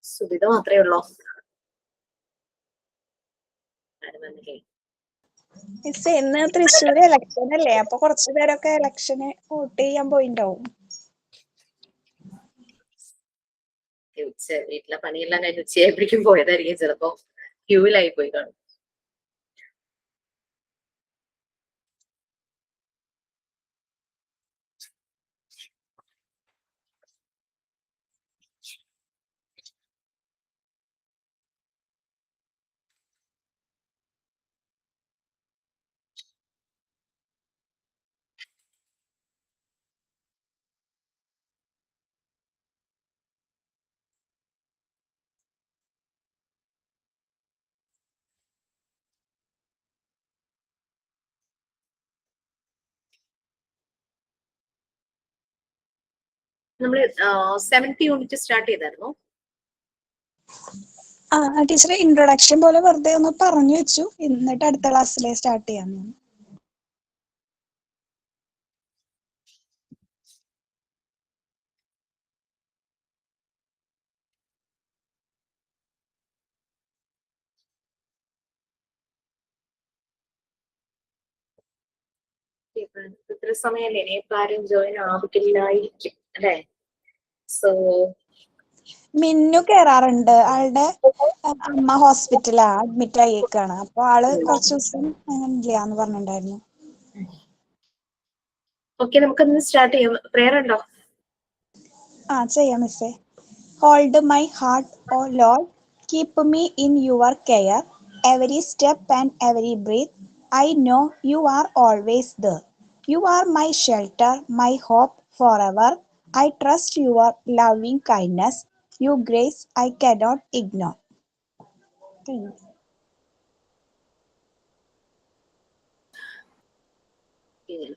സുബിത മാത്രമേ ഉള്ളോ? മിസ് ഇന്ന് തൃശ്ശൂർ ഇലക്ഷൻ അല്ലേ, അപ്പൊ കുറച്ചു പേരൊക്കെ ഇലക്ഷന് വോട്ട് ചെയ്യാൻ പോയിണ്ടാവും. വീട്ടിലെ പണിയെല്ലാം കഴിഞ്ഞ് ഉച്ചയായപ്പോഴേക്കും പോയതായിരിക്കും, ചിലപ്പോ ക്യൂവിലായി പോയി കാണും. നമ്മള് 7th യൂണിറ്റ് സ്റ്റാർട്ട് ചെയ്തായിരുന്നു. ടീച്ചർ ഇൻട്രൊഡക്ഷൻ പോലെ വെറുതെ ഒന്ന് പറഞ്ഞു വെച്ചു, എന്നിട്ട് അടുത്ത ക്ലാസ്സിലെ സ്റ്റാർട്ട് ചെയ്യാൻ. ഇത്ര സമയമല്ലേ, ഇനിയിപ്പോ ആരും ജോയിൻ ആവില്ലായിരിക്കും അല്ലേ? സോ മിന്നു കേറാറുണ്ട്, ആളുടെ അമ്മ ഹോസ്പിറ്റലാ അഡ്മിറ്റ് ആയേക്കാണ്, അപ്പൊ ആള് കുറച്ചു ദിവസം ഇല്ലാന്ന് പറഞ്ഞിട്ടുണ്ടായിരുന്നു. ഓക്കെ, നമുക്കൊന്ന് സ്റ്റാർട്ട് ചെയ്യാം. പ്രേയർ ഉണ്ടോ? ചെയ്യാം മിസ്സേ. Hold my heart O Lord, keep me in your care, every step and every breath, I know you are always there, you are my shelter, my hope forever, I trust your loving kindness, your grace I cannot ignore.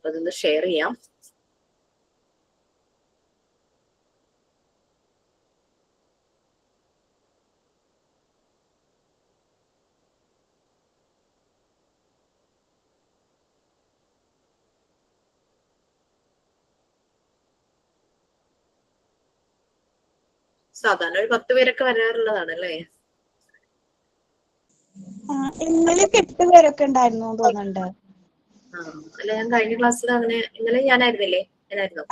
അതൊന്ന് share ചെയ്യാം. സാധാരണ ഒരു 10 പേരൊക്കെ വരാറുള്ളതാണ് അല്ലേ? ഇന്നലെ 8 പേരൊക്കെ ഉണ്ടായിരുന്നു തോന്നുന്നുണ്ട്. അല്ല, ഞാൻ കഴിഞ്ഞ ക്ലാസ്സിൽ അങ്ങനെ, ഇന്നലെ ഞാനായിരുന്നില്ലേ? ഞാനായിരുന്നു.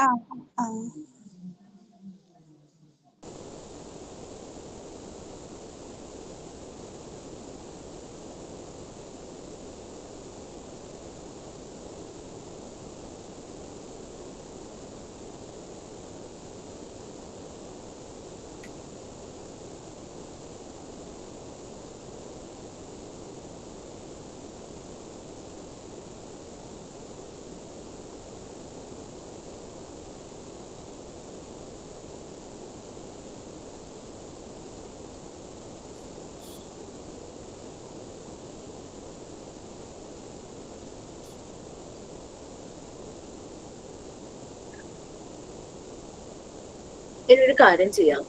ഒരു കാര്യം ചെയ്യാം,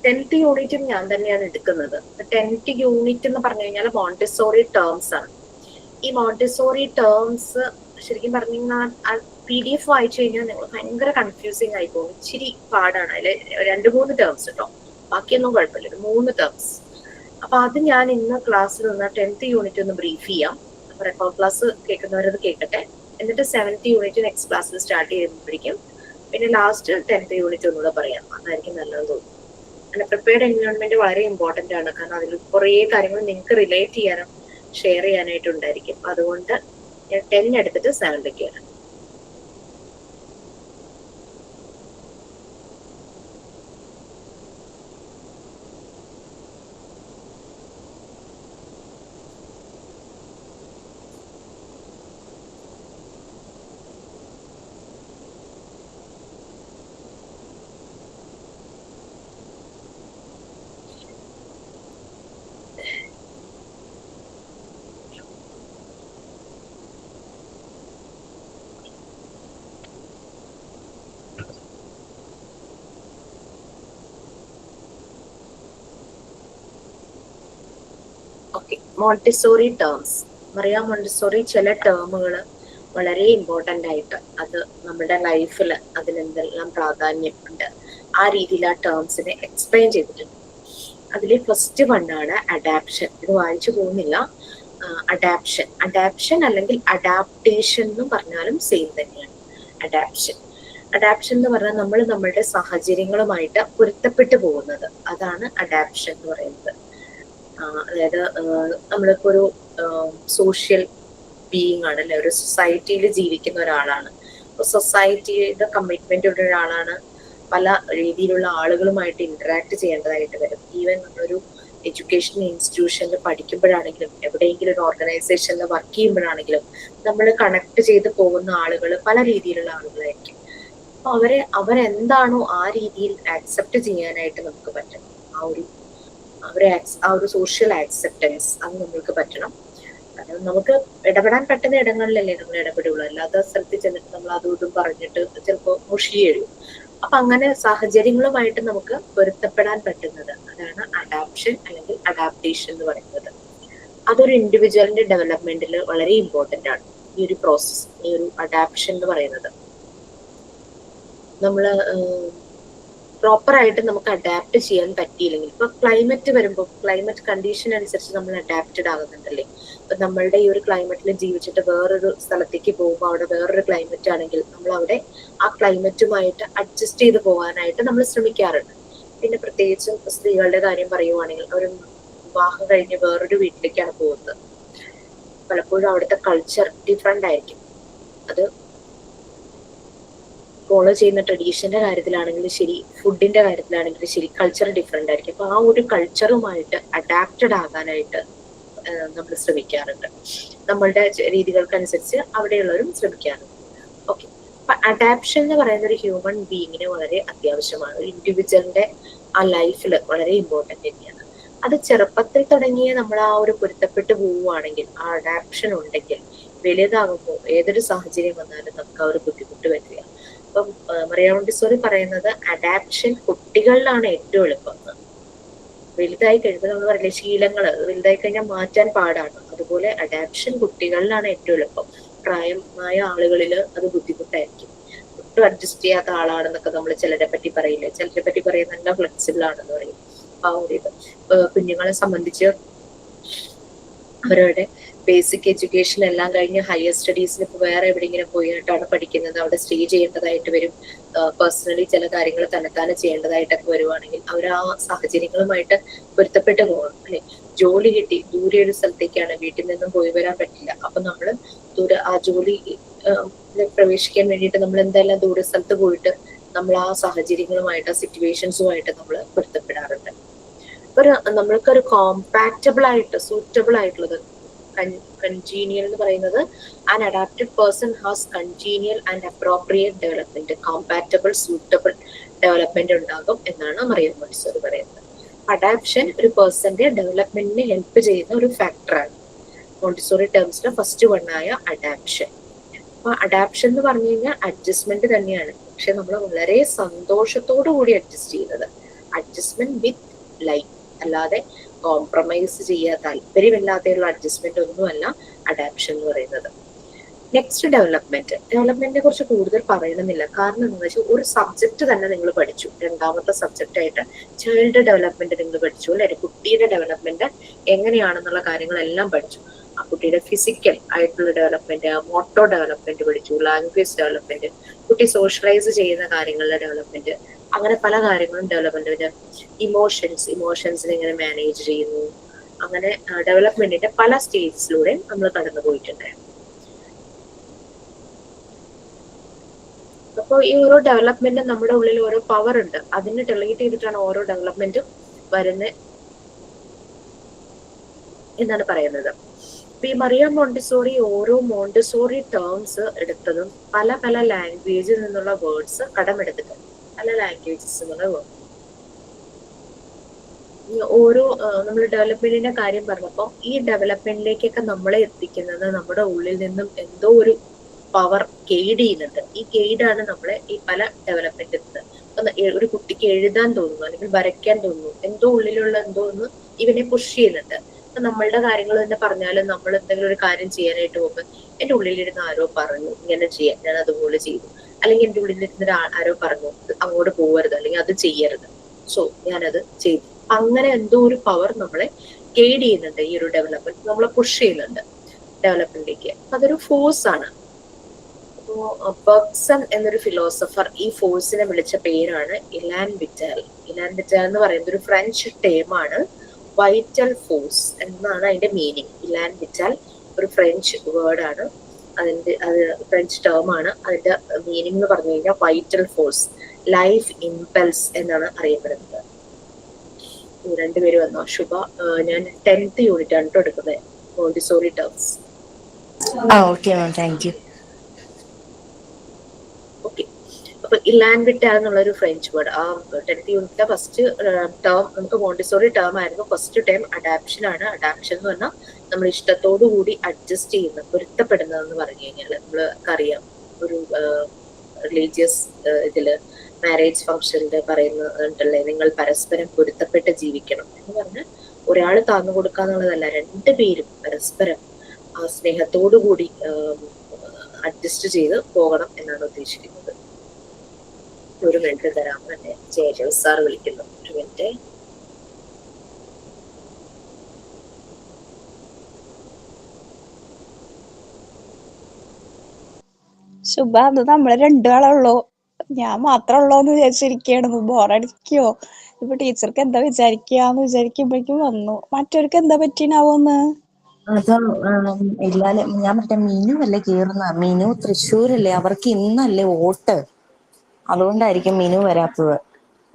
10th യൂണിറ്റും ഞാൻ തന്നെയാണ് എടുക്കുന്നത്. 10th യൂണിറ്റ് എന്ന് പറഞ്ഞു കഴിഞ്ഞാൽ മോണ്ടിസോറി ടേംസ് ആണ്. ഈ മോണ്ടിസോറി ടേംസ് ശരിക്കും പറഞ്ഞു കഴിഞ്ഞാൽ PDF വായിച്ചു കഴിഞ്ഞാൽ നിങ്ങൾ ഭയങ്കര കൺഫ്യൂസിങ് ആയി പോകും. ഇച്ചിരി പാടാണ്. അതിൽ 2-3 ടേംസ് കേട്ടോ, ബാക്കിയൊന്നും കുഴപ്പമില്ല, 3 ടേംസ്. അപ്പൊ അത് ഞാൻ ഇന്ന് ക്ലാസ്സിൽ നിന്ന് 10th യൂണിറ്റ് ഒന്ന് ബ്രീഫ് ചെയ്യാം. അപ്പൊ റെക്കോർഡ് ക്ലാസ് കേൾക്കുന്നവരത് കേൾക്കട്ടെ. എന്നിട്ട് 7th യൂണിറ്റ് നെക്സ്റ്റ് ക്ലാസ്സിൽ സ്റ്റാർട്ട് ചെയ്യുമ്പോഴേക്കും പിന്നെ ലാസ്റ്റ് 10th യൂണിറ്റ് ഒന്നുകൂടെ പറയാം. അതായിരിക്കും നല്ലത് തോന്നുന്നു. അങ്ങനെ പ്രിപ്പയർഡ് എൻവയോൺമെന്റ് വളരെ ഇമ്പോർട്ടന്റ് ആണ്. കാരണം അതിൽ കുറേ കാര്യങ്ങൾ നിങ്ങൾക്ക് റിലേറ്റ് ചെയ്യാനും ഷെയർ ചെയ്യാനായിട്ടുണ്ടായിരിക്കും. അതുകൊണ്ട് ഞാൻ 10 എടുത്തിട്ട് 7ലേക്ക് വരാം. Montessori terms. മറിയ മോണ്ടിസോറി ചില ടേമുകൾ വളരെ ഇമ്പോർട്ടൻ്റ് ആയിട്ട് അത് നമ്മുടെ ലൈഫിൽ അതിനെന്തെല്ലാം പ്രാധാന്യം ഉണ്ട് ആ രീതിയിൽ ആ ടേംസിനെ എക്സ്പ്ലെയിൻ ചെയ്തിട്ടുണ്ട്. അതിലെ ഫസ്റ്റ് വണ്ണാണ് അഡാപ്ഷൻ. ഇത് വായിച്ചു പോകുന്നില്ല. അഡാപ്ഷൻ അല്ലെങ്കിൽ അഡാപ്റ്റേഷൻ എന്ന് പറഞ്ഞാലും സെയിം തന്നെയാണ്. അഡാപ്ഷൻ എന്ന് പറഞ്ഞാൽ നമ്മൾ നമ്മളുടെ സാഹചര്യങ്ങളുമായിട്ട് പൊരുത്തപ്പെട്ടു പോകുന്നത്, അതാണ് അഡാപ്ഷൻ എന്ന് പറയുന്നത്. അതായത് നമ്മളിപ്പോ ഒരു സോഷ്യൽ ബീയിങ് ആണ്, അല്ലെ, ഒരു സൊസൈറ്റിയിൽ ജീവിക്കുന്ന ഒരാളാണ്. സൊസൈറ്റിയുടെ കമ്മിറ്റ്മെന്റ് ഉള്ള ഒരാളാണ്. പല രീതിയിലുള്ള ആളുകളുമായിട്ട് ഇന്ററാക്ട് ചെയ്യേണ്ടതായിട്ട് വരും. ഈവൻ നമ്മളൊരു എഡ്യൂക്കേഷൻ ഇൻസ്റ്റിറ്റ്യൂഷനിൽ പഠിക്കുമ്പോഴാണെങ്കിലും എവിടെയെങ്കിലും ഒരു ഓർഗനൈസേഷനിൽ വർക്ക് ചെയ്യുമ്പോഴാണെങ്കിലും നമ്മൾ കണക്ട് ചെയ്ത് പോകുന്ന ആളുകൾ പല രീതിയിലുള്ള ആളുകളായിരിക്കും. അപ്പൊ അവരെന്താണോ ആ രീതിയിൽ ആക്സെപ്റ്റ് ചെയ്യാനായിട്ട് നമുക്ക് പറ്റണം. ആ ഒരു സോഷ്യൽ ആക്സെപ്റ്റൻസ് അത് നമ്മൾക്ക് പറ്റണം. കാരണം നമുക്ക് ഇടപെടാൻ പറ്റുന്ന ഇടങ്ങളിലല്ലേ നമ്മൾ ഇടപെടുള്ളൂ. അല്ലാത്ത സ്ഥലത്ത് ചെന്നിട്ട് നമ്മൾ അതും ഇതും പറഞ്ഞിട്ട് ചിലപ്പോൾ മുഷിയെഴും. അപ്പൊ അങ്ങനെ സാഹചര്യങ്ങളുമായിട്ട് നമുക്ക് പൊരുത്തപ്പെടാൻ പറ്റുന്നത്, അതാണ് അഡാപ്ഷൻ അല്ലെങ്കിൽ അഡാപ്റ്റേഷൻ എന്ന് പറയുന്നത്. അതൊരു ഇൻഡിവിജ്വലിന്റെ ഡെവലപ്മെന്റിൽ വളരെ ഇമ്പോർട്ടന്റ് ആണ് ഈ ഒരു പ്രോസസ്, ഈ ഒരു അഡാപ്ഷൻ എന്ന് പറയുന്നത്. നമ്മള് പ്രോപ്പറായിട്ട് നമുക്ക് അഡാപ്റ്റ് ചെയ്യാൻ പറ്റിയില്ലെങ്കിൽ, ഇപ്പൊ ക്ലൈമറ്റ് വരുമ്പോൾ ക്ലൈമറ്റ് കണ്ടീഷൻ അനുസരിച്ച് നമ്മൾ അഡാപ്റ്റഡ് ആകുന്നുണ്ടല്ലേ. ഇപ്പൊ നമ്മളുടെ ഈ ഒരു ക്ലൈമറ്റിൽ ജീവിച്ചിട്ട് വേറൊരു സ്ഥലത്തേക്ക് പോകുമ്പോൾ അവിടെ വേറൊരു ക്ലൈമറ്റ് ആണെങ്കിൽ നമ്മൾ അവിടെ ആ ക്ലൈമറ്റുമായിട്ട് അഡ്ജസ്റ്റ് ചെയ്ത് പോകാനായിട്ട് നമ്മൾ ശ്രമിക്കാറുണ്ട്. പിന്നെ പ്രത്യേകിച്ചും സ്ത്രീകളുടെ കാര്യം പറയുവാണെങ്കിൽ, അവർ വിവാഹം കഴിഞ്ഞ് വേറൊരു വീട്ടിലേക്കാണ് പോകുന്നത്. പലപ്പോഴും അവിടുത്തെ കൾച്ചർ ഡിഫറെന്റ് ആയിരിക്കും. അത് ഫോളോ ചെയ്യുന്ന ട്രഡീഷന്റെ കാര്യത്തിലാണെങ്കിലും ശരി, ഫുഡിന്റെ കാര്യത്തിലാണെങ്കിലും ശരി, കൾച്ചർ ഡിഫറെന്റ് ആയിരിക്കും. അപ്പൊ ആ ഒരു കൾച്ചറുമായിട്ട് അഡാപ്റ്റഡ് ആകാനായിട്ട് നമ്മൾ ശ്രമിക്കാറുണ്ട്. നമ്മളുടെ രീതികൾക്കനുസരിച്ച് അവിടെയുള്ളവരും ശ്രമിക്കാറുണ്ട്. ഓക്കെ, അപ്പൊ അഡാപ്ഷൻ എന്ന് പറയുന്ന ഒരു ഹ്യൂമൻ ബീയിങ്ങിന് വളരെ അത്യാവശ്യമാണ്. ഒരു ഇൻഡിവിജ്വലിന്റെ ആ ലൈഫിൽ വളരെ ഇമ്പോർട്ടന്റ് തന്നെയാണ്. അത് ചെറുപ്പത്തിൽ തുടങ്ങിയ നമ്മൾ ആ ഒരു പൊരുത്തപ്പെട്ട് പോവുകയാണെങ്കിൽ, ആ അഡാപ്ഷൻ ഉണ്ടെങ്കിൽ, വലുതാകുമ്പോൾ ഏതൊരു സാഹചര്യം വന്നാലും നമുക്ക് ആ ഒരു ബുദ്ധിമുട്ട് വരില്ല. ഇപ്പം മറിയ മോണ്ടിസോറി പറയുന്നത് അഡാപ്ഷൻ കുട്ടികളിലാണ് ഏറ്റവും എളുപ്പം. വലുതായി കഴിയുമ്പോൾ നമ്മൾ പറയില്ലേ, ശീലങ്ങൾ വലുതായി കഴിഞ്ഞാൽ മാറ്റാൻ പാടാണ്. അതുപോലെ അഡാപ്ഷൻ കുട്ടികളിലാണ് ഏറ്റവും എളുപ്പം. പ്രായമായ ആളുകളിൽ അത് ബുദ്ധിമുട്ടായിരിക്കും. ഒട്ടും അഡ്ജസ്റ്റ് ചെയ്യാത്ത ആളാണെന്നൊക്കെ നമ്മൾ ചിലരെ പറ്റി പറയില്ലേ. ചിലരെ പറ്റി പറയാൻ നല്ല ഫ്ലെക്സിബിൾ ആണെന്ന് പറയും. ആ ഒരു ഇത് കുഞ്ഞുങ്ങളെ സംബന്ധിച്ച് അവരുടെ ബേസിക് എഡ്യൂക്കേഷൻ എല്ലാം കഴിഞ്ഞ് ഹയർ സ്റ്റഡീസിന് ഇപ്പോൾ വേറെ എവിടെയെങ്കിലും പോയിട്ടാണ് പഠിക്കുന്നത്, അവിടെ സ്റ്റേ ചെയ്യേണ്ടതായിട്ട് വരും. പേഴ്സണലി ചില കാര്യങ്ങൾ തന്നെത്താനെ ചെയ്യേണ്ടതായിട്ടൊക്കെ വരുവാണെങ്കിൽ അവർ ആ സാഹചര്യങ്ങളുമായിട്ട് പൊരുത്തപ്പെട്ട് പോകണം, അല്ലെ. ജോലി കിട്ടി ദൂരെ ഒരു സ്ഥലത്തേക്കാണ്, വീട്ടിൽ നിന്നും പോയി വരാൻ പറ്റില്ല. അപ്പൊ നമ്മൾ ആ ജോലി പ്രവേശിക്കാൻ വേണ്ടിയിട്ട് നമ്മൾ എന്തായാലും ദൂര സ്ഥലത്ത് പോയിട്ട് നമ്മൾ ആ സാഹചര്യങ്ങളുമായിട്ട്, ആ സിറ്റുവേഷൻസുമായിട്ട് നമ്മൾ പൊരുത്തപ്പെടാറുണ്ട്. നമ്മൾക്കൊരു കോമ്പാറ്റബിൾ ആയിട്ട് സൂറ്റബിൾ ആയിട്ടുള്ളത് കൺജീനിയൽ എന്ന് പറയുന്നത്, an adapted person has congenial and appropriate development, compatible suitable development ഉണ്ടാകും എന്നാണ് മറിയ മോണ്ടിസോറി പറയുന്നത്. അഡാപ്ഷൻ ഒരു പേഴ്സന്റെ ഡെവലപ്മെന്റിനെ ഹെൽപ്പ് ചെയ്യുന്ന ഒരു ഫാക്ടറാണ്. മോണ്ടിസോറി ടേംസിലെ ഫസ്റ്റ് വണ്ണായ അഡാപ്ഷൻ. അപ്പൊ അഡാപ്ഷൻ എന്ന് പറഞ്ഞു കഴിഞ്ഞാൽ അഡ്ജസ്റ്റ്മെന്റ് തന്നെയാണ്. പക്ഷെ നമ്മൾ വളരെ സന്തോഷത്തോടു കൂടി അഡ്ജസ്റ്റ് ചെയ്യുന്നത്, അഡ്ജസ്റ്റ്മെന്റ് വിത്ത് ലൈഫ്, അല്ലാതെ കോംപ്രമൈസ് ചെയ്യാൻ താല്പര്യമില്ലാതെയുള്ള അഡ്ജസ്റ്റ്മെന്റ് ഒന്നുമല്ല അഡാപ്ഷൻ എന്ന് പറയുന്നത്. നെക്സ്റ്റ് ഡെവലപ്മെന്റിനെ കുറിച്ച് കൂടുതൽ പറയണമെന്നില്ല. കാരണം എന്താണെന്ന് വെച്ചാൽ ഒരു സബ്ജക്ട് തന്നെ നിങ്ങൾ പഠിച്ചു. രണ്ടാമത്തെ സബ്ജക്റ്റ് ആയിട്ട് ചൈൽഡ് ഡെവലപ്മെന്റ് നിങ്ങൾ പഠിച്ചു, അല്ലെ. ഒരു കുട്ടിയുടെ ഡെവലപ്മെന്റ് എങ്ങനെയാണെന്നുള്ള കാര്യങ്ങളെല്ലാം പഠിച്ചു. ആ കുട്ടിയുടെ ഫിസിക്കൽ ആയിട്ടുള്ള ഡെവലപ്മെന്റ്, മോട്ടോ ഡെവലപ്മെന്റ് പഠിച്ചു, ലാംഗ്വേജ് ഡെവലപ്മെന്റ്, കുട്ടി സോഷ്യലൈസ് ചെയ്യുന്ന കാര്യങ്ങളുടെ ഡെവലപ്മെന്റ്, അങ്ങനെ പല കാര്യങ്ങളും ഡെവലപ്മെന്റ്. ഇമോഷൻസിനെ എങ്ങനെ മാനേജ് ചെയ്യുന്നു, അങ്ങനെ ഡെവലപ്മെന്റിന്റെ പല സ്റ്റേജസിലൂടെയും നമ്മൾ കടന്നു പോയിട്ടുണ്ടായിരുന്നു. അപ്പോൾ ഈ ഓരോ ഡെവലപ്മെന്റും നമ്മുടെ ഉള്ളിൽ ഓരോ പവർ ഉണ്ട്, അതിനെ റിലേറ്റ് ചെയ്തിട്ടാണ് ഓരോ ഡെവലപ്മെന്റും വരുന്നത് എന്നാണ് പറയുന്നത്. അപ്പൊ ഈ മറിയ മോണ്ടിസോറി ഓരോ മോണ്ടിസോറി ടേംസ് എടുത്തതും പല പല ലാംഗ്വേജിൽ നിന്നുള്ള വേർഡ്സ് കടമെടുത്തിട്ടുണ്ട്. പല ലാംഗ്വേജസ് എന്നുള്ള വേർഡ്. ഓരോ നമ്മൾ ഡെവലപ്മെന്റിന്റെ കാര്യം പറഞ്ഞപ്പോൾ ഈ ഡെവലപ്മെന്റിലേക്കൊക്കെ നമ്മളെ എത്തിക്കുന്നത് നമ്മുടെ ഉള്ളിൽ നിന്നും എന്തോ ഒരു പവർ ഗൈഡ് ചെയ്യുന്നുണ്ട്. ഈ ഗൈഡാണ് നമ്മളെ ഈ പല ഡെവലപ്മെന്റ് എത്തുന്നത്. ഒരു കുട്ടിക്ക് എഴുതാൻ തോന്നുന്നു, അല്ലെങ്കിൽ വരയ്ക്കാൻ തോന്നുന്നു, എന്തോ ഉള്ളിലുള്ള എന്തോ ഒന്ന് ഇവനെ പുഷ് ചെയ്യുന്നുണ്ട്. അപ്പൊ നമ്മളുടെ കാര്യങ്ങൾ തന്നെ പറഞ്ഞാലും നമ്മൾ എന്തെങ്കിലും ഒരു കാര്യം ചെയ്യാനായിട്ട് പോകുമ്പോൾ എന്റെ ഉള്ളിലിരുന്ന് ആരോ പറഞ്ഞു ഇങ്ങനെ ചെയ്യാൻ, ഞാൻ അതുപോലെ ചെയ്തു. അല്ലെങ്കിൽ എന്റെ ഉള്ളിലിരുന്ന് ആരോ പറഞ്ഞു അങ്ങോട്ട് പോകരുത്, അല്ലെങ്കിൽ അത് ചെയ്യരുത്, സോ ഞാനത് ചെയ്തു. അങ്ങനെ എന്തോ ഒരു പവർ നമ്മളെ ഗൈഡ് ചെയ്യുന്നുണ്ട്, ഈ ഒരു ഡെവലപ്മെന്റ് നമ്മളെ പുഷ് ചെയ്യുന്നുണ്ട് ഡെവലപ്മെന്റിലേക്ക്. അതൊരു ഫോഴ്സ് ആണ്. അപ്പോ ബർഗ്സൺ എന്നൊരു ഫിലോസഫർ ഈ ഫോഴ്സിനെ വിളിച്ച പേരാണ് ഇലാൻ വിറ്റാൽ. ഇലാൻ വിറ്റാൽ എന്ന് പറയുന്നത് ഒരു ഫ്രഞ്ച് ടേമാണ്, വൈറ്റൽ ഫോഴ്സ് എന്നാണ് അതിന്റെ മീനിങ്. ഇലാൻ വിറ്റാൽ ഒരു ഫ്രഞ്ച് വേർഡാണ്, അത് ഫ്രഞ്ച് ടേം ആണ്. അതിന്റെ മീനിങ് എന്ന് പറഞ്ഞു കഴിഞ്ഞാൽ വൈറ്റൽ ഫോഴ്സ്, ലൈഫ് ഇമ്പൾസ് എന്നാണ് അറിയപ്പെടുന്നത്. രണ്ടുപേര് വന്നോ? ശുഭ, ഞാൻ 10th യൂണിറ്റ് ആണ് കേട്ടോ എടുക്കുന്നത്, Montessori terms. Okay ma'am, thank you. Okay, അപ്പൊ ഇലാൻ വിറ്റാൽ എന്നുള്ള ഒരു ഫ്രഞ്ച് വേർഡ്, ആ 10th യൂണിറ്റിലെ ഫസ്റ്റ് ടേം നമുക്ക് മോണ്ടിസോറി ടേം ആയിരുന്നു. ഫസ്റ്റ് ടേം അഡാപ്ഷൻ ആണ്. അഡാപ്ഷൻ എന്ന് പറഞ്ഞാൽ നമ്മൾ ഇഷ്ടത്തോടു കൂടി അഡ്ജസ്റ്റ് ചെയ്യുന്ന, പൊരുത്തപ്പെടുന്നതെന്ന് പറഞ്ഞു കഴിഞ്ഞാൽ നമ്മൾക്കറിയാം ഒരു റിലീജിയസ് ഇതില് മാരേജ് ഫംഗ്ഷനിൽ പറയുന്നുണ്ടല്ലേ, നിങ്ങൾ പരസ്പരം പൊരുത്തപ്പെട്ട് ജീവിക്കണം എന്ന് പറഞ്ഞാൽ ഒരാൾ താന്നു കൊടുക്കാന്നുള്ളതല്ല, രണ്ടുപേരും പരസ്പരം ആ സ്നേഹത്തോടു കൂടി അഡ്ജസ്റ്റ് ചെയ്ത് പോകണം എന്നാണ് ഉദ്ദേശിക്കുന്നത്. ഒരു മിനിറ്റ് തരാം, എന്നെ ജയജോ സാർ വിളിക്കുന്നു, ഒരു മിനിറ്റ്. ശുഭ, അത് നമ്മള് രണ്ടാളുള്ളൂ, ഞാൻ മാത്രമേ ഉള്ളൂന്ന് വിചാരിച്ചിരിക്കുകയായിരുന്നു. ബോറടിക്കോ ഇപ്പൊ? ടീച്ചർക്ക് എന്താ വിചാരിക്കാന്ന് വിചാരിക്കുമ്പോഴേക്കും വന്നു. മറ്റവർക്ക് എന്താ പറ്റീനാവോന്ന്? അത് ഇല്ലാലെ ഞാൻ മറ്റേ മിനു അല്ലേ കേറുന്ന, മിനു തൃശ്ശൂരല്ലേ, അവർക്ക് ഇന്നല്ലേ വോട്ട്, അതുകൊണ്ടായിരിക്കും മിനു വരാത്തത്.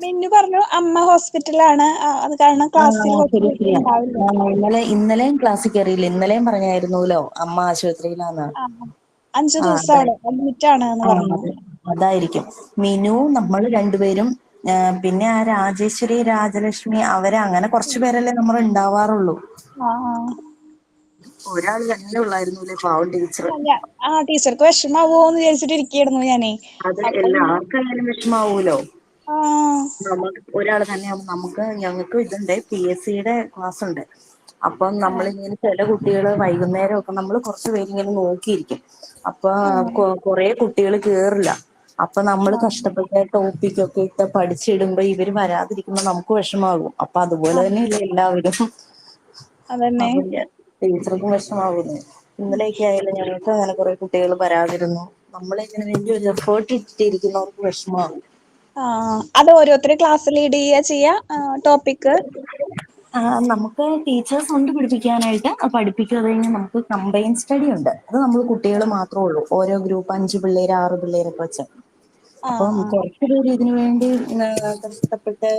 മിന്നു പറഞ്ഞു അമ്മ ഹോസ്പിറ്റലാണ്, അത് കാരണം ക്ലാസ്സിൽ ശരി ശരിയാ. ഉണ്ടാവില്ല. ഇന്നലെയും ക്ലാസ്സിൽ കയറിയില്ല, ഇന്നലെയും പറഞ്ഞായിരുന്നല്ലോ അമ്മ ആശുപത്രിയിലാന്ന്. 5 ദിവസം അവിടെ അഡ്മിറ്റ് ആണ് എന്ന് പറഞ്ഞു. അതായിരിക്കും. മിനു, നമ്മൾ രണ്ടുപേരും, പിന്നെ ആ രാജേശ്വരി, രാജലക്ഷ്മി, അവരെ അങ്ങനെ കുറച്ചു പേരല്ലേ നമ്മൾ ഉണ്ടാവാറുള്ളൂ. ഒരാൾ തന്നെ ഉള്ളായിരുന്നല്ലേ പാവം ടീച്ചർ. ടീച്ചർക്ക് വിഷമാവോന്ന് വിചാരിച്ചിട്ടിരിക്കുകയായിരുന്നു ഞാനേ. അത് എല്ലാവർക്കായാലും വിഷമാവൂലോ. നമുക്ക് ഒരാൾ തന്നെ ആവുമ്പോൾ ഞങ്ങൾക്ക് ഇതുണ്ട്, PSCയുടെ ക്ലാസ് ഉണ്ട്. അപ്പം നമ്മളിങ്ങനെ ചില കുട്ടികള് വൈകുന്നേരം ഒക്കെ നമ്മൾ കുറച്ച് പേരിങ്ങനെ നോക്കിയിരിക്കും. അപ്പൊ കുറെ കുട്ടികൾ കേറില്ല. അപ്പൊ നമ്മൾ കഷ്ടപ്പെട്ട ടോപ്പിക്കൊക്കെ ഇട്ട് പഠിച്ചിടുമ്പോ ഇവര് വരാതിരിക്കുമ്പോ നമുക്ക് വിഷമാകും. അപ്പൊ അതുപോലെ തന്നെയല്ലേ എല്ലാവരും. അപ്പൊ ടീച്ചർക്കും വിഷമാകുന്നു. ഇന്നലെയൊക്കെ ആയാലും ഞങ്ങൾക്ക് അങ്ങനെ കുറെ കുട്ടികൾ വരാതിരുന്നു. നമ്മളിങ്ങനെ വലിയൊരു എഫേർട്ട് ഇട്ടിരിക്കുന്നവർക്ക് വിഷമാകും. അത് ഓരോരുത്തർ ക്ലാസ് ലീഡ് ചെയ്യാ ടോപ്പിക്. നമുക്ക് ടീച്ചേഴ്സ് ഉണ്ട് പഠിപ്പിക്കാനായിട്ട്. പഠിപ്പിക്കുക കഴിഞ്ഞാൽ നമുക്ക് കമ്പൈൻ സ്റ്റഡി ഉണ്ട്. അത് നമ്മൾ കുട്ടികൾ മാത്രമേ ഉള്ളൂ, ഓരോ ഗ്രൂപ്പ് 5 പിള്ളേര് 6 പിള്ളേരൊക്കെ വെച്ച്. അപ്പം കുറച്ച് പേര് ഇതിനു വേണ്ടി കഷ്ടപ്പെട്ട്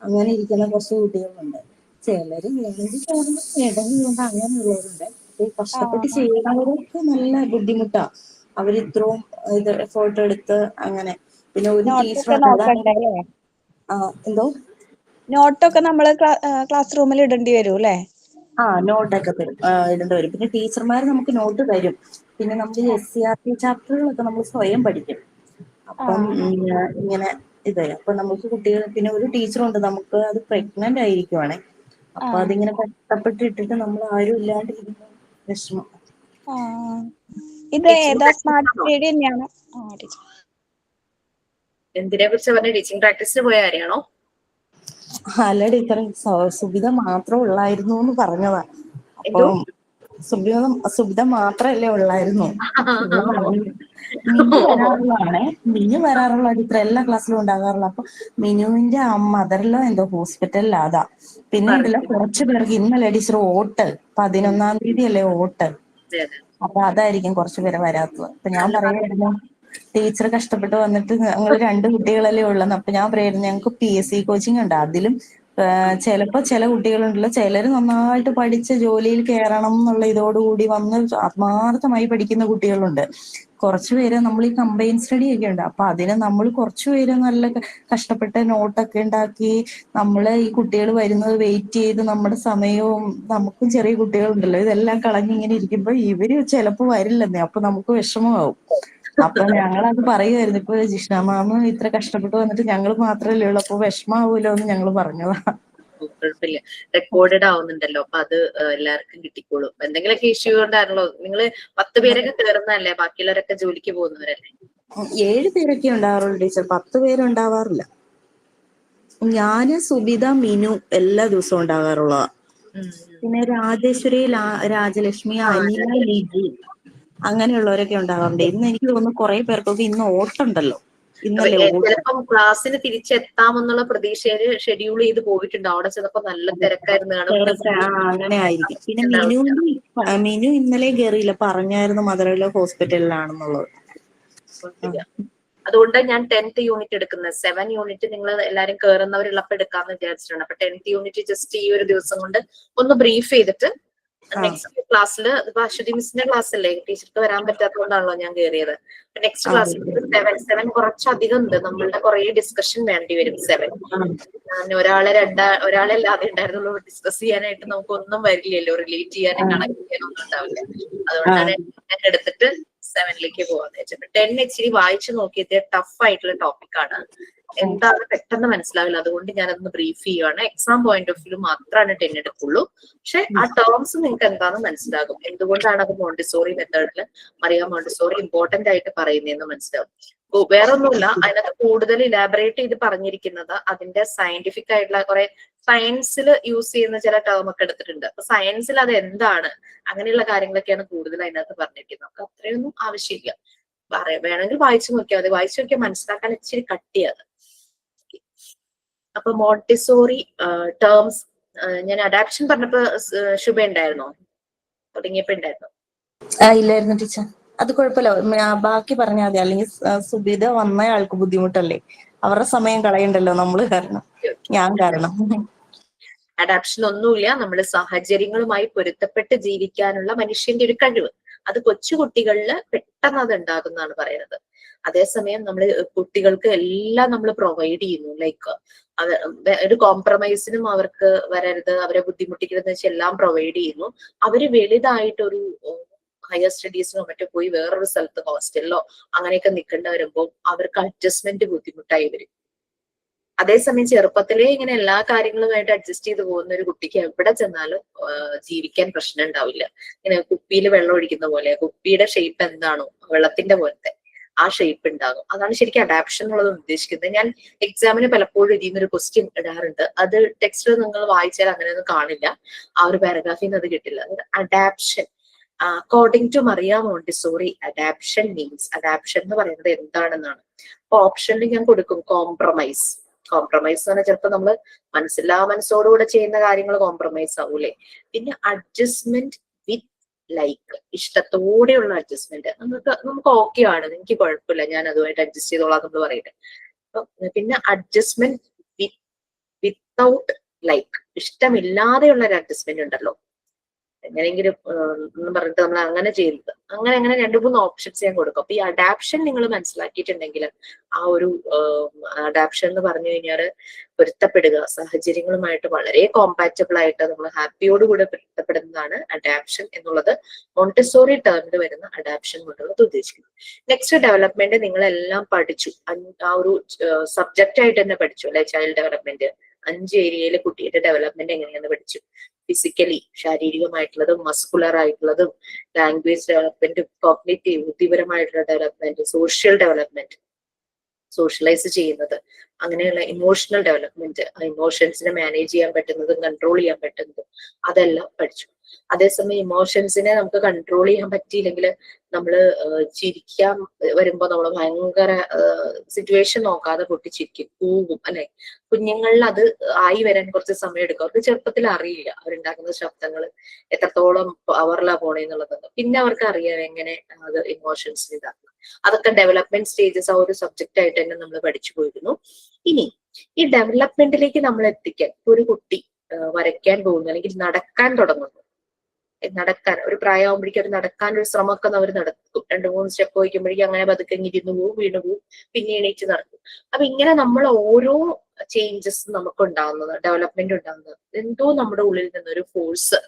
അങ്ങനെ ഇരിക്കുന്ന കുറച്ച് കുട്ടികളുണ്ട്. ചിലര് വേണമെങ്കിൽ ചേർന്ന് ഇടങ്ങുകൊണ്ട് അങ്ങനെയുള്ളവരുണ്ട്. കഷ്ടപ്പെട്ട് ചെയ്യുന്നവർക്ക് നല്ല ബുദ്ധിമുട്ടാ. അവരിത്രയും ഇത് എഫേർട്ട് എടുത്ത് അങ്ങനെ. പിന്നെ ഒരു ടീച്ചർ എന്തോ നോട്ടൊക്കെ നമ്മള് ക്ലാസ് റൂമിൽ ഇടേണ്ടി വരും അല്ലേ? നോട്ടൊക്കെ ഇടേണ്ടി വരും. പിന്നെ ടീച്ചർമാർ നമുക്ക് നോട്ട് തരും. പിന്നെ നമ്മൾ SCRT ചാപ്റ്ററുകളൊക്കെ നമ്മൾ സ്വയം പഠിക്കും. അപ്പം ഇങ്ങനെ അപ്പൊ നമുക്ക് കുട്ടികൾ, പിന്നെ ഒരു ടീച്ചറുണ്ട് നമുക്ക്, അത് പ്രഗ്നന്റ് ആയിരിക്കുവാണേ. അപ്പൊ അതിങ്ങനെ കഷ്ടപ്പെട്ടിട്ടിട്ട് നമ്മൾ ആരും ഇല്ലാണ്ടിരിക്കുന്ന വിഷമം. ഇത് ഏതാ സ്മാർട്ട് സ്റ്റഡി തന്നെയാണോ? എന്തിനെ കുറിച്ച് പറഞ്ഞ? ടീച്ചിങ് പ്രാക്ടീസിന് പോയ കാര്യമാണോ? അല്ല ടീച്ചർ, സുബിത മാത്രം ഉള്ളായിരുന്നു എന്ന് പറഞ്ഞതാ. അപ്പൊ സുബിത മാത്രല്ലേ ഉള്ളായിരുന്നു. മിനു വരാറുള്ളതാണേ, മിനു വരാറുള്ള ടീച്ചർ എല്ലാ ക്ലാസ്സിലും ഉണ്ടാകാറുള്ള. അപ്പൊ മിനുവിന്റെ മദറിലോ എന്തോ ഹോസ്പിറ്റലിലാ. അതാ. പിന്നെ ഉണ്ടല്ലോ കുറച്ചു പേർക്ക് ഇന്നലെ ടീച്ചർ വോട്ട്, 11-ാം തീയതി അല്ലേ വോട്ട്. അപ്പൊ അതായിരിക്കും കുറച്ചു പേരെ വരാത്തത്. അപ്പൊ ഞാൻ പറയായിരുന്നു, ടീച്ചർ കഷ്ടപ്പെട്ട് വന്നിട്ട് ഞങ്ങൾ 2 കുട്ടികളല്ലേ ഉള്ളെന്ന്. അപ്പൊ ഞാൻ പറയായിരുന്നു, ഞങ്ങൾക്ക് PSC കോച്ചിങ് ഉണ്ട്. അതിലും ചിലപ്പോ ചില കുട്ടികളുണ്ടല്ലോ, ചിലര് നന്നായിട്ട് പഠിച്ച് ജോലിയിൽ കയറണം എന്നുള്ള ഇതോടുകൂടി വന്ന് ആത്മാർത്ഥമായി പഠിക്കുന്ന കുട്ടികളുണ്ട്. കുറച്ചുപേര് നമ്മൾ ഈ കമ്പൈൻ സ്റ്റഡി ഒക്കെ ഉണ്ട്. അപ്പൊ അതിന് നമ്മൾ കുറച്ചുപേര് നല്ല കഷ്ടപ്പെട്ട് നോട്ടൊക്കെ ഉണ്ടാക്കി നമ്മള് ഈ കുട്ടികൾ വരുന്നത് വെയിറ്റ് ചെയ്ത് നമ്മുടെ സമയവും, നമുക്കും ചെറിയ കുട്ടികളുണ്ടല്ലോ, ഇതെല്ലാം കളഞ്ഞിങ്ങനെ ഇരിക്കുമ്പോ ഇവര് ചിലപ്പോ വരില്ലെന്നേ. അപ്പൊ നമുക്ക് വിഷമമാവും. അപ്പൊ ഞങ്ങളത് പറയുമായിരുന്നു, ഇപ്പൊ ജിഷ്ണ മാമ് ഇത്ര കഷ്ടപ്പെട്ട് വന്നിട്ട് ഞങ്ങൾ മാത്രമല്ലേ ഉള്ളൂ, അപ്പൊ വിഷമാവൂലോ എന്ന് ഞങ്ങൾ പറഞ്ഞതാ. കുഴപ്പമില്ല, റെക്കോർഡഡ് ആവുന്നുണ്ടല്ലോ, അപ്പൊ അത് എല്ലാവർക്കും കിട്ടിക്കോളും. എന്തെങ്കിലുമൊക്കെ ഇഷ്യൂ കൊണ്ടാണല്ലോ. നിങ്ങള് 10 പേരൊക്കെ കയറുന്നതല്ലേ, ബാക്കിയുള്ളവരൊക്കെ ജോലിക്ക് പോകുന്നവരല്ലേ? 7 പേരൊക്കെ ഉണ്ടാവാറുള്ളൂ ടീച്ചർ, 10 പേരുണ്ടാവാറില്ല. ഞാന് സുബിത, മിനു എല്ലാ ദിവസവും ഉണ്ടാകാറുള്ളതാ. പിന്നെ രാജേശ്വരി, രാജലക്ഷ്മി, അനില, ലിജി അങ്ങനെയുള്ളവരൊക്കെ ഉണ്ടാകാറുണ്ട്. ഇന്ന് എനിക്ക് തോന്നുന്നു കുറെ പേർക്കൊക്കെ ഇന്ന് ഓട്ടുണ്ടല്ലോ. ഇന്നല്ലേ ഓട്ടം. ചിലപ്പം ക്ലാസ്സിന് തിരിച്ചെത്താമെന്നുള്ള പ്രതീക്ഷയില് ഷെഡ്യൂൾ ചെയ്ത് പോയിട്ടുണ്ടാവും. അവിടെ ചിലപ്പോ നല്ല തിരക്കായിരുന്നു അങ്ങനെ ആയിരിക്കും. പിന്നെ മിനു ഇന്നലെ കയറിയില്ല, പറഞ്ഞായിരുന്നു മദറിലെ ഹോസ്പിറ്റലിലാണെന്നുള്ളത്. അതുകൊണ്ട് ഞാൻ 10th യൂണിറ്റ് എടുക്കുന്നത്. 7 യൂണിറ്റ് നിങ്ങൾ എല്ലാരും കയറുന്നവരുള്ളപ്പോ എടുക്കാന്ന് വിചാരിച്ചിട്ടുണ്ട്. അപ്പൊ 10th യൂണിറ്റ് ജസ്റ്റ് ഈ ഒരു ദിവസം കൊണ്ട് ഒന്ന് ബ്രീഫ് ചെയ്തിട്ട് നെക്സ്റ്റ് ക്ലാസ്സിൽ, ഇപ്പൊ അശ്വതി മിസ്സിന്റെ ക്ലാസ് അല്ലേ, ടീച്ചർക്ക് വരാൻ പറ്റാത്തതുകൊണ്ടാണല്ലോ ഞാൻ കയറിയത്. നെക്സ്റ്റ് ക്ലാസ്സിൽ 7 കുറച്ചധികം ഉണ്ട്. നമ്മളുടെ കുറെ ഡിസ്കഷൻ വേണ്ടി വരും. 7 ഒരാളല്ലാതെ ഉണ്ടായിരുന്നുള്ളൂ ഡിസ്കസ് ചെയ്യാനായിട്ട്. നമുക്ക് ഒന്നും വരില്ലല്ലോ, റിലേറ്റ് ചെയ്യാനും കണക്ട് ചെയ്യാനൊന്നും ഉണ്ടാവില്ല. അതുകൊണ്ടാണ് ഞാൻ എടുത്തിട്ട് 7ലേക്ക് പോവാന്ന് വെച്ചത്. 10 ഇച്ചിരി വായിച്ചു നോക്കിയത് ടഫ് ആയിട്ടുള്ള ടോപ്പിക്കാണ്. എന്താണ് പെട്ടെന്ന് മനസ്സിലാവില്ല. അതുകൊണ്ട് ഞാനതൊന്ന് ബ്രീഫ് ചെയ്യുവാണ്. എക്സാം പോയിന്റ് ഓഫ് വ്യൂ മാത്രമാണ് 10 എടുക്കുള്ളൂ. പക്ഷെ ആ ടേംസ് നിങ്ങൾക്ക് എന്താണെന്ന് മനസ്സിലാകും. എന്തുകൊണ്ടാണ് അത് മോണ്ടിസോറി മെത്തേഡിൽ മറിയ മോണ്ടിസോറി ഇമ്പോർട്ടന്റ് ആയിട്ട് പറയുന്നതെന്ന് മനസ്സിലാവും. വേറൊന്നുമില്ല, അതിനകത്ത് കൂടുതൽ ഇലാബറേറ്റ് ചെയ്ത് പറഞ്ഞിരിക്കുന്നത് അതിന്റെ സയന്റിഫിക് ആയിട്ടുള്ള കുറെ സയൻസിൽ യൂസ് ചെയ്യുന്ന ചില ടേം ഒക്കെ എടുത്തിട്ടുണ്ട്. അപ്പൊ സയൻസിൽ അത് എന്താണ്, അങ്ങനെയുള്ള കാര്യങ്ങളൊക്കെയാണ് കൂടുതൽ അതിനകത്ത് പറഞ്ഞിരിക്കുന്നത്. നമുക്ക് അത്രയൊന്നും ആവശ്യമില്ല. വേണമെങ്കിൽ വായിച്ചു നോക്കിയാൽ മതി. വായിച്ചു നോക്കിയാൽ മനസ്സിലാക്കാൻ ഇച്ചിരി കട്ടിയത്. അപ്പൊ മോണ്ടിസോറി ടേംസ് ഞാൻ അഡാപ്ഷൻ പറഞ്ഞപ്പോ ശുഭ ഉണ്ടായിരുന്നോ? തുടങ്ങിയപ്പോ ഉണ്ടായിരുന്നോ? ഇല്ലായിരുന്നു ടീച്ചർ. അത് കുഴപ്പമില്ല, ബാക്കി പറഞ്ഞാൽ മതി. അല്ലെങ്കിൽ സുബിത വന്ന ആൾക്ക് ബുദ്ധിമുട്ടല്ലേ, അവരുടെ സമയം കളയണ്ടല്ലോ നമ്മള് കാരണം, ഞാൻ കാരണം. അഡാപ്ഷൻ ഒന്നുമില്ല, നമ്മുടെ സാഹചര്യങ്ങളുമായി പൊരുത്തപ്പെട്ട് ജീവിക്കാനുള്ള മനുഷ്യന്റെ ഒരു കഴിവ്. അത് കൊച്ചുകുട്ടികളില് പെട്ടെന്ന് അത് ഉണ്ടാകുന്നതാണ് പറയുന്നത്. അതേസമയം നമ്മൾ കുട്ടികൾക്ക് എല്ലാം നമ്മൾ പ്രൊവൈഡ് ചെയ്യുന്നു. ലൈക്ക് ഒരു കോംപ്രമൈസിനും അവർക്ക് വരരുത്, അവരെ ബുദ്ധിമുട്ടിക്കരുതെന്ന് വെച്ചാൽ എല്ലാം പ്രൊവൈഡ് ചെയ്യുന്നു. അവര് വലുതായിട്ടൊരു ഹയർ സ്റ്റഡീസിനോ മറ്റോ പോയി വേറൊരു സ്ഥലത്ത് ഹോസ്റ്റലിലോ അങ്ങനെയൊക്കെ നിൽക്കേണ്ട വരുമ്പോൾ അവർക്ക് അഡ്ജസ്റ്റ്മെന്റ് ബുദ്ധിമുട്ടായി വരും. അതേസമയം ചെറുപ്പത്തിലേ ഇങ്ങനെ എല്ലാ കാര്യങ്ങളുമായിട്ട് അഡ്ജസ്റ്റ് ചെയ്ത് പോകുന്ന ഒരു കുട്ടിക്ക് എവിടെ ചെന്നാലും ജീവിക്കാൻ പ്രശ്നം ഉണ്ടാവില്ല. ഇങ്ങനെ കുപ്പിയിൽ വെള്ളം ഒഴിക്കുന്ന പോലെ കുപ്പിയുടെ ഷേപ്പ് എന്താണോ വെള്ളത്തിന്റെ പോലത്തെ ആ ഷേപ്പ് ഉണ്ടാകും. അതാണ് ശരിക്കും അഡാപ്ഷൻ എന്നുള്ളത് ഉദ്ദേശിക്കുന്നത്. ഞാൻ എക്സാമിന് പലപ്പോഴും ഇതിൽ നിന്നൊരു ക്വസ്റ്റ്യൻ ഇടാറുണ്ട്. അത് ടെക്സ്റ്റിൽ നിങ്ങൾ വായിച്ചാൽ അങ്ങനെയൊന്നും കാണില്ല, ആ ഒരു പാരഗ്രാഫിൽ നിന്ന് അത് കിട്ടില്ല. Adaption according to Maria Montessori adaption means, adaption എന്ന് പറയുന്നത് എന്താണെന്നാണ്. അപ്പൊ ഓപ്ഷനിൽ ഞാൻ കൊടുക്കും കോംപ്രമൈസ്. കോംപ്രമൈസ് എന്ന് പറഞ്ഞാൽ ചിലപ്പോൾ നമ്മൾ മനസ്സോടുകൂടെ ചെയ്യുന്ന കാര്യങ്ങൾ കോംപ്രമൈസ് ആവൂലേ. പിന്നെ അഡ്ജസ്റ്റ്മെന്റ് വിത്ത് ലൈക്ക്, ഇഷ്ടത്തോടെയുള്ള അഡ്ജസ്റ്റ്മെന്റ്. നമുക്ക് ഓക്കെ ആണ്, എനിക്ക് കുഴപ്പമില്ല, ഞാൻ അതുമായിട്ട് അഡ്ജസ്റ്റ് ചെയ്തോളാം എന്ന് പറയുന്നത്. പിന്നെ അഡ്ജസ്റ്റ്മെന്റ് വിത്തൗട്ട് ലൈക്ക്, ഇഷ്ടമില്ലാതെയുള്ള ഒരു അഡ്ജസ്റ്റ്മെന്റ് ഉണ്ടല്ലോ, എങ്ങനെയെങ്കിലും എന്ന് പറഞ്ഞിട്ട് നമ്മൾ അങ്ങനെ ചെയ്യുന്നത്. അങ്ങനെ 2-3 ഓപ്ഷൻസ് ഞാൻ കൊടുക്കും. അപ്പൊ ഈ അഡാപ്ഷൻ നിങ്ങൾ മനസ്സിലാക്കിയിട്ടുണ്ടെങ്കിൽ ആ ഒരു അഡാപ്ഷൻ എന്ന് പറഞ്ഞു കഴിഞ്ഞാൽ പൊരുത്തപ്പെടുക, സാഹചര്യങ്ങളുമായിട്ട് വളരെ കോമ്പാറ്റബിൾ ആയിട്ട് നമ്മൾ ഹാപ്പിയോടുകൂടെ പൊരുത്തപ്പെടുന്നതാണ് അഡാപ്ഷൻ എന്നുള്ളത് മോണ്ടിസോറി ടേമിൽ വരുന്ന അഡാപ്ഷൻ കൊണ്ടുള്ളത് ഉദ്ദേശിക്കുന്നത്. നെക്സ്റ്റ് ഡെവലപ്മെന്റ് നിങ്ങളെല്ലാം പഠിച്ചു, ആ ഒരു സബ്ജക്റ്റ് ആയിട്ട് തന്നെ പഠിച്ചു അല്ലെ. ചൈൽഡ് ഡെവലപ്മെന്റ് 5 ഏരിയയിൽ കുട്ടിയുടെ ഡെവലപ്മെന്റ് എങ്ങനെയാണെന്ന് പഠിച്ചു. ഫിസിക്കലി ശാരീരികമായിട്ടുള്ളതും മസ്കുലർ ആയിട്ടുള്ളതും, ലാംഗ്വേജ് ഡെവലപ്മെന്റും, കോഗ്നിറ്റീവ് ബുദ്ധിപരമായിട്ടുള്ള ഡെവലപ്മെന്റ്, സോഷ്യൽ ഡെവലപ്മെന്റ്, സോഷ്യലൈസ് ചെയ്യുന്നത്, അങ്ങനെയുള്ള ഇമോഷണൽ ഡെവലപ്മെന്റ്, ഇമോഷൻസിനെ മാനേജ് ചെയ്യാൻ പറ്റുന്നതും കൺട്രോൾ ചെയ്യാൻ പറ്റുന്നതും അതെല്ലാം പഠിച്ചു. അതേസമയം ഇമോഷൻസിനെ നമുക്ക് കൺട്രോൾ ചെയ്യാൻ പറ്റിയില്ലെങ്കിൽ നമ്മള് ചിരിക്കാൻ വരുമ്പോ നമ്മൾ ഭയങ്കര സിറ്റുവേഷൻ നോക്കാതെ പൊട്ടിച്ചിരിക്കും, കൂവും അല്ലെ. കുഞ്ഞുങ്ങളിൽ അത് ആയി വരാൻ കുറച്ച് സമയം എടുക്കും. അവർക്ക് ചെറുപ്പത്തിൽ അറിയില്ല അവരുണ്ടാക്കുന്ന ശബ്ദങ്ങൾ എത്രത്തോളം പവറിലാ പോണേന്നുള്ളത്. പിന്നെ അവർക്ക് അറിയാം എങ്ങനെ അത് ഇമോഷൻസിന് ഇതാക്കണം. അതൊക്കെ ഡെവലപ്മെന്റ് സ്റ്റേജസ് ആ ഒരു സബ്ജക്റ്റ് ആയിട്ട് തന്നെ നമ്മൾ പഠിച്ചു പോയിരുന്നു. ഇനി ഈ ഡെവലപ്മെന്റിലേക്ക് നമ്മൾ എത്തിക്കാൻ, ഒരു കുട്ടി വരയ്ക്കാൻ പോകുന്നു അല്ലെങ്കിൽ നടക്കാൻ തുടങ്ങുന്നു, നടക്കാൻ ഒരു പ്രായമാകുമ്പോഴേക്കും അവർ നടക്കാൻ ഒരു ശ്രമമൊക്കെ അവർ നടക്കും. 2-3 സ്റ്റെപ്പ് വയ്ക്കുമ്പോഴേക്കും അങ്ങനെ പതുക്കെ ഇരുന്ന് പോവും, വീണു പോവും, പിന്നെ എണീറ്റ് നടക്കും. അപ്പൊ ഇങ്ങനെ നമ്മൾ ഓരോ ചേഞ്ചസ് നമുക്ക് ഉണ്ടാകുന്നത്, ഡെവലപ്മെന്റ് ഉണ്ടാകുന്നത് എന്തോ നമ്മുടെ ഉള്ളിൽ നിന്നൊരു ഫോഴ്സ്,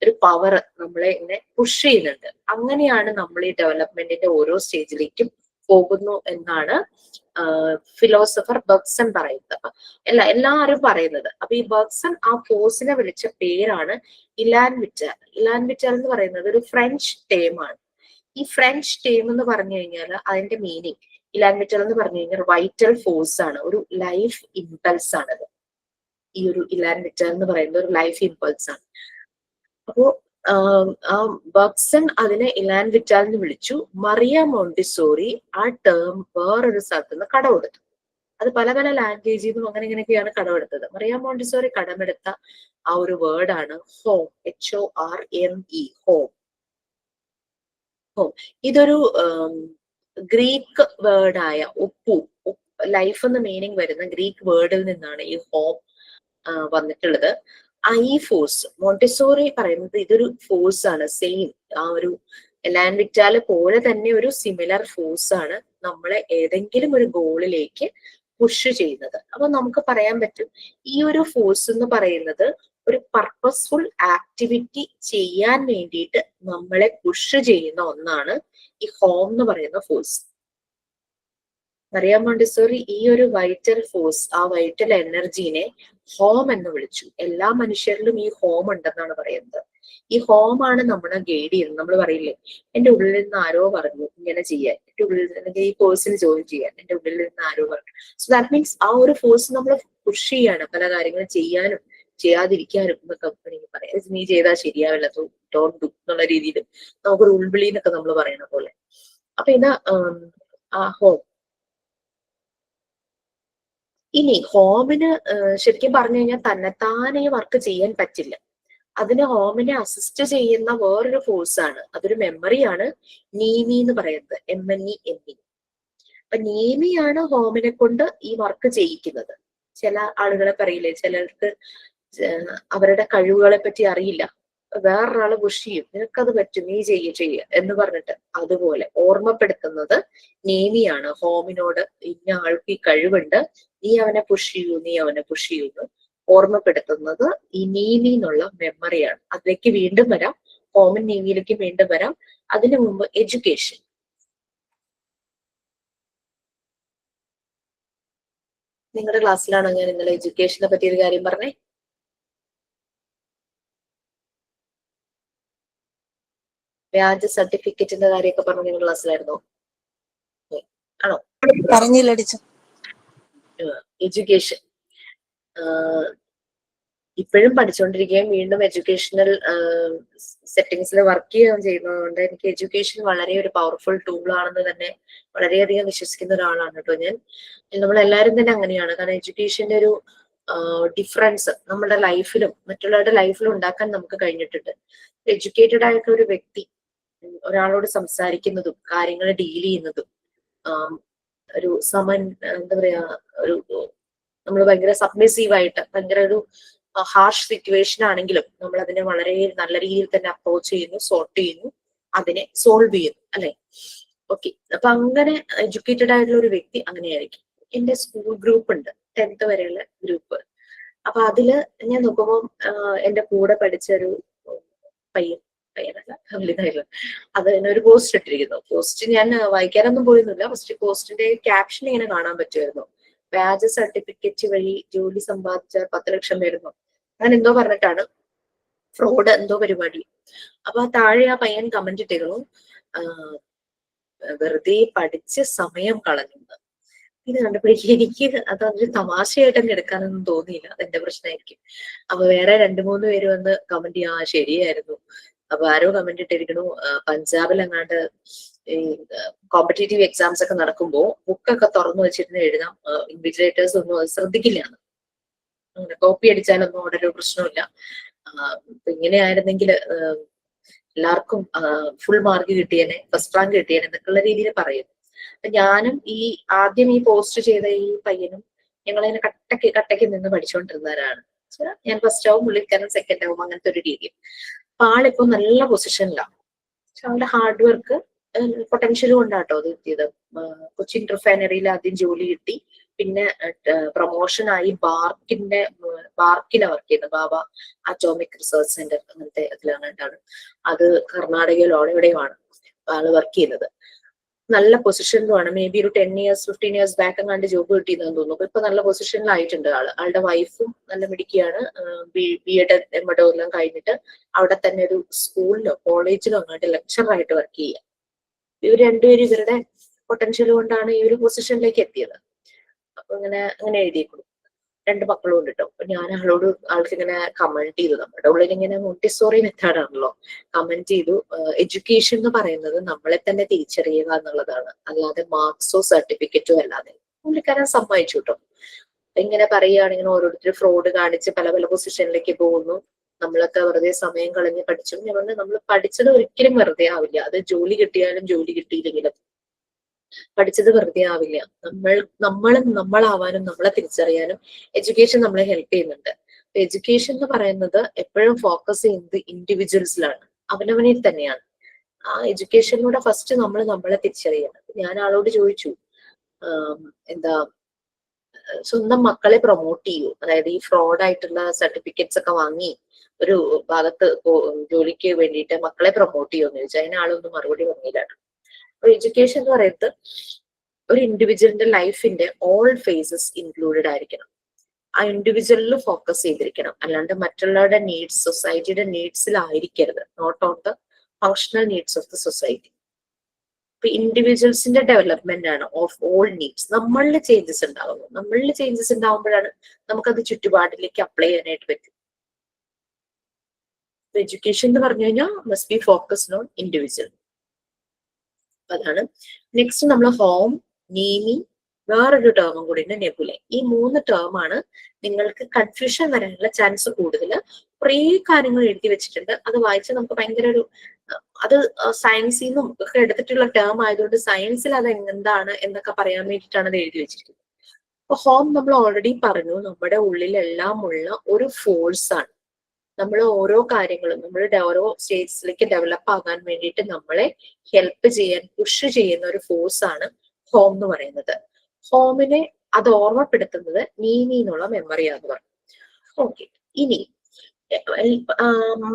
ഒരു പവർ നമ്മളെ ഇങ്ങനെ പുഷ് ചെയ്യുന്നുണ്ട്. അങ്ങനെയാണ് നമ്മൾ ഈ ഡെവലപ്മെന്റിന്റെ ഓരോ സ്റ്റേജിലേക്കും പോകുന്നു എന്നാണ് ഫിലോസഫർ ബെർഗ്സൺ പറയുന്നത്. എല്ലാവരും പറയുന്നത്. അപ്പൊ ഈ ബെർഗ്സൺ ആ ഫോഴ്സിനെ വിളിച്ച പേരാണ് ഇലാൻ വിറ്റാർ. ഇലാൻ വിറ്റാർ എന്ന് പറയുന്നത് ഒരു ഫ്രഞ്ച് ടേമാണ്. ഈ ഫ്രഞ്ച് ടേം എന്ന് പറഞ്ഞു കഴിഞ്ഞാൽ അതിന്റെ മീനിങ്, ഇലാൻ വിറ്റാർ എന്ന് പറഞ്ഞു കഴിഞ്ഞാൽ വൈറ്റൽ ഫോഴ്സ് ആണ്, ഒരു ലൈഫ് ഇമ്പൾസ് ആണത്. ഈ ഒരു ഇലാൻ വിറ്റാൽ എന്ന് പറയുന്ന ഒരു ലൈഫ് ഇമ്പൾസ് ആണ്. അപ്പോ ആ ബക്സൺ അതിനെ ഇലാൻ വിറ്റാൽ എന്ന് വിളിച്ചു. മറിയ മോണ്ടിസോറി ആ ടേം വേറൊരു സ്ഥലത്ത് നിന്ന് കടമെടുത്തു. അത് പല പല ലാംഗ്വേജിൽ നിന്നും അങ്ങനെ ഇങ്ങനെയൊക്കെയാണ് കടമെടുത്തത്. മറിയ മോണ്ടിസോറി കടമെടുത്ത ആ ഒരു വേർഡാണ് ഹോം, HORME, ഹോം. ഹോം ഇതൊരു ഗ്രീക്ക് വേർഡായ ഉപ്പു, ലൈഫ് എന്ന മീനിങ് വരുന്ന ഗ്രീക്ക് വേർഡിൽ നിന്നാണ് ഈ ഹോം വന്നിട്ടുള്ളത്. ഈ ഫോഴ്സ് മോണ്ടിസോറി പറയുന്നത് ഇതൊരു ഫോഴ്സ് ആണ്, സെയിം ആ ഒരു ഇലാൻ വിറ്റാല് പോലെ തന്നെ ഒരു സിമിലർ ഫോഴ്സ് ആണ് നമ്മളെ ഏതെങ്കിലും ഒരു ഗോളിലേക്ക് പുഷ് ചെയ്യുന്നത്. അപ്പൊ നമുക്ക് പറയാൻ പറ്റും ഈ ഒരു ഫോഴ്സ് എന്ന് പറയുന്നത് ഒരു പർപ്പസ്ഫുൾ ആക്ടിവിറ്റി ചെയ്യാൻ വേണ്ടിയിട്ട് നമ്മളെ പുഷ് ചെയ്യുന്ന ഒന്നാണ് ഈ ഹോം എന്ന് പറയുന്ന ഫോഴ്സ്. മറിയ മോണ്ടിസോറി ഈ ഒരു വൈറ്റൽ ഫോഴ്സ്, ആ വൈറ്റൽ എനർജീനെ ഹോം എന്ന് വിളിച്ചു. എല്ലാ മനുഷ്യരിലും ഈ ഹോം ഉണ്ടെന്നാണ് പറയുന്നത്. ഈ ഹോം ആണ് നമ്മളെ ഗൈഡ് ചെയ്യുന്നത്. നമ്മൾ പറയില്ലേ, എന്റെ ഉള്ളിൽ നിന്ന് ആരോ പറഞ്ഞു ഇങ്ങനെ ചെയ്യാൻ, എന്റെ ഉള്ളിൽ നിന്ന് ഈ കോഴ്സിൽ ജോയിൻ ചെയ്യാൻ എന്റെ ഉള്ളിൽ നിന്ന് ആരോ പറഞ്ഞു. സോ ദാറ്റ് മീൻസ് ആ ഒരു ഫോഴ്സ് നമ്മൾ പുഷ് ചെയ്യാണ് പല കാര്യങ്ങളും ചെയ്യാനും ചെയ്യാതിരിക്കാനും എന്നൊക്കെ വേണമെങ്കിൽ പറയാം. നീ ചെയ്താൽ ശരിയാവില്ല, ഡോണ്ട് ഡു എന്നുള്ള രീതിയിൽ നമുക്കൊരു ഉൾവിളി എന്നൊക്കെ നമ്മൾ പറയുന്ന പോലെ. അപ്പൊ ഇത് ആ ഹോം. ഇനി ഹോമിന് ശരിക്കും പറഞ്ഞു കഴിഞ്ഞാൽ തന്നെത്താനെ വർക്ക് ചെയ്യാൻ പറ്റില്ല. അതിന് ഹോമിനെ അസിസ്റ്റ് ചെയ്യുന്ന വേറൊരു ഫോഴ്സ് ആണ്, അതൊരു മെമ്മറിയാണ്, നീമി എന്ന് പറയുന്നത്, MNE. അപ്പൊ നീമിയാണ് ഹോമിനെ കൊണ്ട് ഈ വർക്ക് ചെയ്യിക്കുന്നത്. ചില ആളുകളെ പറയില്ലേ, ചിലർക്ക് അവരുടെ കഴിവുകളെ പറ്റി അറിയില്ല, വേറൊരാള് പുഷ് ചെയ്യും, നിനക്കത് പറ്റും, നീ ചെയ്യ എന്ന് പറഞ്ഞിട്ട് അതുപോലെ ഓർമ്മപ്പെടുത്തുന്നത് നേമിയാണ്. ഹോമിനോട് ഇന്ന ആൾക്ക് ഈ കഴിവുണ്ട്, നീ അവനെ പുഷ് ചെയ്യുന്നു ഓർമ്മപ്പെടുത്തുന്നത് ഈ നീമി എന്നുള്ള മെമ്മറിയാണ്. അതിലേക്ക് വീണ്ടും വരാം, ഹോമിൻ നീമിയിലേക്ക് വീണ്ടും വരാം. അതിനു മുമ്പ് എഡ്യൂക്കേഷൻ. നിങ്ങളുടെ ക്ലാസ്സിലാണോ ഞാൻ ഇന്നലെ എഡ്യൂക്കേഷനെ പറ്റി ഒരു കാര്യം പറഞ്ഞേ? വ്യാജ സർട്ടിഫിക്കറ്റിന്റെ കാര്യമൊക്കെ പറഞ്ഞ നിങ്ങളുടെ ക്ലാസ്സിലായിരുന്നോ? ആണോ? പറഞ്ഞില്ല. എഡ്യൂക്കേഷൻ ഇപ്പോഴും പഠിച്ചുകൊണ്ടിരിക്കുകയും വീണ്ടും എഡ്യൂക്കേഷണൽ സെറ്റിങ്സിൽ വർക്ക് ചെയ്യുകയും ചെയ്യുന്നതുകൊണ്ട് എനിക്ക് എഡ്യൂക്കേഷൻ വളരെ ഒരു പവർഫുൾ ടൂൾ ആണെന്ന് തന്നെ വളരെയധികം വിശ്വസിക്കുന്ന ഒരാളാണ് കേട്ടോ ഞാൻ. നമ്മളെല്ലാവരും തന്നെ അങ്ങനെയാണ്. കാരണം എഡ്യൂക്കേഷന്റെ ഒരു ഡിഫറൻസ് നമ്മുടെ ലൈഫിലും മറ്റുള്ളവരുടെ ലൈഫിലും ഉണ്ടാക്കാൻ നമുക്ക് കഴിഞ്ഞിട്ടുണ്ട്. എഡ്യൂക്കേറ്റഡ് ആയിട്ടുള്ള ഒരു വ്യക്തി ഒരാളോട് സംസാരിക്കുന്നതും കാര്യങ്ങൾ ഡീൽ ചെയ്യുന്നതും ഒരു എന്താ പറയാ, ഒരു നമ്മൾ ഭയങ്കര സബ്മിസീവായിട്ട് ഭയങ്കര ഒരു ഹാർഷ് സിറ്റുവേഷൻ ആണെങ്കിലും നമ്മൾ അതിനെ വളരെ നല്ല രീതിയിൽ തന്നെ അപ്രോച്ച് ചെയ്യുന്നു, സോർട്ട് ചെയ്യുന്നു, അതിനെ സോൾവ് ചെയ്യുന്നു, അല്ലെ? ഓക്കെ. അപ്പൊ അങ്ങനെ എഡ്യൂക്കേറ്റഡ് ആയിട്ടുള്ള ഒരു വ്യക്തി അങ്ങനെയായിരിക്കും. എന്റെ സ്കൂൾ ഗ്രൂപ്പ് ഉണ്ട്, 10th വരെയുള്ള ഗ്രൂപ്പ്. അപ്പൊ അതില് ഞാൻ നോക്കുമ്പോൾ എന്റെ കൂടെ പഠിച്ച ഒരു പയ്യനല്ല വലുതായിരുന്നു, അത് എന്നെ ഒരു പോസ്റ്റ് ഇട്ടിരിക്കുന്നു. പോസ്റ്റ് ഞാൻ വായിക്കാനൊന്നും പോയിരുന്നില്ല. ഫസ്റ്റ് പോസ്റ്റിന്റെ ക്യാപ്ഷൻ ഇങ്ങനെ കാണാൻ പറ്റുമായിരുന്നു, വ്യാജ സർട്ടിഫിക്കറ്റ് വഴി ജോലി സമ്പാദിച്ച 10 ലക്ഷം വരുന്നു, അങ്ങനെ എന്തോ പറഞ്ഞിട്ടാണ്, ഫ്രോഡ് എന്തോ പരിപാടി. അപ്പൊ താഴെ ആ പയ്യൻ കമന്റ് ഇട്ടിരുന്നു, വെറുതെ പഠിച്ച് സമയം കളഞ്ഞു. ഇത് കണ്ടപ്പോഴേക്കും എനിക്ക് അതൊരു തമാശയായിട്ട് തന്നെ എടുക്കാനൊന്നും തോന്നിയില്ല, അതെന്റെ പ്രശ്നമായിരിക്കും. അപ്പൊ വേറെ 2-3 പേര് വന്ന് കമന്റ് ചെയ്യാ, ശരിയായിരുന്നു. അപ്പൊ ആരോ കമന്റ് ഇട്ടിരിക്കണു, പഞ്ചാബിൽ എങ്ങാണ്ട് ഈ കോമ്പറ്റേറ്റീവ് എക്സാംസ് ഒക്കെ നടക്കുമ്പോ ബുക്കൊക്കെ തുറന്നു വെച്ചിരുന്ന് എഴുതാം, ഇൻവിജിലേറ്റേഴ്സ് ഒന്നും അത് ശ്രദ്ധിക്കില്ല. അങ്ങനെ കോപ്പി അടിച്ചാലൊന്നും അവിടെ ഒരു പ്രശ്നമില്ല. ഇങ്ങനെയായിരുന്നെങ്കിൽ എല്ലാവർക്കും ഫുൾ മാർക്ക് കിട്ടിയേനെ, ഫസ്റ്റ് റാങ്ക് കിട്ടിയേനെ എന്നൊക്കെയുള്ള രീതിയിൽ പറയുന്നു. അപ്പൊ ഞാനും ഈ ആദ്യം ഈ പോസ്റ്റ് ചെയ്ത ഈ പയ്യനും ഞങ്ങളിങ്ങനെ കട്ടയ്ക്ക് നിന്ന് പഠിച്ചുകൊണ്ടിരുന്നവരാണ്. ഞാൻ ഫസ്റ്റ് ആവും, പുള്ളിക്കാരൻ സെക്കൻഡ് ആവും, അങ്ങനത്തെ ഒരു രീതി. അപ്പൊ ആളിപ്പോ നല്ല പൊസിഷനിലാണ്. പക്ഷെ അവളുടെ ഹാർഡ് വർക്ക് പൊട്ടൻഷ്യൽ കൊണ്ടാട്ടോ അത് കിട്ടിയത്. കൊച്ചിൻ റിഫൈനറിയിൽ ആദ്യം ജോലി കിട്ടി, പിന്നെ പ്രൊമോഷനായി ബാർക്കിലാണ് വർക്ക് ചെയ്യുന്നത്, ബാബ അറ്റോമിക് റിസർച്ച് സെന്റർ അങ്ങനത്തെ ഇതിലാണ്. അത് കർണാടകയിലോ എവിടെയുമാണ് ആള് വർക്ക് ചെയ്യുന്നത്. നല്ല പൊസിഷനിലുമാണ്. മേ ബി ഒരു 10 years 15 years ബാക്ക് അങ്ങാണ്ട് ജോബ് കിട്ടിയെന്ന് തോന്നുന്നു. ഇപ്പൊ നല്ല പൊസിഷനിലായിട്ടുണ്ട് ആള്. ആളുടെ വൈഫും നല്ല മിടുക്കിയാണ്. BEd MD എല്ലാം കഴിഞ്ഞിട്ട് അവിടെ തന്നെ ഒരു സ്കൂളിലോ കോളേജിലോ അങ്ങാണ്ട് ലെക്ചറായിട്ട് വർക്ക് ചെയ്യുക. ഇവർ രണ്ടുപേരും ഇവരുടെ പൊട്ടൻഷ്യൽ കൊണ്ടാണ് ഈ ഒരു പൊസിഷനിലേക്ക് എത്തിയത്. അപ്പൊ അങ്ങനെ എഴുതിയേക്കുന്നു. 2 മക്കളും ഉണ്ട് കേട്ടോ. അപ്പൊ ഞാൻ ആൾക്ക് ഇങ്ങനെ കമന്റ് ചെയ്തു, നമ്മുടെ ഉള്ളിൽ ഇങ്ങനെ മോണ്ടിസോറി മെത്തേഡാണല്ലോ, കമന്റ് ചെയ്തു, എഡ്യൂക്കേഷൻ എന്ന് പറയുന്നത് നമ്മളെ തന്നെ തിരിച്ചറിയുക എന്നുള്ളതാണ്, അല്ലാതെ മാർക്സോ സർട്ടിഫിക്കറ്റോ അല്ലാതെ. പുള്ളിക്കാരൻ സമ്മതിച്ചു കേട്ടോ. ഇങ്ങനെ പറയുകയാണെങ്കിൽ ഓരോരുത്തർ ഫ്രോഡ് കാണിച്ച് പല പല പൊസിഷനിലേക്ക് പോകുന്നു, നമ്മളൊക്കെ വെറുതെ സമയം കളഞ്ഞ് പഠിച്ചു. ഞാൻ പറഞ്ഞു നമ്മൾ പഠിച്ചത് ഒരിക്കലും വെറുതെ ആവില്ല, അത് ജോലി കിട്ടിയാലും ജോലി കിട്ടിയില്ലെങ്കിലും പഠിച്ചത് വെറുതെ ആവില്ല. നമ്മളാവാനും നമ്മളെ തിരിച്ചറിയാനും എഡ്യൂക്കേഷൻ നമ്മളെ ഹെൽപ്പ് ചെയ്യുന്നുണ്ട്. എഡ്യൂക്കേഷൻ എന്ന് പറയുന്നത് എപ്പോഴും ഫോക്കസ് ചെയ്യുന്നത് ഇൻഡിവിജ്വൽസിലാണ്, അവനവനിൽ തന്നെയാണ്. ആ എഡ്യൂക്കേഷനിലൂടെ ഫസ്റ്റ് നമ്മൾ നമ്മളെ തിരിച്ചറിയണം. ഞാൻ ആളോട് ചോദിച്ചു, എന്താ സ്വന്തം മക്കളെ പ്രൊമോട്ട് ചെയ്യൂ, അതായത് ഈ ഫ്രോഡ് ആയിട്ടുള്ള സർട്ടിഫിക്കറ്റ്സ് ഒക്കെ വാങ്ങി ഒരു ഭാഗത്ത് ജോലിക്ക് വേണ്ടിയിട്ട് മക്കളെ പ്രൊമോട്ട് ചെയ്യുമെന്ന് ചോദിച്ചാൽ അതിന് ആളൊന്നും മറുപടി പറഞ്ഞില്ലാണ്. അപ്പൊ എഡ്യൂക്കേഷൻ എന്ന് പറയുന്നത് ഒരു ഇൻഡിവിജ്വലിന്റെ ലൈഫിന്റെ ഓൾ ഫേസസ് ഇൻക്ലൂഡഡ് ആയിരിക്കണം. ആ ഇൻഡിവിജ്വലിൽ ഫോക്കസ് ചെയ്തിരിക്കണം, അല്ലാണ്ട് മറ്റുള്ളവരുടെ നീഡ്സ്, സൊസൈറ്റിയുടെ നീഡ്സിലായിരിക്കരുത്, not on the functional needs of the society. ഇപ്പൊ ഇൻഡിവിജ്വൽസിന്റെ ഡെവലപ്മെന്റ് ആണ് ഓഫ് ഓൾ നീഡ്സ്. നമ്മളിൽ ചേഞ്ചസ് ഉണ്ടാവുന്നു, നമ്മളിൽ ചേഞ്ചസ് ഉണ്ടാവുമ്പോഴാണ് നമുക്കത് ചുറ്റുപാടിലേക്ക് അപ്ലൈ ചെയ്യാനായിട്ട് പറ്റും. എഡ്യൂക്കേഷൻ എന്ന് പറഞ്ഞു കഴിഞ്ഞാൽ must be focused on individual. അതാണ്. നെക്സ്റ്റ് നമ്മൾ ഹോം, നീമി, വേറൊരു ടേമും കൂടി ഉണ്ട് നെബുല. ഈ 3 ടേമാണ് നിങ്ങൾക്ക് കൺഫ്യൂഷൻ വരാനുള്ള ചാൻസ് കൂടുതൽ. കുറേ കാര്യങ്ങൾ എഴുതി വെച്ചിട്ടുണ്ട്, അത് വായിച്ച് നമുക്ക് ഭയങ്കര ഒരു അത് സയൻസിൽ നിന്നും ഒക്കെ എടുത്തിട്ടുള്ള ടേം ആയതുകൊണ്ട് സയൻസിൽ അത് എന്താണ് എന്നൊക്കെ പറയാൻ വേണ്ടിയിട്ടാണ് അത് എഴുതി വെച്ചിരിക്കുന്നത്. അപ്പൊ ഹോം നമ്മൾ ഓൾറെഡി പറഞ്ഞു, നമ്മുടെ ഉള്ളിലെല്ലാം ഉള്ള ഒരു ഫോഴ്സ് ആണ്. നമ്മൾ ഓരോ കാര്യങ്ങളും നമ്മളുടെ ഓരോ സ്റ്റേറ്റ്സിലേക്ക് ഡെവലപ്പ് ആകാൻ വേണ്ടിയിട്ട് നമ്മളെ ഹെൽപ്പ് ചെയ്യാൻ പുഷ് ചെയ്യുന്ന ഒരു ഫോഴ്സ് ആണ് ഹോം എന്ന് പറയുന്നത്. ഹോമിനെ അത് ഓർമ്മപ്പെടുത്തുന്നത് നീനി എന്നുള്ള മെമ്മറിയാന്ന് പറഞ്ഞു. ഓക്കെ, ഇനി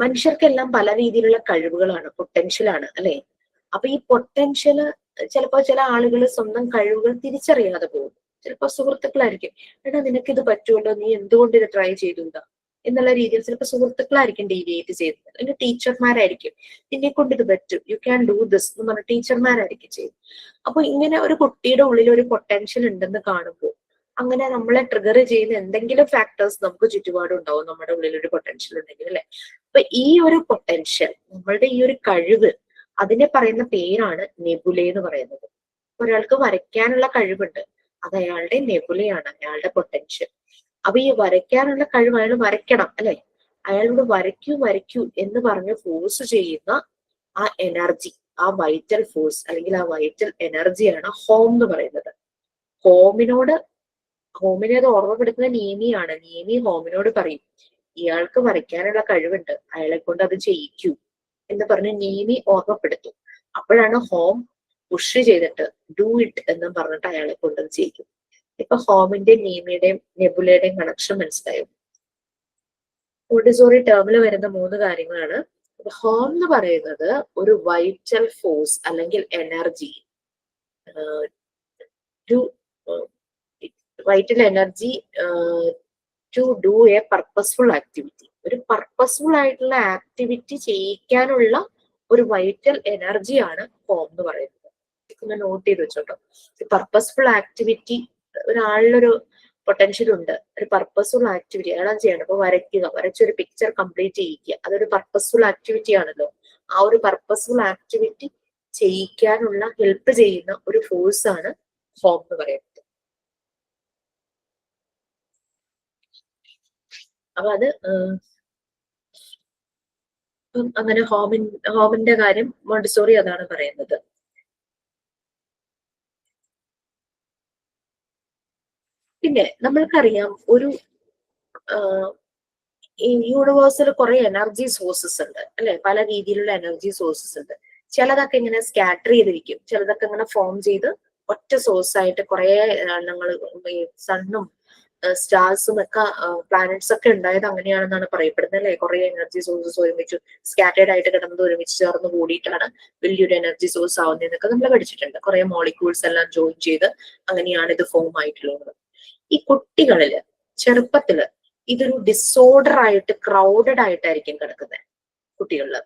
മനുഷ്യർക്കെല്ലാം പല രീതിയിലുള്ള കഴിവുകളാണ്, പൊട്ടൻഷ്യലാണ് അല്ലെ. അപ്പൊ ഈ പൊട്ടൻഷ്യല് ചിലപ്പോ ചില ആളുകൾ സ്വന്തം കഴിവുകൾ തിരിച്ചറിയാതെ പോകും. ചിലപ്പോ സുഹൃത്തുക്കളായിരിക്കും, എടാ നിനക്കിത് പറ്റുമല്ലോ, നീ എന്തുകൊണ്ട് ഇത് ട്രൈ ചെയ്തുകൂടാ എന്നുള്ള രീതിയിൽ ചിലപ്പോൾ സുഹൃത്തുക്കളായിരിക്കും ഡീവിയേറ്റ് ചെയ്യുന്നത്, അല്ലെങ്കിൽ ടീച്ചർമാരായിരിക്കും, നിന്നെ കൊണ്ട് ഇത് പറ്റും, യു ക്യാൻ ഡു ദിസ് എന്ന് പറഞ്ഞ ടീച്ചർമാരായിരിക്കും ചെയ്യുന്നത്. അപ്പൊ ഇങ്ങനെ ഒരു കുട്ടിയുടെ ഉള്ളിൽ ഒരു പൊട്ടൻഷ്യൽ ഉണ്ടെന്ന് കാണുമ്പോൾ അങ്ങനെ നമ്മളെ ട്രിഗർ ചെയ്യുന്ന എന്തെങ്കിലും ഫാക്ടേഴ്സ് നമുക്ക് ചുറ്റുപാടും ഉണ്ടാവും, നമ്മുടെ ഉള്ളിൽ ഒരു പൊട്ടൻഷ്യൽ ഉണ്ടെങ്കിൽ അല്ലെ. അപ്പൊ ഈ ഒരു പൊട്ടൻഷ്യൽ, നമ്മളുടെ ഈ ഒരു കഴിവ്, അതിനെ പറയുന്ന പേരാണ് നെബുല എന്ന് പറയുന്നത്. ഒരാൾക്ക് വരയ്ക്കാനുള്ള കഴിവുണ്ട്, അത് അയാളുടെ നെബുലയാണ്, അയാളുടെ പൊട്ടൻഷ്യൽ. അപ്പൊ ഈ വരയ്ക്കാനുള്ള കഴിവ് അയാൾ വരയ്ക്കണം അല്ലെ, അയാളോട് വരയ്ക്കൂ എന്ന് പറഞ്ഞ് ഫോഴ്സ് ചെയ്യുന്ന ആ എനർജി, ആ വൈറ്റൽ ഫോഴ്സ് അല്ലെങ്കിൽ ആ വൈറ്റൽ എനർജിയാണ് ഹോം എന്ന് പറയുന്നത്. ഹോമിനെ അത് ഓർമ്മപ്പെടുത്തുന്ന നീമിയാണ്. നീമി ഹോമിനോട് പറയും, ഇയാൾക്ക് വരയ്ക്കാനുള്ള കഴിവുണ്ട്, അയാളെ കൊണ്ട് അത് ചെയ്യിക്കൂ എന്ന് പറഞ്ഞ് നീമി ഓർമ്മപ്പെടുത്തും. അപ്പോഴാണ് ഹോം പുഷ് ചെയ്തിട്ട് ഡു ഇറ്റ് എന്ന് പറഞ്ഞിട്ട് അയാളെ കൊണ്ട് അത് ചെയ്യിക്കും. ഇപ്പൊ ഹോമിന്റെയും നീമിയുടെയും നെബുലയുടെയും കണക്ഷൻ മനസ്സിലായോ? മോണ്ടിസോറി ടേമിൽ വരുന്ന 3 കാര്യങ്ങളാണ്. ഹോം എന്ന് പറയുന്നത് ഒരു വൈറ്റൽ ഫോഴ്സ് അല്ലെങ്കിൽ energy, vital energy to do a purposeful activity. ഒരു പർപ്പസ്ഫുൾ ആയിട്ടുള്ള ആക്ടിവിറ്റി ചെയ്യിക്കാനുള്ള ഒരു വൈറ്റൽ എനർജിയാണ് ഹോം എന്ന് പറയുന്നത്. ഒന്ന് നോട്ട് ചെയ്ത് വെച്ചോട്ടോ. പർപ്പസ്ഫുൾ ആക്ടിവിറ്റി, ഒരാളിലൊരു പൊട്ടൻഷ്യൽ ഉണ്ട്, ഒരു പർപ്പസ്ഫുൾ ആക്ടിവിറ്റി അയാളാണ് ചെയ്യണം. അപ്പൊ വരയ്ക്കുക, വരച്ചൊരു പിക്ചർ കംപ്ലീറ്റ് ചെയ്യിക്കുക, അതൊരു പർപ്പസ്ഫുൾ ആക്ടിവിറ്റി ആണല്ലോ. ആ ഒരു പർപ്പസ്ഫുൾ ആക്ടിവിറ്റി ചെയ്യിക്കാനുള്ള ഹെൽപ്പ് ചെയ്യുന്ന ഒരു ഫോഴ്സ് ആണ് ഹോം എന്ന് പറയുന്നത്. അപ്പൊ അത് അങ്ങനെ ഹോമിന്റെ കാര്യം മോണ്ടിസോറി അതാണ് പറയുന്നത്. പിന്നെ നമ്മൾക്കറിയാം ഒരു യൂണിവേഴ്സിൽ കുറെ എനർജി സോഴ്സസ് ഉണ്ട് അല്ലെ, പല രീതിയിലുള്ള എനർജി സോഴ്സസ് ഉണ്ട്. ചിലതൊക്കെ ഇങ്ങനെ സ്കാറ്റർ ചെയ്തിരിക്കും, ചിലതൊക്കെ ഇങ്ങനെ ഫോം ചെയ്ത് ഒറ്റ സോഴ്സ് ആയിട്ട് കുറെ എണ്ണങ്ങൾ, സണ്ണും സ്റ്റാർസും ഒക്കെ പ്ലാനറ്റ്സ് ഒക്കെ ഉണ്ടായത് അങ്ങനെയാണെന്നാണ് പറയപ്പെടുന്നത് അല്ലെ. കുറെ എനർജി സോഴ്സസ് ഒരുമിച്ച് സ്കാറ്റേഡ് ആയിട്ട് കിടന്നത് ഒരുമിച്ച് ചേർന്ന് കൂടിയിട്ടാണ് വലിയൊരു എനർജി സോഴ്സ് ആവുന്നതെന്നൊക്കെ നമ്മൾ പഠിച്ചിട്ടുണ്ട്. കുറെ മോളിക്യൂൾസ് എല്ലാം ജോയിൻ ചെയ്ത് അങ്ങനെയാണ് ഇത് ഫോം ആയിട്ടുള്ളത്. ഈ കുട്ടികളില് ചെറുപ്പത്തില് ഇതൊരു ഡിസോർഡർ ആയിട്ട് ക്രൗഡഡ് ആയിട്ടായിരിക്കും കിടക്കുന്നത് കുട്ടികളില്.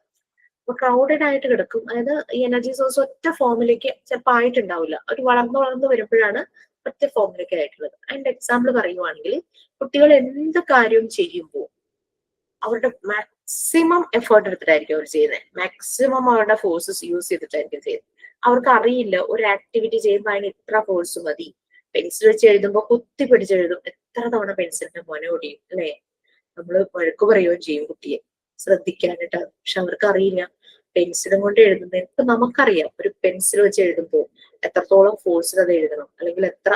അപ്പൊ ക്രൗഡഡ് ആയിട്ട് കിടക്കും, അതായത് ഈ എനർജി സോഴ്സ് ഒറ്റ ഫോമിലേക്ക് ചിലപ്പോൾ ആയിട്ടുണ്ടാവില്ല. ഒരു വളർന്നു വരുമ്പോഴാണ് ഒറ്റ ഫോമിലൊക്കെ ആയിട്ടുള്ളത്. അതിന്റെ എക്സാമ്പിൾ പറയുവാണെങ്കിൽ കുട്ടികൾ എന്ത് കാര്യവും ചെയ്യുമ്പോൾ അവരുടെ മാക്സിമം എഫേർട്ട് എടുത്തിട്ടായിരിക്കും അവർ ചെയ്യുന്നത്. മാക്സിമം അവരുടെ ഫോഴ്സസ് യൂസ് ചെയ്തിട്ടായിരിക്കും ചെയ്യുന്നത്. അവർക്ക് അറിയില്ല ഒരു ആക്ടിവിറ്റി ചെയ്യുമ്പോൾ അതിന് ഇത്ര ഫോഴ്സ് മതി. പെൻസിൽ വെച്ച് എഴുതുമ്പോൾ കുത്തി പിടിച്ചെഴുതും, എത്ര തവണ പെൻസിലിന്റെ മുന ഒടിയും അല്ലെ. നമ്മള് വഴക്ക് പറയുകയും ചെയ്യും കുട്ടിയെ ശ്രദ്ധിക്കാനായിട്ട്. പക്ഷെ അവർക്ക് അറിയില്ല പെൻസിലും കൊണ്ട് എഴുതുന്നത്. ഇപ്പൊ നമുക്കറിയാം ഒരു പെൻസിൽ വെച്ച് എഴുതുമ്പോൾ എത്രത്തോളം ഫോഴ്സിൽ അത് എഴുതണം, അല്ലെങ്കിൽ എത്ര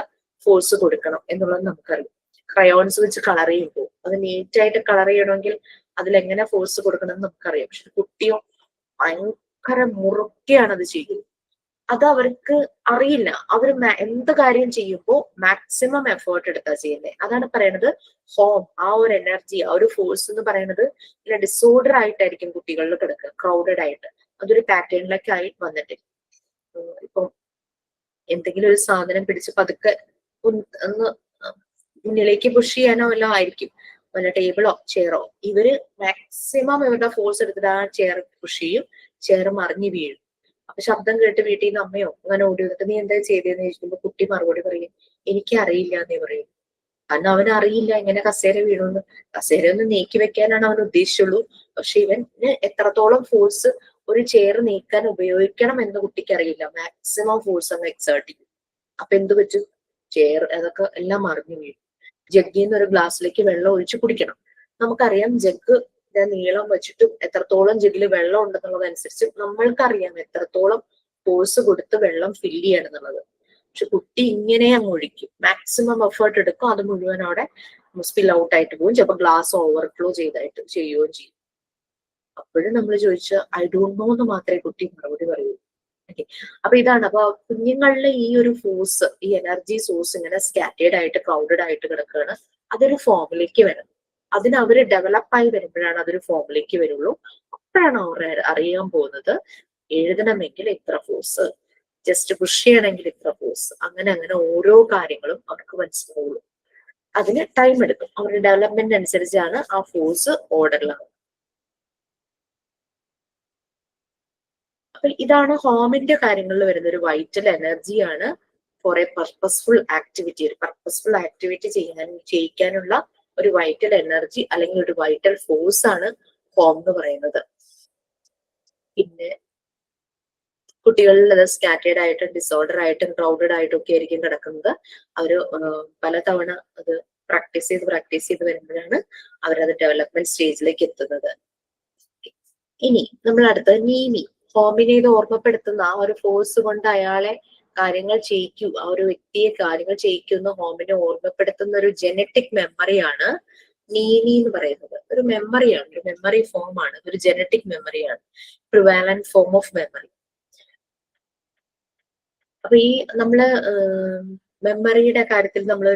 ഫോഴ്സ് കൊടുക്കണം എന്നുള്ളത് നമുക്കറിയാം. ക്രയോൺസ് വെച്ച് കളർ ചെയ്യുമ്പോൾ അത് നീറ്റായിട്ട് കളർ ചെയ്യണമെങ്കിൽ അതിലെങ്ങനെ ഫോഴ്സ് കൊടുക്കണം എന്ന് നമുക്കറിയാം. പക്ഷെ കുട്ടിയോ ഭയങ്കര മുറുക്കെയാണ് അത് ചെയ്യുന്നത്. അത് അവർക്ക് അറിയില്ല. അവർ എന്ത് കാര്യം ചെയ്യുമ്പോൾ മാക്സിമം എഫേർട്ട് എടുത്താ ചെയ്യുന്നത്. അതാണ് പറയണത് ഹോം, ആ ഒരു എനർജി, ആ ഒരു ഫോഴ്സ് എന്ന് പറയുന്നത് ഇല്ല ഡിസോർഡർ ആയിട്ടായിരിക്കും കുട്ടികളിൽ കിടക്കുക, ക്രൗഡഡ് ആയിട്ട്. അതൊരു പാറ്റേണിലൊക്കെ ആയി വന്നിട്ട് ഇപ്പം എന്തെങ്കിലും ഒരു സാധനം പിടിച്ച് പതുക്കെ ഒന്ന് മുന്നിലേക്ക് പുഷ് ചെയ്യാനോ വല്ലതും ആയിരിക്കും, വല്ല ടേബിളോ ചെയറോ. ഇവര് മാക്സിമം ഇവരുടെ ഫോഴ്സ് എടുത്തിട്ട് ആ ചെയർ പുഷ് ചെയ്യും, ചെയർ മറിഞ്ഞു വീഴും. അപ്പൊ ശബ്ദം കേട്ട് വീട്ടിൽ നിന്ന് അമ്മയോ അങ്ങനെ ഓടി വന്നിട്ട് നീ എന്താ ചെയ്തതെന്ന് ചോദിക്കുമ്പോ കുട്ടി മറുപടി പറയും എനിക്ക് അറിയില്ല എന്നേ പറയും. കാരണം അവനറിയില്ല ഇങ്ങനെ കസേര വീഴുമെന്ന്. കസേര ഒന്ന് നീക്കി വെക്കാനാണ് അവൻ ഉദ്ദേശിച്ചുള്ളൂ. പക്ഷെ ഇവന് എത്രത്തോളം ഫോഴ്സ് ഒരു ചെയർ നീക്കാൻ ഉപയോഗിക്കണം എന്ന് കുട്ടിക്ക് അറിയില്ല. മാക്സിമം ഫോഴ്സ് അങ്ങ് എക്സേർട്ട് ചെയ്യും. അപ്പൊ എന്ത് പറ്റും? ചെയർ അതൊക്കെ എല്ലാം മറിഞ്ഞു വീഴും. ജഗ്ഗിൽ നിന്ന് ഒരു ഗ്ലാസ്സിലേക്ക് വെള്ളം ഒഴിച്ച് കുടിക്കണം. നമുക്കറിയാം ജഗ് നീളം വെച്ചിട്ടും എത്രത്തോളം ജഗ്ഗിൽ വെള്ളം ഉണ്ടെന്നുള്ളതനുസരിച്ച് നമ്മൾക്കറിയാം എത്രത്തോളം ഫോഴ്സ് കൊടുത്ത് വെള്ളം ഫില്ല് ചെയ്യണം എന്നുള്ളത്. പക്ഷെ കുട്ടി ഇങ്ങനെ അങ്ങ് ഒഴിക്കും, മാക്സിമം എഫേർട്ട് എടുക്കും, അത് മുഴുവൻ അവിടെ സ്പിൽ ഔട്ട് ആയിട്ട് പോകും. ചിലപ്പോൾ ഗ്ലാസ് ഓവർഫ്ലോ ചെയ്തായിട്ട് ചെയ്യുകയും ചെയ്യും. അപ്പോഴും നമ്മൾ ചോദിച്ച ഐ ഡോണ്ട് നോ എന്ന് മാത്രമേ കുട്ടി മറുപടി പറയൂ. അപ്പൊ ഇതാണ്. അപ്പൊ കുഞ്ഞുങ്ങളിലെ ഈ ഒരു ഫോഴ്സ്, ഈ എനർജി സോഴ്സ് ഇങ്ങനെ സ്കാറ്റേഡ് ആയിട്ട് ക്രൗഡഡ് ആയിട്ട് കിടക്കുകയാണ്. അതൊരു ഫോമിലേക്ക് വരണം. അതിന് അവര് ഡെവലപ്പായി വരുമ്പോഴാണ് അതൊരു ഫോമിലേക്ക് വരുള്ളൂ. അപ്പോഴാണ് അവർ അറിയാൻ പോകുന്നത് എഴുതണമെങ്കിൽ ഇത്ര ഫോഴ്സ്, ജസ്റ്റ് പുഷ് ചെയ്യണമെങ്കിൽ ഇത്ര ഫോഴ്സ്, അങ്ങനെ അങ്ങനെ ഓരോ കാര്യങ്ങളും അവർക്ക് മനസ്സിലാവുള്ളൂ. അതിന് ടൈം എടുക്കും. അവരുടെ ഡെവലപ്മെന്റ് അനുസരിച്ചാണ് ആ ഫോഴ്സ് ഓർഡറിലാണ്. അപ്പൊ ഇതാണ് ഹോമിന്റെ കാര്യങ്ങളിൽ വരുന്ന ഒരു വൈറ്റൽ എനർജിയാണ് ഫോർ എ പർപ്പസ്ഫുൾ ആക്ടിവിറ്റി. ഒരു പർപ്പസ്ഫുൾ ആക്ടിവിറ്റി ചെയ്യിക്കാനുള്ള ഒരു വൈറ്റൽ എനർജി അല്ലെങ്കിൽ ഒരു വൈറ്റൽ ഫോഴ്സ് ആണ് ഹോം എന്ന് പറയുന്നത്. പിന്നെ കുട്ടികളിൽ അത് സ്കാറ്റേഡ് ആയിട്ടും ഡിസോർഡർ ആയിട്ടും ക്രൗഡഡ് ആയിട്ടും ഒക്കെ ആയിരിക്കും കിടക്കുന്നത്. അവര് പലതവണ അത് പ്രാക്ടീസ് ചെയ്ത് വരുമ്പോഴാണ് അവരത് ഡെവലപ്മെന്റ് സ്റ്റേജിലേക്ക് എത്തുന്നത്. ഇനി നമ്മൾ അടുത്തത് നീമി. ഹോമിനെ ഇത് ഓർമ്മപ്പെടുത്തുന്ന ആ ഒരു ഫോഴ്സ് കൊണ്ട് അയാളെ കാര്യങ്ങൾ ചെയ്യിക്കൂ, ആ ഒരു വ്യക്തിയെ കാര്യങ്ങൾ ചെയ്യിക്കുന്ന ഹോമിനെ ഓർമ്മപ്പെടുത്തുന്ന ഒരു ജനറ്റിക് മെമ്മറിയാണ് നീമി എന്ന് പറയുന്നത്. ഒരു മെമ്മറിയാണ്, ഒരു മെമ്മറി ഫോം ആണ്, ഒരു ജനറ്റിക് മെമ്മറിയാണ്, പ്രിവാലന്റ് ഫോം ഓഫ് മെമ്മറി. അപ്പൊ ഈ നമ്മള് മെമ്മറിയുടെ കാര്യത്തിൽ നമ്മൾ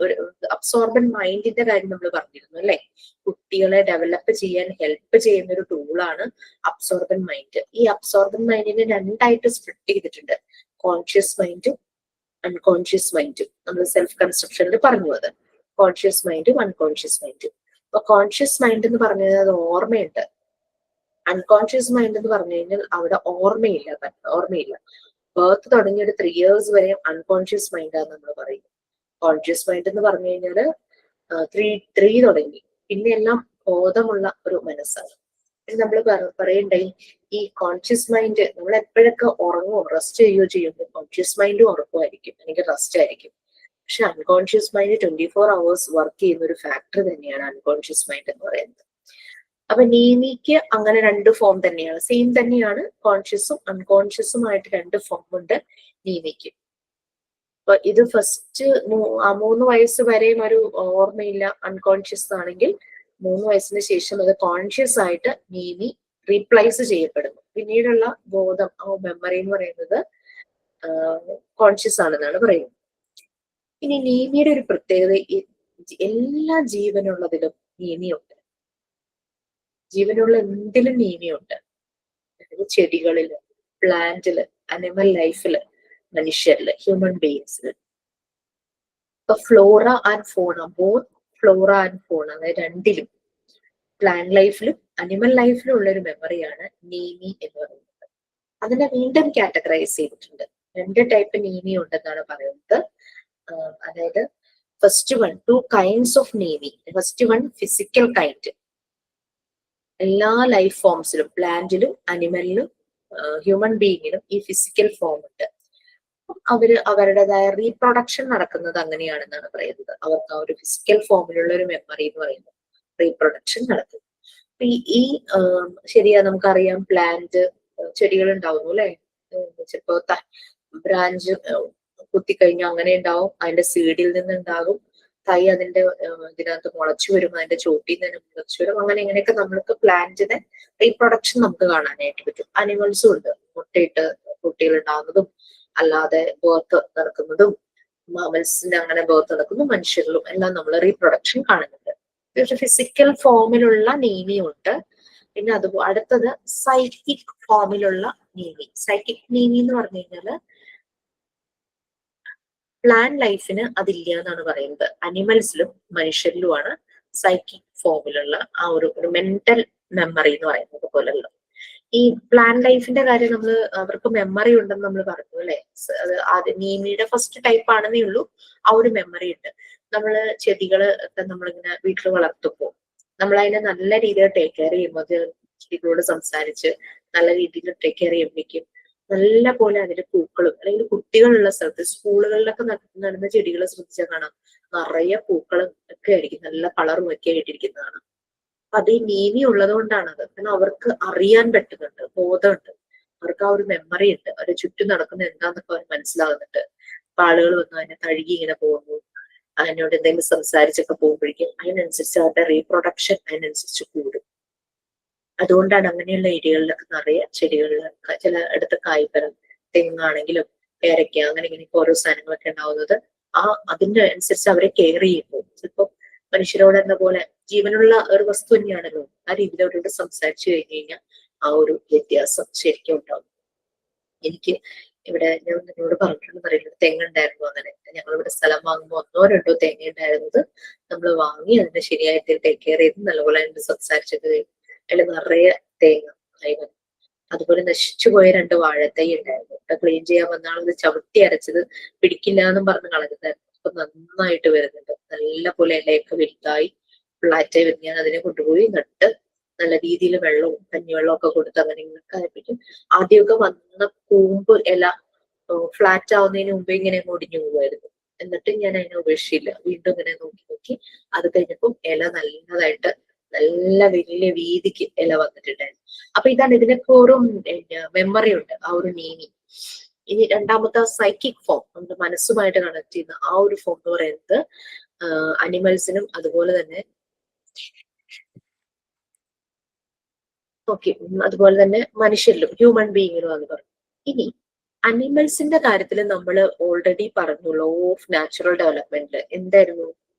ഒരു അബ്സോർബൻ മൈൻഡിന്റെ കാര്യം നമ്മൾ പറഞ്ഞിരുന്നു അല്ലെ. കുട്ടികളെ ഡെവലപ്പ് ചെയ്യാൻ ഹെൽപ്പ് ചെയ്യുന്ന ഒരു ടൂളാണ് അബ്സോർബൻ മൈൻഡ്. ഈ അബ്സോർബൻ മൈൻഡിനെ രണ്ടായിട്ട് സ്പ്ലിറ്റ് ചെയ്തിട്ടുണ്ട്, കോൺഷ്യസ് മൈൻഡും അൺകോൺഷ്യസ് മൈൻഡും. നമ്മൾ സെൽഫ് കൺസ്ട്രക്ഷനിൽ പറഞ്ഞു അത് കോൺഷ്യസ് മൈൻഡും അൺകോൺഷ്യസ് മൈൻഡും. അപ്പൊ കോൺഷ്യസ് മൈൻഡ് എന്ന് പറഞ്ഞു കഴിഞ്ഞാൽ അത് ഓർമ്മയുണ്ട്. അൺകോൺഷ്യസ് മൈൻഡ് എന്ന് പറഞ്ഞു കഴിഞ്ഞാൽ അവിടെ ഓർമ്മയില്ല. ബർത്ത് തുടങ്ങിയ ഒരു 3 years വരെ അൺകോൺഷ്യസ് മൈൻഡാന്ന് നമ്മൾ പറയും. കോൺഷ്യസ് മൈൻഡ് എന്ന് പറഞ്ഞു കഴിഞ്ഞാല് 3 തുടങ്ങി പിന്നെ എല്ലാം ബോധമുള്ള ഒരു മനസ്സാണ്. നമ്മൾ പറയണ്ടായി ഈ കോൺഷ്യസ് മൈൻഡ് നമ്മൾ എപ്പോഴൊക്കെ ഉറങ്ങുമോ റെസ്റ്റ് ചെയ്യുമ്പോൾ കോൺഷ്യസ് മൈൻഡും ഉറക്കമായിരിക്കും അല്ലെങ്കിൽ റെസ്റ്റ് ആയിരിക്കും. പക്ഷെ അൺകോൺഷ്യസ് മൈൻഡ് 24 hours വർക്ക് ചെയ്യുന്ന ഒരു ഫാക്ടർ തന്നെയാണ് അൺകോൺഷ്യസ് മൈൻഡ് എന്ന് പറയുന്നത്. അപ്പൊ നീമിക്ക് അങ്ങനെ 2 ഫോം തന്നെയാണ്, സെയിം തന്നെയാണ്. കോൺഷ്യസും അൺകോൺഷ്യസുമായിട്ട് 2 ഫോം ഉണ്ട് നീമിക്ക്. അപ്പൊ ഇത് ഫസ്റ്റ് 3 വയസ്സ് വരെയും ഒരു ഓർമ്മയില്ല അൺകോൺഷ്യസ് ആണെങ്കിൽ 3 വയസ്സിന് ശേഷം അത് കോൺഷ്യസ് ആയിട്ട് നീമി റീപ്ലേസ് ചെയ്യപ്പെടുന്നു. പിന്നീടുള്ള ബോധം, ആ മെമ്മറി എന്ന് പറയുന്നത് കോൺഷ്യസ് ആണെന്നാണ് പറയുന്നത്. ഇനി നീമിയുടെ ഒരു പ്രത്യേകത, എല്ലാ ജീവനുള്ളതിലും നീമിയുണ്ട്. ജീവനുള്ള എന്തിലും നീമിയുണ്ട്. ചെടികളില്, പ്ലാന്റില്, അനിമൽ ലൈഫില്, മനുഷ്യരില്, ഹ്യൂമൻ ബീയിങ്സില്. ഇപ്പൊ ഫ്ലോറ ആൻഡ് ഫോണ, ബോത്ത് ഫ്ലോറ ആൻഡ് ഫോണ, അതായത് രണ്ടിലും, പ്ലാന്റ് ലൈഫിലും അനിമൽ ലൈഫിലും ഉള്ള ഒരു മെമ്മറിയാണ് നീമി എന്ന് പറയുന്നത്. അതിനെ വീണ്ടും കാറ്റഗറൈസ് ചെയ്തിട്ടുണ്ട്. 2 ടൈപ്പ് നീമി ഉണ്ടെന്നാണ് പറയുന്നത്. അതായത് first one 2 kinds of Nemi. First one physical kind. എല്ലാ ലൈഫ് ഫോംസിലും, പ്ലാന്റിലും അനിമലിലും ഹ്യൂമൻ ബീയിങ്ങിലും ഈ ഫിസിക്കൽ ഫോം ഉണ്ട്. അവര് അവരുടേതായ റീപ്രൊഡക്ഷൻ നടക്കുന്നത് അങ്ങനെയാണെന്നാണ് പറയുന്നത്. അവർക്ക് ആ ഒരു ഫിസിക്കൽ ഫോമിലുള്ള ഒരു മെമ്മറി എന്ന് പറയുന്നത് റീപ്രൊഡക്ഷൻ നടക്കും. ഈ ശരിയാ, നമുക്കറിയാം പ്ലാന്റ് ചെടികൾ ഉണ്ടാവുന്നു അല്ലെ. ചിലപ്പോ ബ്രാഞ്ച് കുത്തിക്കഴിഞ്ഞാൽ അങ്ങനെ ഉണ്ടാവും, അതിന്റെ സീഡിൽ നിന്നുണ്ടാകും, തൈ അതിന്റെ ഇതിനകത്ത് മുളച്ചു വരും, അതിന്റെ ചോട്ടിൽ നിന്ന് മുളച്ചു വരും, അങ്ങനെ ഇങ്ങനെയൊക്കെ നമ്മൾക്ക് പ്ലാന്റിനെ റീപ്രൊഡക്ഷൻ നമുക്ക് കാണാനായിട്ട് പറ്റും. അനിമൽസും ഉണ്ട്, മുട്ടയിട്ട് കുട്ടികൾ ഉണ്ടാകുന്നതും അല്ലാതെ ബേർത്ത് നടക്കുന്നതും, മാമൽസിന്റെ അങ്ങനെ ബേർത്ത് നടക്കുന്നു, മനുഷ്യരിലും എല്ലാം നമ്മൾ റീപ്രൊഡക്ഷൻ കാണുന്നുണ്ട്. ഫിസിക്കൽ ഫോമിലുള്ള നീമിയുണ്ട്. പിന്നെ അടുത്തത് സൈക്കിക് ഫോമിലുള്ള നീമി. സൈക്കിക് നീമി എന്ന് പറഞ്ഞു കഴിഞ്ഞാല് പ്ലാന്റ് ലൈഫിന് അതില്ല എന്നാണ് പറയുന്നത്. അനിമൽസിലും മനുഷ്യരിലുമാണ് സൈക്കിക് ഫോമിലുള്ള ആ ഒരു മെന്റൽ മെമ്മറി എന്ന് പറയുന്നത് പോലുള്ള. ഈ പ്ലാന്റ് ലൈഫിന്റെ കാര്യം അവർക്ക് മെമ്മറി ഉണ്ടെന്ന് നമ്മൾ പറഞ്ഞു അല്ലെ. അത് നീമിയുടെ ഫസ്റ്റ് ടൈപ്പ് ആണെന്നേ ഉള്ളൂ, ആ ഒരു മെമ്മറി ഉണ്ട്. നമ്മള് ചെടികള് ഒക്കെ നമ്മളിങ്ങനെ വീട്ടിൽ വളർത്തുമ്പോൾ നമ്മൾ അതിനെ നല്ല രീതിയിൽ ടേക്ക് കെയർ ചെയ്യുമ്പോൾ, അത് ചെടികളോട് സംസാരിച്ച് നല്ല രീതിയിൽ ടേക്ക് കെയർ ചെയ്യുമ്പോഴേക്കും നല്ല പോലെ അതിന്റെ പൂക്കളും, അല്ലെങ്കിൽ കുട്ടികളുള്ള സ്ഥലത്ത് സ്കൂളുകളിലൊക്കെ നടന്ന ചെടികളെ ശ്രദ്ധിച്ചാൽ കാണാം നിറയെ പൂക്കളും ഒക്കെ ആയിരിക്കും, നല്ല കളറും ഒക്കെ ആയിട്ടിരിക്കുന്നതാണ്. അത് ഈ നീമി ഉള്ളത് കൊണ്ടാണത്. കാരണം അവർക്ക് അറിയാൻ പറ്റുന്നുണ്ട്, ബോധമുണ്ട്, അവർക്ക് ആ ഒരു മെമ്മറി ഉണ്ട്, അവരുടെ ചുറ്റും നടക്കുന്ന എന്താന്നൊക്കെ അവർ മനസ്സിലാകുന്നുണ്ട്. അപ്പൊ ആളുകൾ വന്ന് അതിനെ തഴുകി ഇങ്ങനെ പോകുന്നു, അതിനോട് എന്തെങ്കിലും സംസാരിച്ചൊക്കെ പോകുമ്പോഴേക്കും അതിനനുസരിച്ച് അവരുടെ റീപ്രൊഡക്ഷൻ അതിനനുസരിച്ച് കൂടും. അതുകൊണ്ടാണ് അങ്ങനെയുള്ള ഏരിയകളിലൊക്കെ നിറയെ ചെടികളിൽ ചില അടുത്ത കായ്ഫലം, തെങ്ങാണെങ്കിലും പേരയ്ക്ക, അങ്ങനെ ഇങ്ങനെയൊക്കെ ഓരോ സാധനങ്ങളൊക്കെ ഉണ്ടാവുന്നത് അതിന്റെ അനുസരിച്ച് അവരെ കെയർ ചെയ്യുമ്പോൾ ചിലപ്പോൾ മനുഷ്യരോട് എന്ന പോലെ ജീവനുള്ള ഒരു വസ്തു തന്നെയാണല്ലോ, ആ രീതിയിൽ അവരോട് സംസാരിച്ചു കഴിഞ്ഞു കഴിഞ്ഞാൽ ആ ഒരു വ്യത്യാസം ശരിക്കും ഉണ്ടാവും. എനിക്ക് ഇവിടെ ഞാൻ നിങ്ങളോട് പറഞ്ഞിട്ടുണ്ടെന്ന് അറിയില്ല, തെങ്ങുണ്ടായിരുന്നു. അങ്ങനെ ഞങ്ങളിവിടെ സ്ഥലം വാങ്ങുമ്പോൾ 1-2 തേങ്ങ ഉണ്ടായിരുന്നത് നമ്മൾ വാങ്ങി അതിനെ ശരിയായിട്ട് ടേക്ക് കെയർ ചെയ്ത് നല്ലപോലെ അതിന് സംസാരിച്ചത് അതിൽ നിറയെ തേങ്ങ ആയി. അതുപോലെ നശിച്ചുപോയ 2 വാഴത്തൈ ഉണ്ടായിരുന്നു. ക്ലീൻ ചെയ്യാൻ വന്നാളത് ചവിട്ടി അരച്ചത് പിടിക്കില്ല എന്നും പറഞ്ഞ് കളഞ്ഞതായിരുന്നു. അപ്പൊ നന്നായിട്ട് വരുന്നുണ്ട്, നല്ല പോലെ ഇലയൊക്കെ വലുതായി ഫ്ലാറ്റായി വരുന്ന. ഞാൻ അതിനെ കൊണ്ടുപോയി നട്ട് നല്ല രീതിയിൽ വെള്ളവും കഞ്ഞിവെള്ളവും ഒക്കെ കൊടുത്ത് അങ്ങനെ ഇങ്ങനൊക്കെ ആയപ്പോഴും ആദ്യമൊക്കെ വന്ന കൂമ്പ് ഇല ഫ്ലാറ്റ് ആവുന്നതിന് മുമ്പേ ഇങ്ങനെ ഒടിഞ്ഞു പോകുമായിരുന്നു. എന്നിട്ട് ഞാൻ അതിനെ ഉപേക്ഷിച്ചില്ല, വീണ്ടും ഇങ്ങനെ നോക്കി നോക്കി അത് കഴിഞ്ഞപ്പം ഇല നല്ലതായിട്ട് നല്ല വലിയ വീതിക്ക് ഇല വന്നിട്ടുണ്ടായിരുന്നു. അപ്പൊ ഇതാണ് ഇതിനൊക്കെ ഓരോ മെമ്മറി ഉണ്ട്, ആ ഒരു നീമി. ഇനി രണ്ടാമത്തെ സൈക്കിക് ഫോം, നമ്മുടെ മനസ്സുമായിട്ട് കണക്ട് ചെയ്യുന്ന ആ ഒരു ഫോം എന്ന് പറയുന്നത് അനിമൽസിനും അതുപോലെ തന്നെ അതുപോലെ തന്നെ മനുഷ്യരിലും ഹ്യൂമൻ ബീയിങ്ങിലും എന്ന് പറഞ്ഞു. ഇനി അനിമൽസിന്റെ കാര്യത്തിൽ നമ്മൾ ഓൾറെഡി പറഞ്ഞു ലോ ഓഫ് നാച്ചുറൽ ഡെവലപ്മെന്റിൽ എന്തായിരുന്നു,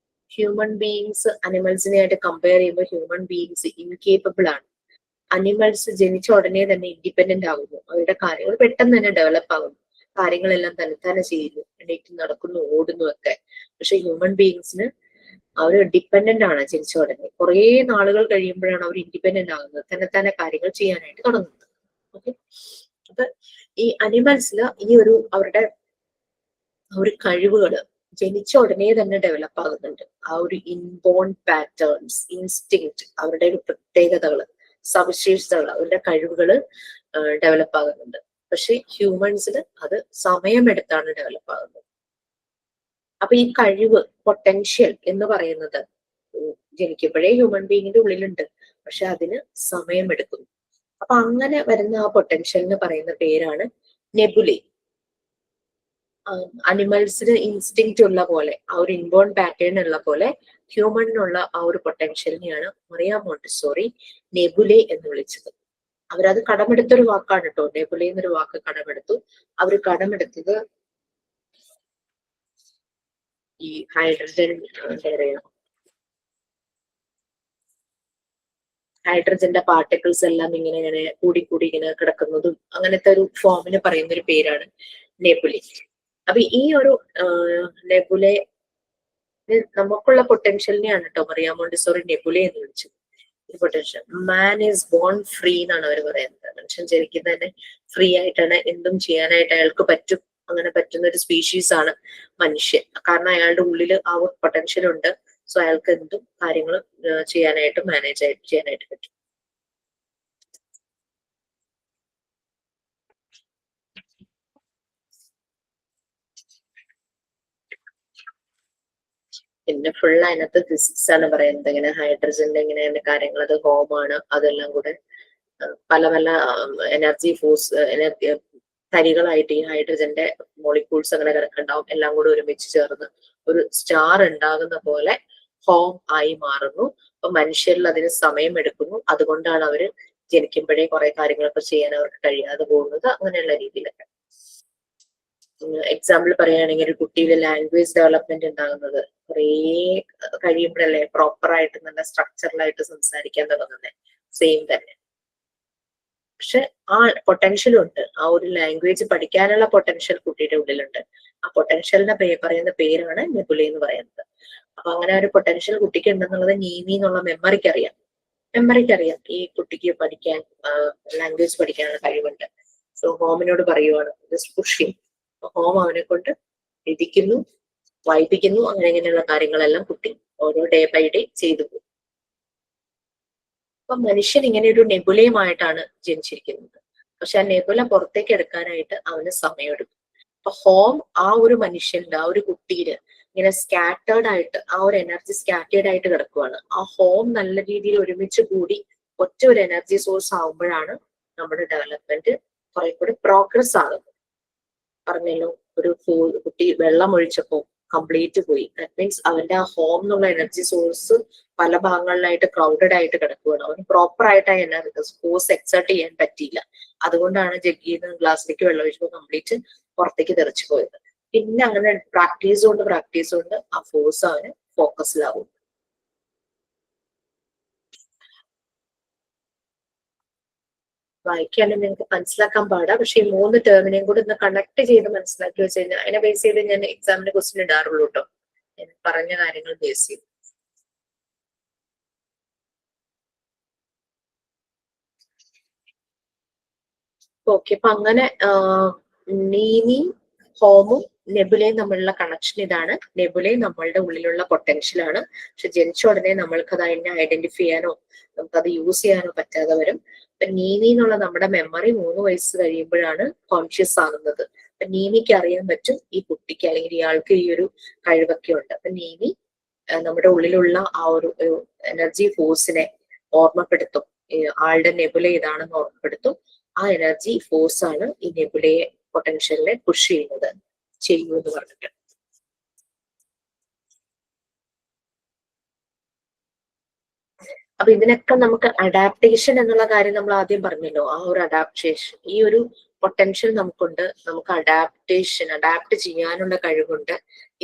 ഹ്യൂമൻ ബീയിങ്സ് അനിമൽസിനെ ആയിട്ട് കമ്പയർ ചെയ്യുമ്പോൾ ഹ്യൂമൻ ബീയിങ്സ് ഇൻകേപ്പബിൾ ആണ്. അനിമൽസ് ജനിച്ച ഉടനെ തന്നെ ഇൻഡിപെൻഡന്റ് ആകുന്നു, അവരുടെ കാര്യങ്ങൾ പെട്ടെന്ന് തന്നെ ഡെവലപ്പ് ആകുന്നു, കാര്യങ്ങളെല്ലാം തന്നെ ചെയ്യുന്നു, എണീറ്റ് നടക്കുന്നു, ഓടുന്നു ഒക്കെ. പക്ഷെ ഹ്യൂമൻ ബീയിങ്സിന് അവർ ഡിപ്പെൻഡന്റ് ആണ് ജനിച്ച ഉടനെ. കുറെ നാളുകൾ കഴിയുമ്പോഴാണ് അവർ ഇൻഡിപെൻഡന്റ് ആകുന്നത്, തന്നെ കാര്യങ്ങൾ ചെയ്യാനായിട്ട് തുടങ്ങുന്നത്. ഓക്കെ, അപ്പൊ ഈ അനിമൽസില് ഈ അവരുടെ ഒരു കഴിവുകൾ ജനിച്ച ഉടനെ തന്നെ ഡെവലപ്പ് ആകുന്നുണ്ട്. ആ ഒരു ഇൻബോൺ പാറ്റേൺസ്, ഇൻസ്റ്റിങ്ക്റ്റ്, അവരുടെ ഒരു പ്രത്യേകതകള്, സവിശേഷതകൾ, അവരുടെ കഴിവുകൾ ഡെവലപ്പ് ആകുന്നുണ്ട്. പക്ഷെ ഹ്യൂമൻസിന് അത് സമയമെടുത്താണ് ഡെവലപ്പ് ആകുന്നത്. അപ്പൊ ഈ കഴിവ്, പൊട്ടൻഷ്യൽ എന്ന് പറയുന്നത് ജനിക്കുമ്പോഴേ ഹ്യൂമൻ ബീയിങ്ങിന്റെ ഉള്ളിലുണ്ട്, പക്ഷെ അതിന് സമയമെടുക്കുന്നു. അപ്പൊ അങ്ങനെ വരുന്ന ആ പൊട്ടൻഷ്യലിന് പറയുന്ന പേരാണ് നെബുലേ. അനിമൽസിന് ഇൻസ്റ്റിങ്ക്റ്റ് ഉള്ള പോലെ, ആ ഒരു ഇൻബോൺ പാറ്റേൺ ഉള്ള പോലെ ഹ്യൂമണിനുള്ള ആ ഒരു പൊട്ടൻഷ്യലിനെയാണ് മറിയ മോണ്ടിസോറി നെബുലേ എന്ന് വിളിച്ചത്. അവരത് കടമെടുത്തൊരു വാക്കാണ് കേട്ടോ, നെബുലേ എന്നൊരു വാക്ക് കടമെടുത്തു. അവർ കടമെടുത്തത് ഈ ഹൈഡ്രജന്റെ പാർട്ടിക്കിൾസ് എല്ലാം ഇങ്ങനെ കൂടി ഇങ്ങനെ കിടക്കുന്നതും അങ്ങനത്തെ ഒരു ഫോമിന് പറയുന്ന ഒരു പേരാണ് നെബുലേ. അപ്പൊ ഈ ഒരു നെബുലേ നമുക്കുള്ള പൊട്ടൻഷ്യലിനെയാണ് കേട്ടോ മറിയ മോണ്ടിസോറി നെബുലേ എന്ന് വിളിച്ചത്. Potential man is bone free എന്നാണ് അവർ പറയുന്നത്. മനുഷ്യൻ ജനിക്കുന്നതന്നെ ഫ്രീ ആയിട്ടാണ്, എന്തും ചെയ്യാനായിട്ട് അയാൾക്ക് പറ്റും. അങ്ങനെ പറ്റുന്ന ഒരു സ്പീഷീസ് ആണ് മനുഷ്യൻ. കാരണം അയാളുടെ ഉള്ളിൽ ആ ഒരു പൊട്ടൻഷ്യൽ ഉണ്ട്. സോ അയാൾക്ക് എന്തും കാര്യങ്ങൾ ചെയ്യാനായിട്ട് മാനേജ് ചെയ്യാനായിട്ട് പറ്റും. പിന്നെ ഫുൾ അതിനകത്ത് ഫിസിക്സ് ആണ് പറയുന്നത്. ഇങ്ങനെ ഹൈഡ്രജന്റെ ഇങ്ങനെ കാര്യങ്ങൾ, അത് ഹോമാണ്, അതെല്ലാം കൂടെ പല പല എനർജി ഫോഴ്സ് തരികളായിട്ട് ഈ ഹൈഡ്രജന്റെ മോളിക്യൂൾസ് അങ്ങനെ കിടക്കുന്നുണ്ടാവും. എല്ലാം കൂടെ ഒരുമിച്ച് ചേർന്ന് ഒരു സ്റ്റാർ ഉണ്ടാകുന്ന പോലെ ഹോം ആയി മാറുന്നു. അപ്പൊ മനുഷ്യരിൽ അതിന് സമയം എടുക്കുന്നു. അതുകൊണ്ടാണ് അവര് ജനിക്കുമ്പോഴേ കുറെ കാര്യങ്ങളൊക്കെ ചെയ്യാൻ അവർക്ക് കഴിയാതെ പോകുന്നത്. അങ്ങനെയുള്ള രീതിയിലൊക്കെ എക്സാമ്പിൾ പറയുകയാണെങ്കിൽ ഒരു കുട്ടിയിലെ ലാംഗ്വേജ് ഡെവലപ്മെന്റ് ഉണ്ടാകുന്നത് കുറേ കഴിയുമ്പോഴല്ലേ പ്രോപ്പർ ആയിട്ട് നല്ല സ്ട്രക്ചറലായിട്ട് സംസാരിക്കാൻ തുടങ്ങുന്നത്. സെയിം തന്നെ. പക്ഷെ ആ പൊട്ടൻഷ്യൽ ഉണ്ട്. ആ ഒരു ലാംഗ്വേജ് പഠിക്കാനുള്ള പൊട്ടൻഷ്യൽ കുട്ടിയുടെ ഉള്ളിലുണ്ട്. ആ പൊട്ടൻഷ്യലിനെ പറയുന്ന പേരാണ് നെബുല എന്ന് പറയുന്നത്. അപ്പൊ അങ്ങനെ ഒരു പൊട്ടൻഷ്യൽ കുട്ടിക്ക് ഉണ്ടെന്നുള്ളത് നീമി എന്നുള്ള മെമ്മറിക്ക് അറിയാം. ഈ കുട്ടിക്ക് പഠിക്കാൻ ലാംഗ്വേജ് പഠിക്കാനുള്ള കഴിവുണ്ട്. സോ ഹോമിനോട് പറയുവാണ് ജസ്റ്റ് പുഷ് ചെയ്യും. ഹോം അവനെ കൊണ്ട് എഴുതിക്കുന്നു, വായിപ്പിക്കുന്നു. അങ്ങനെയുള്ള കാര്യങ്ങളെല്ലാം കുട്ടി ഓരോ ഡേ ബൈ ഡേ ചെയ്തു പോകും. അപ്പൊ മനുഷ്യൻ ഇങ്ങനെ ഒരു നെബുലയുമായിട്ടാണ് ജനിച്ചിരിക്കുന്നത്. പക്ഷെ ആ നെബുല പുറത്തേക്ക് എടുക്കാനായിട്ട് അവന് സമയമെടുക്കും. അപ്പൊ ഹോം ആ ഒരു മനുഷ്യന്റെ ആ ഒരു കുട്ടിയില് ഇങ്ങനെ സ്കാറ്റേർഡ് ആയിട്ട് ആ ഒരു എനർജി സ്കാറ്റേർഡ് ആയിട്ട് കിടക്കുവാണ്. ആ ഹോം നല്ല രീതിയിൽ ഒരുമിച്ച് കൂടി ഒറ്റ ഒരു എനർജി സോഴ്സ് ആകുമ്പോഴാണ് നമ്മുടെ ഡെവലപ്മെന്റ് കുറെ കൂടി പ്രോഗ്രസ് ആകുന്നത്. പറഞ്ഞല്ലോ, ഒരു കുട്ടി വെള്ളം ഒഴിച്ചപ്പോ കംപ്ലീറ്റ് പോയി. ദാറ്റ് മീൻസ് അവന്റെ ആ ഹോം എന്നുള്ള എനർജി സോഴ്സ് പല ഭാഗങ്ങളിലായിട്ട് ക്രൗഡഡ് ആയിട്ട് കിടക്കുകയാണ്. അവന് പ്രോപ്പർ ആയിട്ട് ആ എനർജി ഫോഴ്സ് എക്സേർട്ട് ചെയ്യാൻ പറ്റിയില്ല. അതുകൊണ്ടാണ് ജഗ്ഗിൽ നിന്ന് ഗ്ലാസ്സിലേക്ക് വെള്ളം ഒഴിച്ചപ്പോൾ കംപ്ലീറ്റ് പുറത്തേക്ക് തെറിച്ചു പോയത്. പിന്നെ അങ്ങനെ പ്രാക്ടീസ് കൊണ്ട് ആ ഫോഴ്സ് അവന് ഫോക്കസിലാവും. വായിക്കാനും നിങ്ങൾക്ക് മനസ്സിലാക്കാൻ പാടാ. പക്ഷെ ഈ 3 ടേമിനെയും കൂടി ഒന്ന് കണക്ട് ചെയ്ത് മനസ്സിലാക്കി വെച്ച് കഴിഞ്ഞാൽ അതിനെ ബേസ് ചെയ്ത് ഞാൻ എക്സാമിന് ക്വസ്റ്റ്യൻ ഇടാറുള്ളൂ കേട്ടോ. ഞാൻ പറഞ്ഞ കാര്യങ്ങൾ ബേസ് ചെയ്ത്. ഓക്കെ, അപ്പൊ അങ്ങനെ നീമി, ഹോമും നെബുലയും തമ്മിലുള്ള കണക്ഷൻ ഇതാണ്. നെബുലയും നമ്മളുടെ ഉള്ളിലുള്ള പൊട്ടൻഷ്യലാണ്. പക്ഷെ ജനിച്ച ഉടനെ നമ്മൾക്ക് അത് അതിനെ ഐഡന്റിഫൈ ചെയ്യാനോ നമുക്കത് യൂസ് ചെയ്യാനോ പറ്റാതെ വരും. അപ്പൊ നീമി എന്നുള്ള നമ്മുടെ മെമ്മറി 3 വയസ്സ് കഴിയുമ്പോഴാണ് കോൺഷ്യസ് ആകുന്നത്. അപ്പൊ നീമിക്ക് അറിയാൻ പറ്റും ഈ കുട്ടിക്ക് അല്ലെങ്കിൽ ഇയാൾക്ക് ഈ ഒരു കഴിവൊക്കെ ഉണ്ട്. അപ്പൊ നീമി നമ്മുടെ ഉള്ളിലുള്ള ആ ഒരു എനർജി ഫോഴ്സിനെ ഓർമ്മപ്പെടുത്തും. ആളുടെ നെബുല ഇതാണെന്ന് ഓർമ്മപ്പെടുത്തും. ആ എനർജി ഫോഴ്സ് ആണ് ഈ നെബുലയെ പൊട്ടൻഷ്യലിനെ പുഷ് ചെയ്യുന്നത് എന്ന് പറഞ്ഞിട്ട്. അപ്പൊ ഇതിനൊക്കെ നമുക്ക് അഡാപ്റ്റേഷൻ എന്നുള്ള കാര്യം നമ്മൾ ആദ്യം പറഞ്ഞല്ലോ. ആ ഒരു അഡാപ്റ്റേഷൻ, ഈ ഒരു പൊട്ടൻഷ്യൽ നമുക്കുണ്ട്. നമുക്ക് അഡാപ്റ്റ് ചെയ്യാനുള്ള കഴിവുണ്ട്.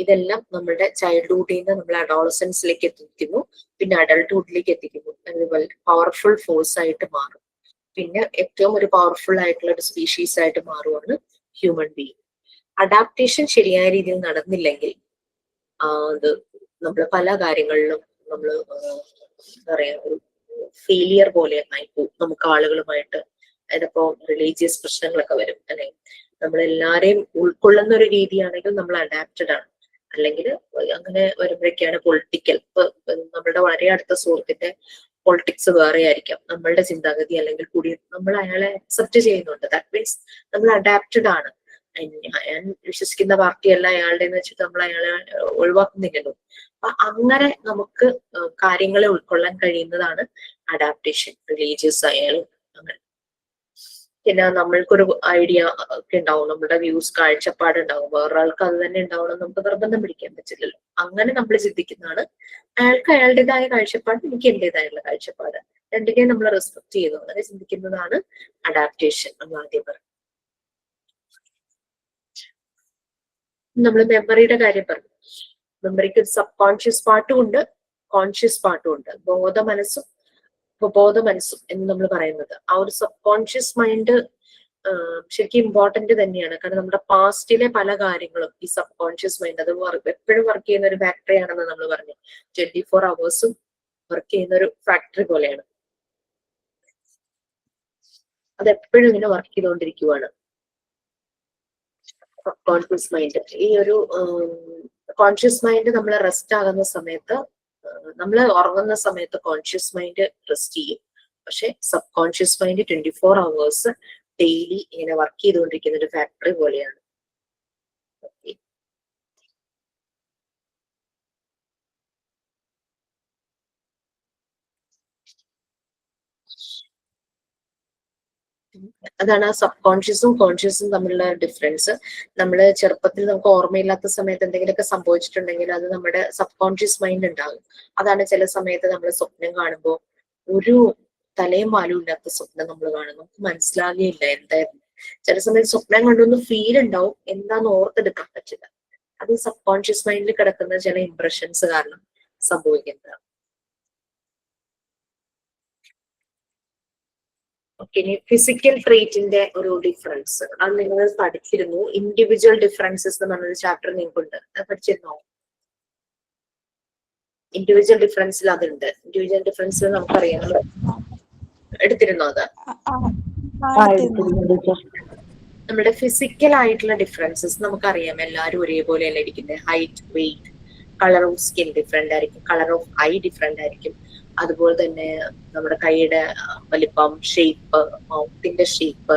ഇതെല്ലാം നമ്മുടെ ചൈൽഡ്ഹുഡിൽ നിന്ന് നമ്മൾ അഡോളസൻസിലേക്ക് എത്തിക്കുന്നു, പിന്നെ അഡൾട്ട്ഹുഡിലേക്ക് എത്തിക്കുന്നു. അതുപോലെ പവർഫുൾ ഫോഴ്സ് ആയിട്ട് മാറും. പിന്നെ ഏറ്റവും ഒരു പവർഫുൾ ആയിട്ടുള്ള ഒരു സ്പീഷീസ് ആയിട്ട് മാറുവാണ് ഹ്യൂമൻ ബീയിങ്. അഡാപ്റ്റേഷൻ ശരിയായ രീതിയിൽ നടന്നില്ലെങ്കിൽ അത് നമ്മൾ പല കാര്യങ്ങളിലും നമ്മൾ എന്താ പറയാ ഒരു ഫെയിലിയർ പോലെ ആയിപ്പോവും. നമുക്ക് ആളുകളുമായിട്ട് അതിപ്പോ റിലീജിയസ് പ്രശ്നങ്ങളൊക്കെ വരും അല്ലെ. നമ്മൾ എല്ലാരെയും ഉൾക്കൊള്ളുന്ന ഒരു രീതിയാണെങ്കിൽ നമ്മൾ അഡാപ്റ്റഡ് ആണ്. അല്ലെങ്കിൽ അങ്ങനെ വരുമ്പോഴേക്കാണ് പൊളിറ്റിക്കൽ. ഇപ്പൊ നമ്മളുടെ വളരെ അടുത്ത സുഹൃത്തിന്റെ പൊളിറ്റിക്സ് വേറെ ആയിരിക്കാം, നമ്മളുടെ ചിന്താഗതി അല്ലെങ്കിൽ കൂടി നമ്മൾ അയാളെ അക്സെപ്റ്റ് ചെയ്യുന്നുണ്ട്. ദാറ്റ് മീൻസ് നമ്മൾ അഡാപ്റ്റഡ് ആണ്. ഞാൻ വിശ്വസിക്കുന്ന പാർട്ടിയല്ല അയാളുടെ എന്ന് വെച്ചിട്ട് നമ്മൾ അയാളെ ഒഴിവാക്കുന്നില്ലല്ലോ. അപ്പൊ അങ്ങനെ നമുക്ക് കാര്യങ്ങളെ ഉൾക്കൊള്ളാൻ കഴിയുന്നതാണ് അഡാപ്റ്റേഷൻ. റിലീജിയസ് ആയാലും അങ്ങനെ. പിന്നെ നമ്മൾക്കൊരു ഐഡിയ ഒക്കെ ഉണ്ടാവും, നമ്മുടെ വ്യൂസ്, കാഴ്ചപ്പാട് ഉണ്ടാവും. വേറൊരാൾക്ക് അത് തന്നെ ഉണ്ടാവണം നമുക്ക് നിർബന്ധം പിടിക്കാൻ പറ്റില്ലല്ലോ. അങ്ങനെ നമ്മൾ ചിന്തിക്കുന്നതാണ്. അയാൾക്ക് അയാളുടേതായ കാഴ്ചപ്പാട്, എനിക്ക് എന്റേതായുള്ള കാഴ്ചപ്പാട്, രണ്ടിനെയും നമ്മൾ റെസ്പെക്ട് ചെയ്യുന്നു. അങ്ങനെ ചിന്തിക്കുന്നതാണ് അഡാപ്റ്റേഷൻ എന്ന് ആദ്യം പറഞ്ഞു. നമ്മൾ മെമ്മറിയുടെ കാര്യം പറഞ്ഞു. മെമ്മറിക്ക് ഒരു സബ് കോൺഷ്യസ് പാർട്ടും ഉണ്ട്, കോൺഷ്യസ് പാർട്ടും ഉണ്ട്. ബോധ മനസ്സും എന്ന് നമ്മൾ പറയുന്നത്. ആ ഒരു സബ് കോൺഷ്യസ് മൈൻഡ് ശരിക്കും ഇമ്പോർട്ടന്റ് തന്നെയാണ്. കാരണം നമ്മുടെ പാസ്റ്റിലെ പല കാര്യങ്ങളും ഈ സബ് കോൺഷ്യസ് മൈൻഡ് അത് എപ്പോഴും വർക്ക് ചെയ്യുന്ന ഒരു ഫാക്ടറി ആണെന്ന് നമ്മൾ പറഞ്ഞു. 24 hours വർക്ക് ചെയ്യുന്ന ഒരു ഫാക്ടറി പോലെയാണ്. അതെപ്പോഴും ഇങ്ങനെ വർക്ക് ചെയ്തുകൊണ്ടിരിക്കുവാണ്. Sub conscious mind. ഈ ഒരു കോൺഷ്യസ് മൈൻഡ് നമ്മൾ റെസ്റ്റ് ആകുന്ന സമയത്ത്, നമ്മൾ ഉറങ്ങുന്ന സമയത്ത് കോൺഷ്യസ് മൈൻഡ് റെസ്റ്റ് ചെയ്യും. പക്ഷെ sub conscious mind 24 hours daily ഇങ്ങനെ വർക്ക് ചെയ്തുകൊണ്ടിരിക്കുന്ന ഒരു ഫാക്ടറി പോലെയാണ്. അതാണ് ആ സബ് കോൺഷ്യസും കോൺഷ്യസും തമ്മിലുള്ള ഡിഫറൻസ്. നമ്മൾ ചെറുപ്പത്തിൽ നമുക്ക് ഓർമ്മയില്ലാത്ത സമയത്ത് എന്തെങ്കിലുമൊക്കെ സംഭവിച്ചിട്ടുണ്ടെങ്കിൽ അത് നമ്മുടെ സബ് കോൺഷ്യസ് മൈൻഡ് ഉണ്ടാകും. അതാണ് ചില സമയത്ത് നമ്മൾ സ്വപ്നം കാണുമ്പോൾ ഒരു തലയും വാലും ഇല്ലാത്ത സ്വപ്നം നമ്മൾ കാണും, നമുക്ക് മനസ്സിലാകുകയില്ല എന്തായിരുന്നു. ചില സമയത്ത് സ്വപ്നം കണ്ടൊന്ന് ഫീൽ ഉണ്ടാവും, എന്താന്ന് ഓർത്തെടുക്കാൻ പറ്റില്ല. അത് സബ് കോൺഷ്യസ് മൈൻഡിൽ കിടക്കുന്ന ചില ഇംപ്രഷൻസ് കാരണം സംഭവിക്കുന്നതാണ്. ഇനി ഫിസിക്കൽ ട്രീറ്റിന്റെ ഒരു ഡിഫറൻസ് അത് നിങ്ങൾ പഠിച്ചിരുന്നു. ഇൻഡിവിജ്വൽ ഡിഫറൻസസ് എന്ന് പറഞ്ഞൊരു ചാപ്റ്റർ നിങ്ങൾക്കുണ്ട്, അത് പഠിച്ചിരുന്നോ? ഇൻഡിവിജ്വൽ ഡിഫറൻസിൽ അതുണ്ട്. ഇൻഡിവിജ്വൽ ഡിഫറൻസിൽ നമുക്കറിയാം, എടുത്തിരുന്നോ അത്? നമ്മുടെ ഫിസിക്കൽ ആയിട്ടുള്ള ഡിഫറൻസസ് നമുക്കറിയാം, എല്ലാവരും ഒരേപോലെ അല്ല ഇരിക്കുന്നത്. Height, weight, colour of skin different ആയിരിക്കും, കളർ ഓഫ് ഐ ഡിഫറെന്റ് ആയിരിക്കും. അതുപോലെ തന്നെ നമ്മുടെ കൈയുടെ വലിപ്പം, ഷേപ്പ്, മൗത്തിന്റെ ഷേപ്പ്,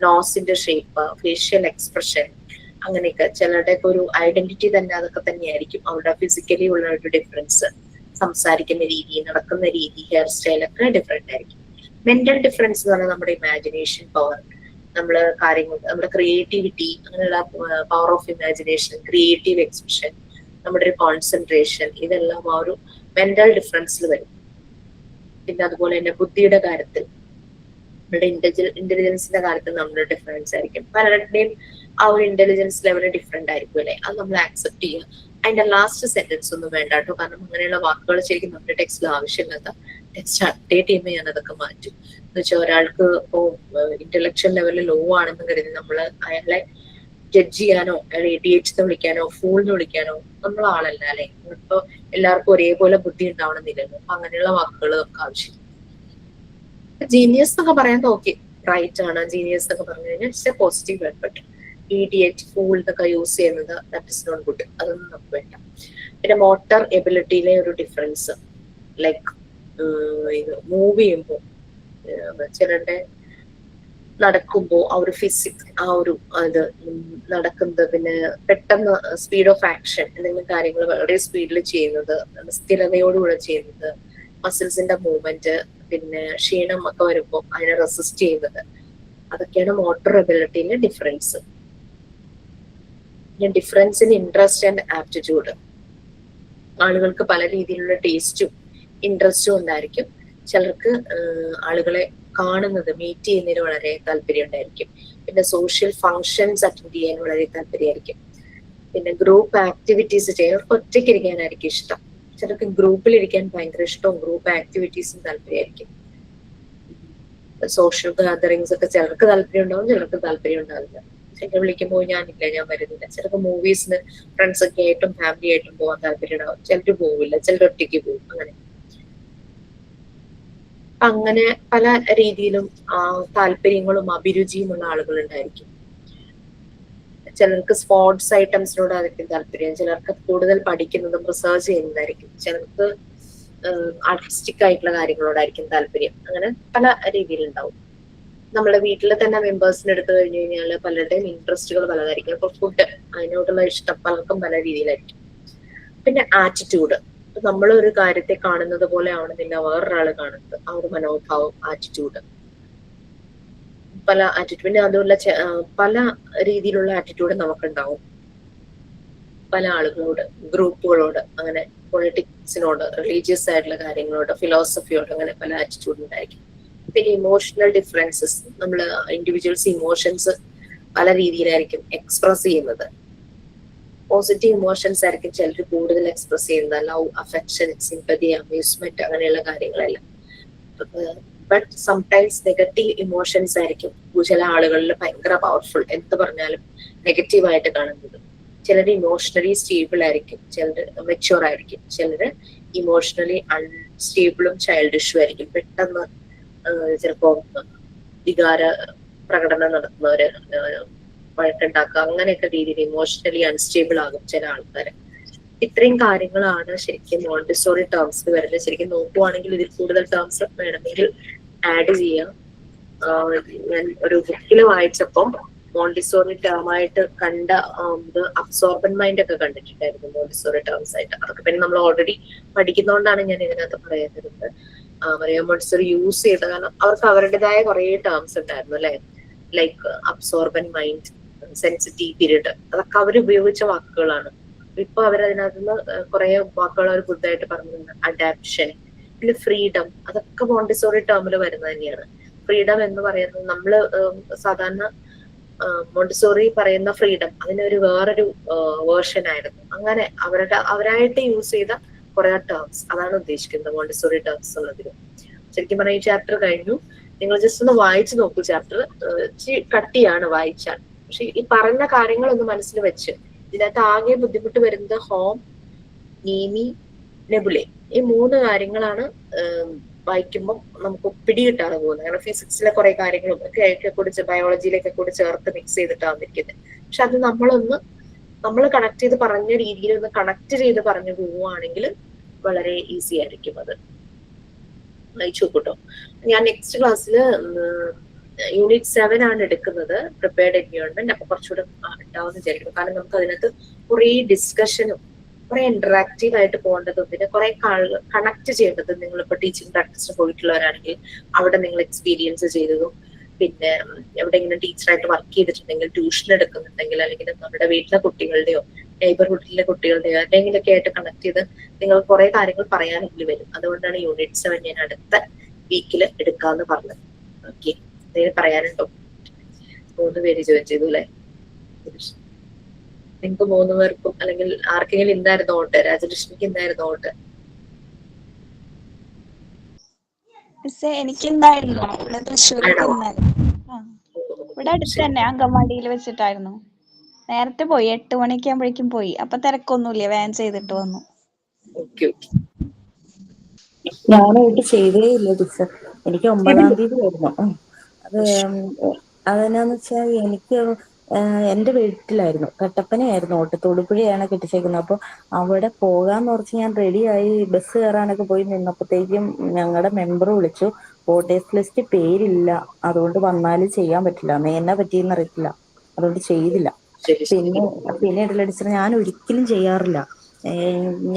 നോസിന്റെ ഷേപ്പ്, ഫേഷ്യൽ എക്സ്പ്രഷൻ, അങ്ങനെയൊക്കെ ചിലരുടെയൊക്കെ ഒരു ഐഡന്റിറ്റി തന്നെ അതൊക്കെ തന്നെയായിരിക്കും. അവരുടെ ഫിസിക്കലി ഉള്ള ഒരു ഡിഫറൻസ്, സംസാരിക്കുന്ന രീതി, നടക്കുന്ന രീതി, ഹെയർ സ്റ്റൈൽ ഒക്കെ ഡിഫറെന്റ് ആയിരിക്കും. മെന്റൽ ഡിഫറൻസ് എന്ന് പറഞ്ഞാൽ നമ്മുടെ ഇമാജിനേഷൻ പവർ, നമ്മള് കാര്യങ്ങൾ, നമ്മുടെ ക്രിയേറ്റിവിറ്റി, അങ്ങനെയുള്ള power of imagination, creative expression, നമ്മുടെ ഒരു കോൺസെൻട്രേഷൻ, ഇതെല്ലാം ആ ഒരു മെന്റൽ ഡിഫറൻസിൽ വരും. പിന്നെ അതുപോലെ തന്നെ ബുദ്ധിയുടെ കാര്യത്തിൽ, നമ്മുടെ ഇന്റലിജൻസിന്റെ കാര്യത്തിൽ നമ്മുടെ ഡിഫറൻസ് ആയിരിക്കും. പലരുടെയും ആ ഒരു ഇന്റലിജൻസ് ലെവൽ ഡിഫറെന്റ് ആയിരിക്കും അല്ലെ, അത് നമ്മൾ ആക്സെപ്റ്റ് ചെയ്യുക. അതിന്റെ ലാസ്റ്റ് സെന്റൻസ് ഒന്നും വേണ്ട കേട്ടോ, കാരണം അങ്ങനെയുള്ള വാക്കുകൾ ശരിക്കും നമ്മുടെ ടെക്സ്റ്റിൽ ആവശ്യമില്ലാത്ത, ടെക്സ്റ്റ് അപ്ഡേറ്റ് ചെയ്യുമ്പോൾ ഞാൻ അതൊക്കെ മാറ്റും. എന്ന് വെച്ചാൽ ഒരാൾക്ക് ഇപ്പോ ഇന്റലക്ച്വൽ ലെവലിൽ ലോ ആണെന്ന് കരുതി നമ്മൾ അയാളെ ജഡ്ജ് ചെയ്യാനോ, അയാളെ ADHD എന്ന് വിളിക്കാനോ, ഫൂൾ എന്ന് വിളിക്കാനോ നമ്മൾ ആളല്ല അല്ലെ. ഇപ്പൊ എല്ലാവർക്കും ഒരേപോലെ ബുദ്ധി ഉണ്ടാവണമെന്നില്ലല്ലോ. അപ്പൊ അങ്ങനെയുള്ള വാക്കുകൾ നമുക്ക് ആവശ്യം. ജീനിയസ് എന്നൊക്കെ പറയാൻ നോക്കി, റൈറ്റ് ആണ് ജീനിയസ് എന്നൊക്കെ പറഞ്ഞു കഴിഞ്ഞാൽ it's A positive word. But EDH, fool എന്നൊക്കെ യൂസ് ചെയ്യുന്നത് ദാറ്റ് ഇസ് നോട്ട് ഗുഡ്, അതൊന്നും നമുക്ക് വേണ്ട. പിന്നെ മോട്ടർ എബിലിറ്റിയിലെ ഒരു ഡിഫറൻസ്, ലൈക്ക് മൂവ് ചെയ്യുമ്പോൾ ചിലരുടെ നടക്കുമ്പോൾ ആ ഒരു ആ ഒരു അത് നടക്കുന്നത്, പിന്നെ പെട്ടെന്ന് സ്പീഡ് ഓഫ് ആക്ഷൻ, എന്തെങ്കിലും കാര്യങ്ങൾ വളരെ സ്പീഡിൽ ചെയ്യുന്നത്, സ്ഥിരതയോടുകൂടെ ചെയ്യുന്നത്, മസിൽസിന്റെ മൂവ്മെന്റ്, പിന്നെ ക്ഷീണം ഒക്കെ വരുമ്പോൾ അതിനെ റെസിസ്റ്റ് ചെയ്യുന്നത്, അതൊക്കെയാണ് മോട്ടോർ എബിലിറ്റിയിലെ ഡിഫറൻസ്. പിന്നെ difference in interest and aptitude, ആളുകൾക്ക് പല രീതിയിലുള്ള ടേസ്റ്റും ഇൻട്രസ്റ്റും ഉണ്ടായിരിക്കും. ചിലർക്ക് ആളുകളെ കാണുന്നത്, മീറ്റ് ചെയ്യുന്നതിന് വളരെ താല്പര്യം ഉണ്ടായിരിക്കും. പിന്നെ സോഷ്യൽ ഫങ്ഷൻസ് അറ്റൻഡ് ചെയ്യാൻ വളരെ താല്പര്യമായിരിക്കും. പിന്നെ ഗ്രൂപ്പ് ആക്ടിവിറ്റീസ് ചെയ്യാൻ, ഒറ്റയ്ക്ക് ഇരിക്കാനായിരിക്കും ഇഷ്ടം. ചിലർക്ക് ഗ്രൂപ്പിലിരിക്കാൻ ഭയങ്കര ഇഷ്ടവും ഗ്രൂപ്പ് ആക്ടിവിറ്റീസും താല്പര്യമായിരിക്കും. സോഷ്യൽ ഗാദറിങ്സ് ഒക്കെ ചിലർക്ക് താല്പര്യം ഉണ്ടാവും, ചിലർക്ക് താല്പര്യം ഉണ്ടാവില്ല. ചിലർ വിളിക്കുമ്പോൾ ഞാനില്ല, ഞാൻ വരുന്നില്ല. ചിലർക്ക് മൂവീസിന് ഫ്രണ്ട്സ് ഒക്കെ ആയിട്ടും ഫാമിലി ആയിട്ടും പോകാൻ താല്പര്യം ഉണ്ടാവും, ചിലർ പോവില്ല, ചിലർ ഒറ്റയ്ക്ക് പോകും. അങ്ങനെ പല രീതിയിലും താല്പര്യങ്ങളും അഭിരുചിയുമുള്ള ആളുകൾ ഉണ്ടായിരിക്കും. ചിലർക്ക് സ്പോർട്സ് ഐറ്റംസിനോടായിരിക്കും താല്പര്യം, ചിലർക്ക് കൂടുതൽ പഠിക്കുന്നതും റിസർച്ച് ചെയ്യുന്നതായിരിക്കും, ചിലർക്ക് ആർട്ടിസ്റ്റിക് ആയിട്ടുള്ള കാര്യങ്ങളോടായിരിക്കും താല്പര്യം. അങ്ങനെ പല രീതിയിലുണ്ടാവും. നമ്മുടെ വീട്ടിലെ തന്നെ മെമ്പേഴ്സിന് എടുത്തു കഴിഞ്ഞു കഴിഞ്ഞാൽ പലരുടെയും ഇൻട്രസ്റ്റുകൾ പലതായിരിക്കും. അപ്പൊ ഫുഡ്, അതിനോടുള്ള ഇഷ്ടം പലർക്കും പല രീതിയിലായിരിക്കും. പിന്നെ ആറ്റിറ്റ്യൂഡ്, നമ്മൾ ഒരു കാര്യത്തെ കാണുന്നത് പോലെ ആവണമെന്നില്ല വേറൊരാൾ കാണുന്നത്, ആ ഒരു മനോഭാവം, ആറ്റിറ്റ്യൂഡ്, പല ആറ്റിറ്റ്യൂഡ്. പിന്നെ അതുപോലെ പല രീതിയിലുള്ള ആറ്റിറ്റ്യൂഡ് നമുക്കുണ്ടാവും പല ആളുകളോട്, ഗ്രൂപ്പുകളോട്, അങ്ങനെ പൊളിറ്റിക്സിനോട്, റിലീജിയസ് ആയിട്ടുള്ള കാര്യങ്ങളോട്, ഫിലോസഫിയോട്, അങ്ങനെ പല ആറ്റിറ്റ്യൂഡ് ഉണ്ടായിരിക്കും. പിന്നെ ഇമോഷണൽ ഡിഫറൻസസ്, നമ്മൾ ഇൻഡിവിജ്വൽസ് ഇമോഷൻസ് പല രീതിയിലായിരിക്കും എക്സ്പ്രസ് ചെയ്യുന്നത്. പോസിറ്റീവ് ഇമോഷൻസ് ആയിരിക്കും ചിലർ കൂടുതൽ എക്സ്പ്രസ് ചെയ്യുന്നത്, ലവ്, അഫെക്ഷൻ, സിമ്പതി, അമ്യൂസ്മെന്റ്, അങ്ങനെയുള്ള കാര്യങ്ങളെല്ലാം. ബട്ട് സംടൈംസ് നെഗറ്റീവ് ഇമോഷൻസ് ആയിരിക്കും ചില ആളുകളിൽ ഭയങ്കര പവർഫുൾ, എന്ത് പറഞ്ഞാലും നെഗറ്റീവായിട്ട് കാണുന്നത്. ചിലർ ഇമോഷണലി സ്റ്റേബിൾ ആയിരിക്കും, ചിലർ മെച്യൂർ ആയിരിക്കും, ചിലർ ഇമോഷണലി അൺസ്റ്റേബിളും ചൈൽഡിഷും ആയിരിക്കും. പെട്ടെന്ന് ചിലപ്പോ വികാര പ്രകടനം നടത്തുന്നവര്, വഴക്കുണ്ടാക്കുക, അങ്ങനെയൊക്കെ രീതിയിൽ ഇമോഷണലി അൺസ്റ്റേബിൾ ആകും ചില ആൾക്കാർ. ഇത്രയും കാര്യങ്ങളാണ് ശരിക്കും മോണ്ടിസോറി ടേംസ് വരുന്നത്. ശരിക്കും നോക്കുവാണെങ്കിൽ ഇതിൽ കൂടുതൽ ടേംസ് വേണമെങ്കിൽ ആഡ് ചെയ്യാം. ഞാൻ ഒരു ബുക്കിൽ വായിച്ചപ്പം മോണ്ടിസോറി ടേം ആയിട്ട് കണ്ട ഇത് അബ്സോർബൻ മൈൻഡ് ഒക്കെ കണ്ടിട്ടുണ്ടായിരുന്നു മോണ്ടിസോറി ടേംസ് ആയിട്ട്. അതൊക്കെ പിന്നെ നമ്മൾ ഓൾറെഡി പഠിക്കുന്നതുകൊണ്ടാണ് ഞാൻ ഇതിനകത്ത് പറയുന്നത്. മോണ്ടിസോറി യൂസ് ചെയ്ത കാരണം അവർക്ക് അവരുടേതായ കുറെ ടേംസ് ഉണ്ടായിരുന്നു അല്ലെ, like absorbent mind, sensitive period, അതൊക്കെ അവർ ഉപയോഗിച്ച വാക്കുകളാണ്. ഇപ്പൊ അവരതിനകത്ത് നിന്ന് കുറെ വാക്കുകൾ അവർ പുതുതായിട്ട് പറഞ്ഞിട്ടുണ്ട്. അഡാപ്ഷൻ, പിന്നെ ഫ്രീഡം, അതൊക്കെ മോണ്ടിസോറി ടേമിൽ വരുന്നത് തന്നെയാണ്. ഫ്രീഡം എന്ന് പറയുന്നത് നമ്മള് സാധാരണ മോണ്ടിസോറി പറയുന്ന ഫ്രീഡം അതിനൊരു വേറൊരു വേർഷൻ ആയിരുന്നു. അങ്ങനെ അവരായിട്ട് യൂസ് ചെയ്ത കുറെ ടേംസ്, അതാണ് ഉദ്ദേശിക്കുന്നത് മോണ്ടിസോറി ടേംസ് ഉള്ളതിൽ. ശരിക്കും പറഞ്ഞാൽ ഈ ചാപ്റ്റർ കഴിഞ്ഞു. നിങ്ങൾ ജസ്റ്റ് ഒന്ന് വായിച്ചു നോക്കൂ. ചാപ്റ്റർ കട്ടിയാണ് വായിച്ചാൽ, പക്ഷെ ഈ പറഞ്ഞ കാര്യങ്ങളൊന്ന് മനസ്സിൽ വെച്ച്, ഇതിനകത്ത് ആകെ ബുദ്ധിമുട്ട് വരുന്നത് ഹോം, നീമി, നെബുലെ, ഈ 3 കാര്യങ്ങളാണ് വായിക്കുമ്പോൾ നമുക്ക് പിടികിട്ടാതെ പോകുന്നത്. കാരണം ഫിസിക്സിലെ കുറെ കാര്യങ്ങളും ഒക്കെ കൂടി ബയോളജിയിലൊക്കെ കൂടി ചേർത്ത് മിക്സ് ചെയ്തിട്ടാണ് ഇരിക്കുന്നത്. പക്ഷെ അത് നമ്മൾ കണക്ട് ചെയ്ത് പറഞ്ഞ രീതിയിൽ ഒന്ന് കണക്ട് ചെയ്ത് പറഞ്ഞു പോവുകയാണെങ്കിൽ വളരെ ഈസി ആയിരിക്കും. അത് വായിച്ചു നോക്കൂട്ടോ. ഞാൻ നെക്സ്റ്റ് ക്ലാസ്സിൽ യൂണിറ്റ് 7 ആണ് എടുക്കുന്നത്, പ്രിപ്പയർഡ് എൻവയോൺമെന്റ്. അപ്പൊ കുറച്ചുകൂടെ ഉണ്ടാവുമെന്ന് വിചാരിക്കുന്നു. കാരണം നമുക്ക് അതിനകത്ത് കുറെ ഡിസ്കഷനും കുറെ ഇന്ററാക്റ്റീവ് ആയിട്ട് പോകേണ്ടതും പിന്നെ കുറെ കണക്ട് ചെയ്യേണ്ടതും. നിങ്ങളിപ്പോ ടീച്ചിങ് പ്രാക്ടീസിന് പോയിട്ടുള്ളവരാണെങ്കിൽ അവിടെ നിങ്ങൾ എക്സ്പീരിയൻസ് ചെയ്തതും, പിന്നെ എവിടെയെങ്കിലും ടീച്ചറായിട്ട് വർക്ക് ചെയ്തിട്ടുണ്ടെങ്കിൽ, ട്യൂഷൻ എടുക്കുന്നുണ്ടെങ്കിൽ, അല്ലെങ്കിൽ നമ്മുടെ വീട്ടിലെ കുട്ടികളുടെയോ നെയ്ബർഹുഡിലെ കുട്ടികളുടെയോ ആരുടെയെങ്കിലൊക്കെ ആയിട്ട് കണക്ട് ചെയ്ത് നിങ്ങൾ കുറെ കാര്യങ്ങൾ പറയാനെങ്കിലും വരും. അതുകൊണ്ടാണ് യൂണിറ്റ് 7 ഞാൻ അടുത്ത വീക്കിൽ എടുക്കാന്ന് പറഞ്ഞത്. ഓക്കെ, എന്തെങ്കിലും പറയാനുണ്ടോ? 3 പേര് ജോയിൻ ചെയ്തു അല്ലെ? നിങ്ങൾക്ക് 3 പേർക്കും അല്ലെങ്കിൽ ആർക്കെങ്കിലും ഇന്നായിരുന്നു വോട്ട്? രാജലക്ഷ്മിക്ക് ഇന്നായിരുന്നു വോട്ട്? എനിക്ക് ഇന്നായിരുന്നു. ഇവിടെ തൃശ്ശൂർക്ക് ഇന്നായിരുന്നു. ഇവിടെ അടുത്ത് തന്നെ അങ്കമാടിയിൽ വെച്ചിട്ടായിരുന്നു. നേരത്തെ പോയി, 8 മണിയൊക്കെ ആകുമ്പോഴേക്കും പോയി. അപ്പൊ തിരക്കൊന്നുമില്ല, വാൻ ചെയ്തിട്ട് വന്നു. ഞാനായിട്ട് ചെയ്തേ ഇല്ല ടീച്ചർ. എനിക്ക് 9-ാം തീയതി ആയിരുന്നു. അത് അതെന്നാന്ന് വെച്ചാൽ എനിക്ക് എന്റെ വീട്ടിലായിരുന്നു, കട്ടപ്പനയായിരുന്നു വോട്ട്. തൊടുപുഴയാണ് കെട്ടിച്ചേക്കുന്നത്. അപ്പൊ അവിടെ പോകാന്ന് ഓർത്ത് ഞാൻ റെഡിയായി ബസ് കയറാനൊക്കെ പോയി നിന്നപ്പോഴത്തേക്കും ഞങ്ങളുടെ മെമ്പർ വിളിച്ചു, വോട്ടേഴ്സ് ലിസ്റ്റ് പേരില്ല, അതുകൊണ്ട് വന്നാലും ചെയ്യാൻ പറ്റില്ല. എന്നാ പറ്റിയെന്ന് അറിയത്തില്ല, അതുകൊണ്ട് ചെയ്തില്ല. പിന്നെ ഇടലടിച്ചത് ഞാൻ ഒരിക്കലും ചെയ്യാറില്ല.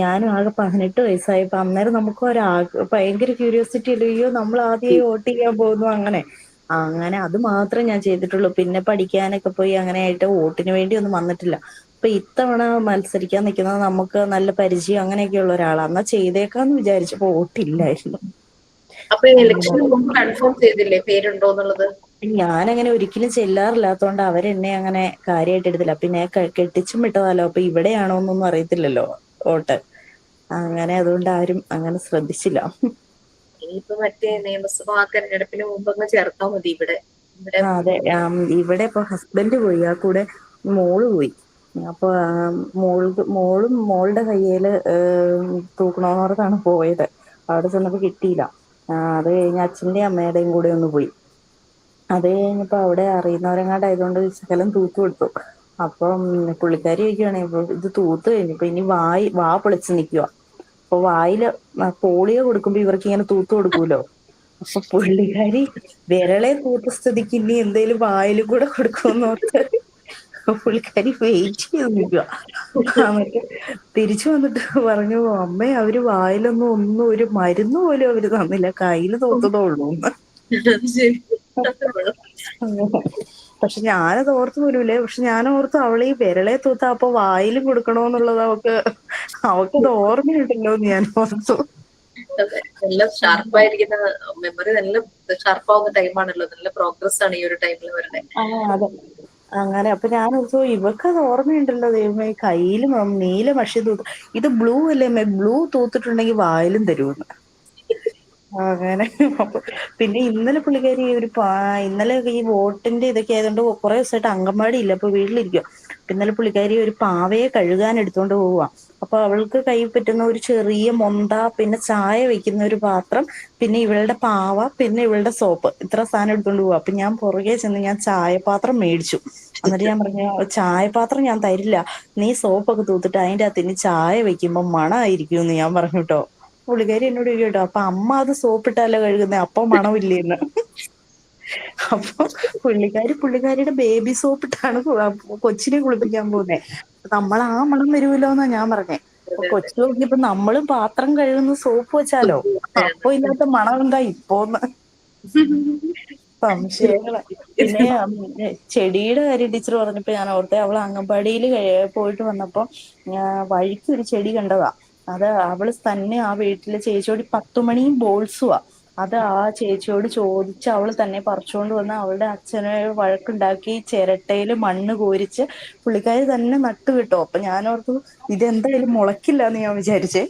ഞാനും ആകെ 18 വയസ്സായപ്പോ അന്നേരം നമുക്ക് ഭയങ്കര ക്യൂരിയോസിറ്റി അല്ലേ, അയ്യോ നമ്മൾ ആദ്യം വോട്ട് ചെയ്യാൻ പോകുന്നു. അങ്ങനെ അത് മാത്രമേ ഞാൻ ചെയ്തിട്ടുള്ളൂ. പിന്നെ പഠിക്കാനൊക്കെ പോയി അങ്ങനെ ആയിട്ട് വോട്ടിന് വേണ്ടി ഒന്നും വന്നിട്ടില്ല. അപ്പൊ ഇത്തവണ മത്സരിക്കാൻ നിൽക്കുന്നത് നമുക്ക് നല്ല പരിചയം അങ്ങനെയൊക്കെയുള്ള ഒരാളാണ്. എന്നാ ചെയ്തേക്കാന്ന് വിചാരിച്ചപ്പോ വോട്ടില്ലായിരുന്നു. അപ്പൊ ഇലക്ഷന് മുമ്പ് കൺഫേം ചെയ്തില്ലേ പേരുണ്ടോ എന്നുള്ളത്? ഞാനങ്ങനെ ഒരിക്കലും ചെല്ലാറില്ലാത്തോണ്ട് അവരെന്നെ അങ്ങനെ കാര്യമായിട്ട് എടുത്തില്ല. പിന്നെ കെട്ടിച്ചും വിട്ടതാലോ, അപ്പൊ ഇവിടെയാണോന്നൊന്നും അറിയത്തില്ലല്ലോ വോട്ട്. അങ്ങനെ അതുകൊണ്ട് ആരും അങ്ങനെ ശ്രദ്ധിച്ചില്ല. ഇനിയിപ്പോ മറ്റേ നിയമസഭാ തെരഞ്ഞെടുപ്പിന് മുമ്പ് അങ്ങ് ചേർത്താൽ മതി. ഇവിടെ അതെ, ഇവിടെ ഇപ്പൊ ഹസ്ബൻഡ് പോയി, ആ കൂടെ മോള് പോയി. അപ്പൊ മോളും മോളുടെ കയ്യില് തൂക്കണോന്നോർത്താണ് പോയത്. അവിടെ ചെന്നപ്പോ കിട്ടിയില്ല. അത് കഴിഞ്ഞ് അച്ഛന്റെയും അമ്മയുടെയും കൂടെ ഒന്ന് പോയി. അത് കഴിഞ്ഞപ്പോ അവിടെ അറിയുന്നവരെങ്ങാണ്ടായതുകൊണ്ട് ശകലം തൂത്ത് കൊടുത്തു. അപ്പം പുള്ളിക്കാരി ചോദിക്കുവാണെ, ഇത് തൂത്ത് കഴിഞ്ഞപ്പോ ഇനി വാ പൊളിച്ച് നിൽക്കുക. അപ്പൊ വായില് പോളിയോ കൊടുക്കുമ്പോ ഇവർക്ക് ഇങ്ങനെ തൂത്ത് കൊടുക്കൂലോ. അപ്പൊ പുള്ളിക്കാരി വിരളെ തൂത്ത സ്ഥിതിക്ക് ഇനി എന്തേലും വായിലും കൂടെ കൊടുക്കുമെന്നോർത്ത് പുള്ളിക്കാരി വെയിറ്റ് ചെയ്ത് നിൽക്കുക. എന്നിട്ട് തിരിച്ചു വന്നിട്ട് പറഞ്ഞു, അമ്മേ അവര് ഒന്നും ഒരു മരുന്ന് പോലും അവര് തന്നില്ല, കയ്യില് തൂത്തതേ ഉള്ളൂ എന്ന്. പക്ഷെ ഞാനത് ഓർത്തു പോലുമില്ലേ. പക്ഷെ ഞാൻ ഓർത്തു അവളീ വിരളെ തൂത്ത അപ്പൊ വായിലും കൊടുക്കണോന്നുള്ളത് അവക്കത് ഓർമ്മയുണ്ടല്ലോ എന്ന് ഞാൻ ഓർത്തു. നല്ല ഷാർപ്പായിരിക്കുന്ന മെമ്മറി, നല്ല ഷാർപ്പാവുന്ന ടൈമാണല്ലോ. നല്ല പ്രോഗ്രസ് ആണ് ഈ ഒരു ടൈമിൽ വരുടെ. അതെ, അങ്ങനെ. അപ്പൊ ഞാൻ ഓർത്തു ഇവക്കത് ഓർമ്മയുണ്ടല്ലോ ദൈവമേ, കയ്യിലും നീല മഷി തൂത്ത്. ഇത് ബ്ലൂ അല്ലേ, ബ്ലൂ തൂത്തിട്ടുണ്ടെങ്കിൽ വായിലും തരുമെന്ന്. അങ്ങനെ. അപ്പൊ പിന്നെ ഇന്നലെ പുള്ളിക്കാരി ഇന്നലെ ഈ വോട്ടിന്റെ ഇതൊക്കെ ആയതുകൊണ്ട് കുറെ ദിവസമായിട്ട് അങ്കൻവാടി ഇല്ല, അപ്പൊ വീട്ടിലിരിക്കുക. ഇന്നലെ പുള്ളിക്കാരി ഒരു പാവയെ കഴുകാൻ എടുത്തോണ്ട് പോവുക. അപ്പൊ അവൾക്ക് കൈ പറ്റുന്ന ഒരു ചെറിയ മൊന്ത, പിന്നെ ചായ വെക്കുന്ന ഒരു പാത്രം, പിന്നെ ഇവളുടെ പാവ, പിന്നെ ഇവളുടെ സോപ്പ്, ഇത്ര സാധനം എടുത്തോണ്ട് പോവുക. അപ്പൊ ഞാൻ പുറകെ ചെന്ന് ഞാൻ ചായപാത്രം മേടിച്ചു. എന്നിട്ട് ഞാൻ പറഞ്ഞു ചായപാത്രം ഞാൻ തരില്ല, നീ സോപ്പൊക്കെ തൂത്തിട്ട് അതിന്റെ അകത്ത് ഇനി ചായ വെക്കുമ്പോ മണമായിരിക്കും എന്ന് ഞാൻ പറഞ്ഞു കേട്ടോ. പുള്ളിക്കാരി എന്നോട് ചോദിക്കും അപ്പൊ അമ്മ അത് സോപ്പിട്ടല്ലേ കഴുകുന്നേ, അപ്പൊ മണമില്ലേന്ന്. അപ്പൊ പുള്ളിക്കാരിയുടെ ബേബി സോപ്പിട്ടാണ് കൊച്ചിനെ കുളിപ്പിക്കാൻ പോകുന്നേ. നമ്മൾ ആ മണം വരുമല്ലോ എന്നാ ഞാൻ പറഞ്ഞേ. അപ്പൊ കൊച്ചു നോക്കിയപ്പോ നമ്മളും പാത്രം കഴുകുന്ന സോപ്പ് വെച്ചാലോ, അപ്പൊ ഇല്ലാത്ത മണം എന്താ ഇപ്പോന്ന്. സംശയങ്ങള്. പിന്നെ ചെടിയുടെ കാര്യം ടീച്ചർ പറഞ്ഞപ്പോ ഞാൻ ഓർത്തെ, അവള് അംഗൻവാടിയിൽ പോയിട്ട് വന്നപ്പോ വഴിക്ക് ഒരു ചെടി കണ്ടതാ. അത് അവള് തന്നെ ആ വീട്ടിലെ ചേച്ചിയോട് 10 മണിയും ബോൾസുവാ. അത് ആ ചേച്ചിയോട് ചോദിച്ച് അവള് തന്നെ പറിച്ചുകൊണ്ട് വന്ന് അവളുടെ അച്ഛനെ വഴക്കുണ്ടാക്കി ചിരട്ടയില് മണ്ണ് കോരിച്ച് പുള്ളിക്കാരി തന്നെ നട്ടു കിട്ടോ. അപ്പൊ ഞാനോർത്തു ഇതെന്തായാലും മുളക്കില്ലാന്ന് ഞാൻ വിചാരിച്ചേ.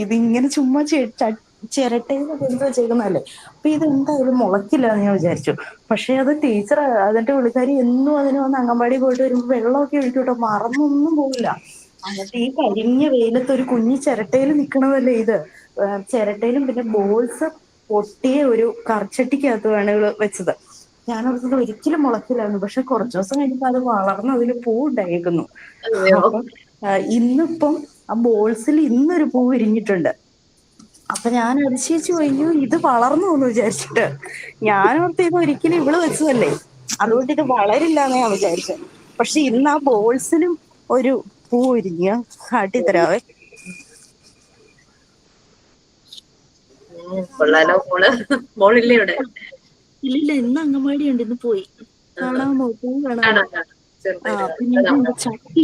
ഇതിങ്ങനെ ചുമ്മാ ചിരട്ടയിൽ എന്ത് വെച്ചേക്കുന്നതല്ലേ, അപ്പൊ ഇതെന്തായാലും മുളക്കില്ലാന്ന് ഞാൻ വിചാരിച്ചു. പക്ഷെ അത് ടീച്ചർ അതിന്റെ പുള്ളിക്കാരി എന്നും അതിന് വന്ന് അംഗൻവാടി പോയിട്ട് വരുമ്പോ വെള്ളമൊക്കെ ഒഴിക്കും കേട്ടോ, മറന്നൊന്നും പോകില്ല. എന്നിട്ട് ഈ കരിഞ്ഞ വെയിലത്ത് ഒരു കുഞ്ഞി ചിരട്ടയിൽ നിക്കണതല്ലേ ഇത്. ചിരട്ടയിലും പിന്നെ ബോൾസ് പൊട്ടിയ ഒരു കറച്ചട്ടിക്കകത്തുമാണ് ഇവള് വെച്ചത്. ഞാൻ ഓർത്തത് ഒരിക്കലും മുളക്കില്ലായിരുന്നു. പക്ഷെ കുറച്ചു ദിവസം കഴിഞ്ഞപ്പോ അത് വളർന്ന് അതിന് പൂ ഉണ്ടായേക്കുന്നു. അതെയോ? അപ്പൊ ഇന്നിപ്പം ആ ബോൾസിൽ ഇന്നൊരു പൂ വിരിഞ്ഞിട്ടുണ്ട്. അപ്പൊ ഞാൻ അതിശയിച്ചു, അയ്യോ ഇത് വളർന്നു എന്ന് വിചാരിച്ചിട്ട്. ഞാനോർത്ത് ഇത് ഒരിക്കലും ഇവള് വെച്ചതല്ലേ, അതുകൊണ്ട് ഇത് വളരില്ല എന്ന് ഞാൻ വിചാരിച്ചത്. പക്ഷെ ഇന്ന് ആ ബോൾസിലും ഒരു പൂ വിരിഞ്ഞ കാട്ടിത്തരാവേ. കൊള്ളാലോ. മോളില്ലേ ഇവിടെ? ഇല്ലില്ല, ഇന്ന് അംഗൻവാടി ഉണ്ട്, ഇന്ന് പോയി. കാണാമോ? പൂ കാണാമോ? കാണാം കാണാം. ചെറുതായിട്ട് പിന്നെ ഇതുണ്ട് ചട്ടി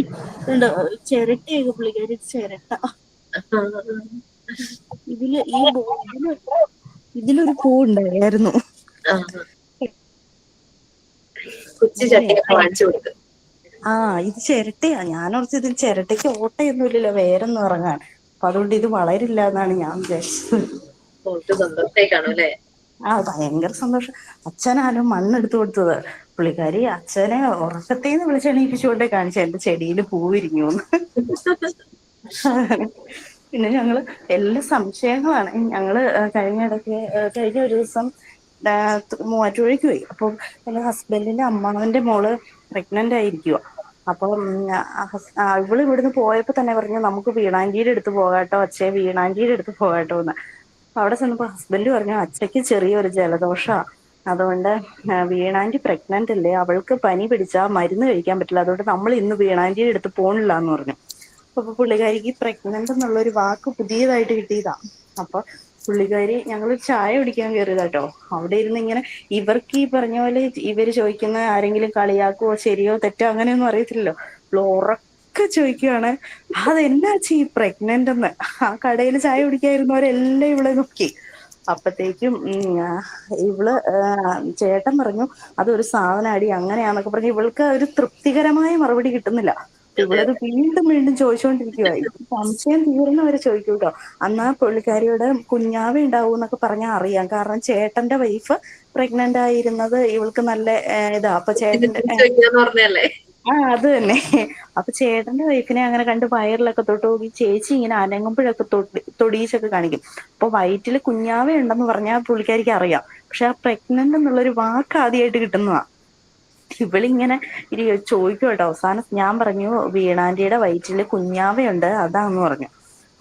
ഉണ്ട്, ചിരട്ടയൊക്കെ പുള്ളിക്കാരി ചിരട്ട. ഇതിലൊരു പൂ ഉണ്ടായിരുന്നു. കൊച്ചു ചട്ടിയൊക്കെ വാങ്ങിച്ചു കൊടുത്തു. ഇത് ചിരട്ടയാ. ഞാനോർത്ത് ഇതിൽ ചിരട്ടയ്ക്ക് ഓട്ടയൊന്നും ഇല്ലല്ലോ വേരൊന്നും ഇറങ്ങാൻ. അപ്പൊ അതുകൊണ്ട് ഇത് വളരില്ല എന്നാണ് ഞാൻ വിചാരിച്ചത്. സന്തോഷമായി കാണും അല്ലേ? ഭയങ്കര സന്തോഷം. അച്ഛനാലും മണ്ണെടുത്തു കൊടുത്തത്. പുള്ളിക്കാരി അച്ഛനെ ഉറക്കത്തേന്ന് വിളിച്ചെണീപ്പിച്ചുകൊണ്ടേ കാണിച്ച എന്റെ ചെടിയിൽ പൂ വിരിഞ്ഞൂന്ന്. പിന്നെ ഞങ്ങള് എല്ലാ സംശയങ്ങളാണ്. ഞങ്ങള് കഴിഞ്ഞ ഒരു ദിവസം മൂവാറ്റുപുഴയ്ക്ക് പോയി. അപ്പൊ എന്റെ ഹസ്ബൻഡിന്റെ അമ്മാവന്റെ മോള് പ്രഗ്നന്റ് ആയിരിക്കുവ. അപ്പൊ ഇവള് ഇവിടുന്ന് പോയപ്പോ തന്നെ പറഞ്ഞു നമുക്ക് വീണാങ്കീടെ അടുത്ത് പോകാട്ടോ അച്ഛേ, വീണാങ്കീടെ അടുത്ത് പോകാട്ടോ എന്ന്. അവിടെ ചെന്നപ്പോ ഹസ്ബൻഡ് പറഞ്ഞു അച്ഛയ്ക്ക് ചെറിയൊരു ജലദോഷാ, അതുകൊണ്ട് വീണാന്റി പ്രഗ്നന്റ് അല്ലേ, അവൾക്ക് പനി പിടിച്ചാ മരുന്ന് കഴിക്കാൻ പറ്റില്ല, അതുകൊണ്ട് നമ്മൾ ഇന്ന് വീണാന്റിയുടെ അടുത്ത് പോണില്ല എന്ന് പറഞ്ഞു. അപ്പൊ പുള്ളിക്കാരിക്ക് പ്രഗ്നന്റ് എന്നുള്ള ഒരു വാക്ക് പുതിയതായിട്ട് കിട്ടിയതാ. അപ്പൊ പുള്ളിക്കാരി ഞങ്ങൾ ചായ കുടിക്കാൻ കയറിയതാട്ടോ. അവിടെ ഇരുന്ന് ഇങ്ങനെ ഇവർക്ക് ഈ പറഞ്ഞ പോലെ ഇവര് ചോദിക്കുന്ന ആരെങ്കിലും കളിയാക്കുവോ ശരിയോ തെറ്റോ അങ്ങനെയൊന്നും അറിയത്തില്ലല്ലോ. ഉറക്കെ ചോദിക്കുവാണ് അതെന്നാ ഈ പ്രഗ്നന്റ് എന്ന്. ആ കടയിൽ ചായ കുടിക്കാതിരുന്നവരെല്ലാം ഇവളെ നോക്കി. അപ്പത്തേക്കും ഇവള് ചേട്ടൻ പറഞ്ഞു അതൊരു സാധനാടി അങ്ങനെയാന്നൊക്കെ പറഞ്ഞ് ഇവൾക്ക് ഒരു തൃപ്തികരമായ മറുപടി കിട്ടുന്നില്ല. ഇവളത് വീണ്ടും വീണ്ടും ചോദിച്ചുകൊണ്ടിരിക്കുക. സംശയം തീർന്നവരെ ചോദിക്കും കേട്ടോ. അന്നാ പുള്ളിക്കാരിയോട് കുഞ്ഞാവ ഉണ്ടാവും എന്നൊക്കെ പറഞ്ഞാൽ അറിയാം, കാരണം ചേട്ടന്റെ വൈഫ് പ്രഗ്നന്റ് ആയിരുന്നത് ഇവൾക്ക് നല്ല ഇതാ. അപ്പൊ ചേട്ടന്റെ പറഞ്ഞല്ലേ? അത് തന്നെ. അപ്പൊ ചേട്ടന്റെ വൈഫിനെ അങ്ങനെ കണ്ട് വയറിലൊക്കെ തൊട്ട് നോക്കി ചേച്ചി ഇങ്ങനെ അനങ്ങുമ്പോഴൊക്കെ തൊടീച്ചൊക്കെ കാണിക്കും. അപ്പൊ വയറ്റില് കുഞ്ഞാവ ഉണ്ടെന്ന് പറഞ്ഞാൽ പുള്ളിക്കാരിക്ക് അറിയാം. പക്ഷെ ആ പ്രഗ്നന്റ് എന്നുള്ളൊരു വാക്ക് ആദ്യമായിട്ട് കിട്ടുന്നതാ. ഇവളിങ്ങനെ ചോദിക്കും കേട്ടോ. അവസാനം ഞാൻ പറഞ്ഞു വീണാന്റിയുടെ വയറ്റില് കുഞ്ഞാവയുണ്ട് അതാന്ന് പറഞ്ഞു.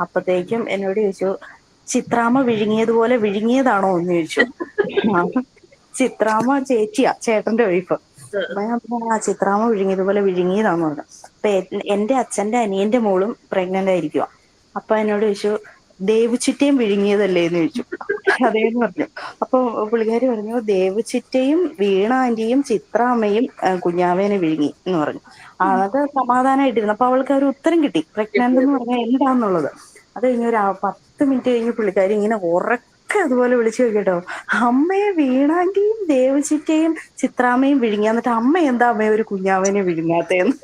അപ്പത്തേക്കും എന്നോട് ചോദിച്ചു ചിത്രാമ്മ വിഴുങ്ങിയതുപോലെ വിഴുങ്ങിയതാണോ എന്ന് ചോദിച്ചു. ചിത്രാമ്മ ചേച്ചിയാ, ചേട്ടന്റെ വൈഫ്. അപ്പൊ ഞാൻ ചിത്രാമ്മ വിഴുങ്ങിയതുപോലെ വിഴുങ്ങിയതാന്ന് പറഞ്ഞു. അപ്പൊ എന്റെ അച്ഛന്റെ അനിയന്റെ മോളും പ്രഗ്നന്റ് ആയിരിക്കുവാ. അപ്പൊ എന്നോട് ചോദിച്ചു ദേവുച്ചിറ്റയും വിഴുങ്ങിയതല്ലേ എന്ന് ചോദിച്ചു. അതേന്ന് പറഞ്ഞു. അപ്പൊ പുള്ളിക്കാരി പറഞ്ഞു ദേവുച്ചിറ്റയും വീണ ആന്റിയും ചിത്രാമ്മയും കുഞ്ഞാവേനെ വിഴുങ്ങി എന്ന് പറഞ്ഞു. അത് സമാധാനമായിട്ടിരുന്നു. അപ്പൊ അവൾക്ക് ഒരു ഉത്തരം കിട്ടി പ്രഗ്നന്റ് എന്ന് പറഞ്ഞാൽ എന്താന്നുള്ളത്. അത് കഴിഞ്ഞ് ഒരു 10 മിനിറ്റ് കഴിഞ്ഞ് പുള്ളിക്കാരി ഇങ്ങനെ ഉറക്കെ അതുപോലെ വിളിച്ചു നോക്കിട്ടോ, അമ്മയെ വീണാന്റിയും ദേവചിറ്റയും ചിത്രാമ്മയും വിഴുങ്ങി, എന്നിട്ട് അമ്മ എന്താ അമ്മയെ ഒരു കുഞ്ഞാവേനെ വിഴുങ്ങാത്തേന്ന്.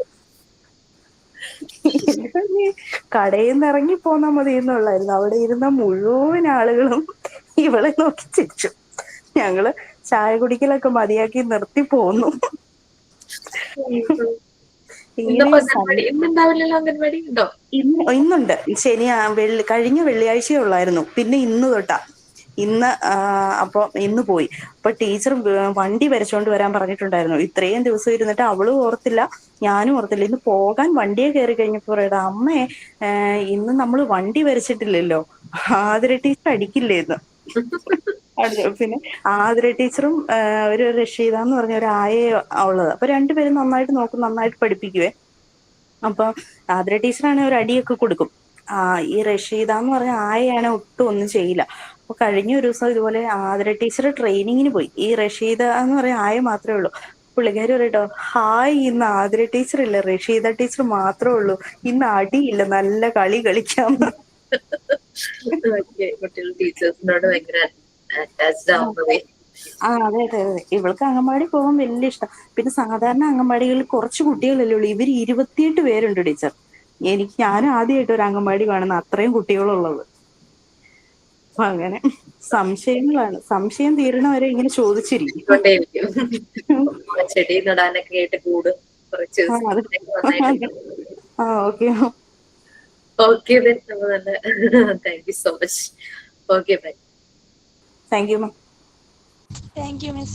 കടയിൽ നിന്ന് ഇറങ്ങി പോന്നാ മതി എന്നുള്ളായിരുന്നു. അവിടെ ഇരുന്ന മുഴുവൻ ആളുകളും ഇവളെ നോക്കി ചിരിച്ചു. ഞങ്ങള് ചായ കുടിക്കലൊക്കെ മതിയാക്കി നിർത്തി പോന്നു. ഇന്നുണ്ടാവില്ലല്ലോ അംഗൻവാടി ഉണ്ടോ? ഇന്നുണ്ട്. കഴിഞ്ഞ വെള്ളിയാഴ്ചയേ ഉള്ളായിരുന്നു. പിന്നെ ഇന്ന് തൊട്ടാ. ഇന്ന് അപ്പൊ ഇന്ന് പോയി. അപ്പൊ ടീച്ചർ വണ്ടി വരച്ചോണ്ട് വരാൻ പറഞ്ഞിട്ടുണ്ടായിരുന്നു. ഇത്രയും ദിവസം ഇരുന്നിട്ട് അവളും ഓർത്തില്ല, ഞാനും ഓർത്തില്ല. ഇന്ന് പോകാൻ വണ്ടിയെ കയറി കഴിഞ്ഞപ്പോ പറയടാ, അമ്മേ ഇന്ന് നമ്മള് വണ്ടി വരച്ചിട്ടില്ലല്ലോ, ആതിര ടീച്ചർ അടിക്കില്ലേന്ന്. പിന്നെ ആതിര ടീച്ചറും ഒരു റഷീദ എന്ന് പറഞ്ഞ ഒരു ആയേ ഉള്ളത്. അപ്പൊ രണ്ടുപേരും നന്നായിട്ട് നോക്കും, നന്നായിട്ട് പഠിപ്പിക്കുവേ. അപ്പൊ ആതിര ടീച്ചറാണ് ഒരു അടിയൊക്കെ കൊടുക്കും. ഈ റഷീദ എന്ന് പറഞ്ഞ ആയയാണ് ഒട്ടും ഒന്നും ചെയ്യില്ല. അപ്പൊ കഴിഞ്ഞ ഒരു ദിവസം ഇതുപോലെ ആതിര ടീച്ചർ ട്രെയിനിങ്ങിന് പോയി. ഈ റഷീദ എന്ന് പറഞ്ഞ ആയ മാത്രമേ ഉള്ളൂ. പുള്ളിക്കാരി പറയട്ടോ, ഹായ് ഇന്ന് ആതിര ടീച്ചർ ഇല്ല, റഷീദ ടീച്ചർ മാത്രമേ ഉള്ളൂ, ഇന്ന് അടിയില്ല, നല്ല കളി കളിക്കാം. കുട്ടികൾ ടീച്ചേഴ്സിനോട് ഭയങ്കര അറ്റാച്ച്ഡ് ആവുന്നതേ. അതെ അതെ അതെ. ഇവൾക്ക് അംഗൻവാടി പോകാൻ വലിയ ഇഷ്ടം. പിന്നെ സാധാരണ അംഗൻവാടികളിൽ കുറച്ച് കുട്ടികളല്ലേ ഉള്ളൂ, ഇവര് 28 പേരുണ്ട് ടീച്ചർ. ഞാനും ആദ്യമായിട്ട് ഒരു അംഗൻവാടി കാണുന്ന അത്രയും കുട്ടികളുള്ളത്. അപ്പൊ അങ്ങനെ സംശയങ്ങളാണ്. സംശയം തീരണവരെ ഇങ്ങനെ ചോദിച്ചിരിക്കും. ചെടി നടാനൊക്കെ ആയിട്ട് കൂട് കുറച്ച് നന്നായിട്ട്. Okay okay, thank you so much. Okay, bye. Thank you ma'am. Thank you, Miss.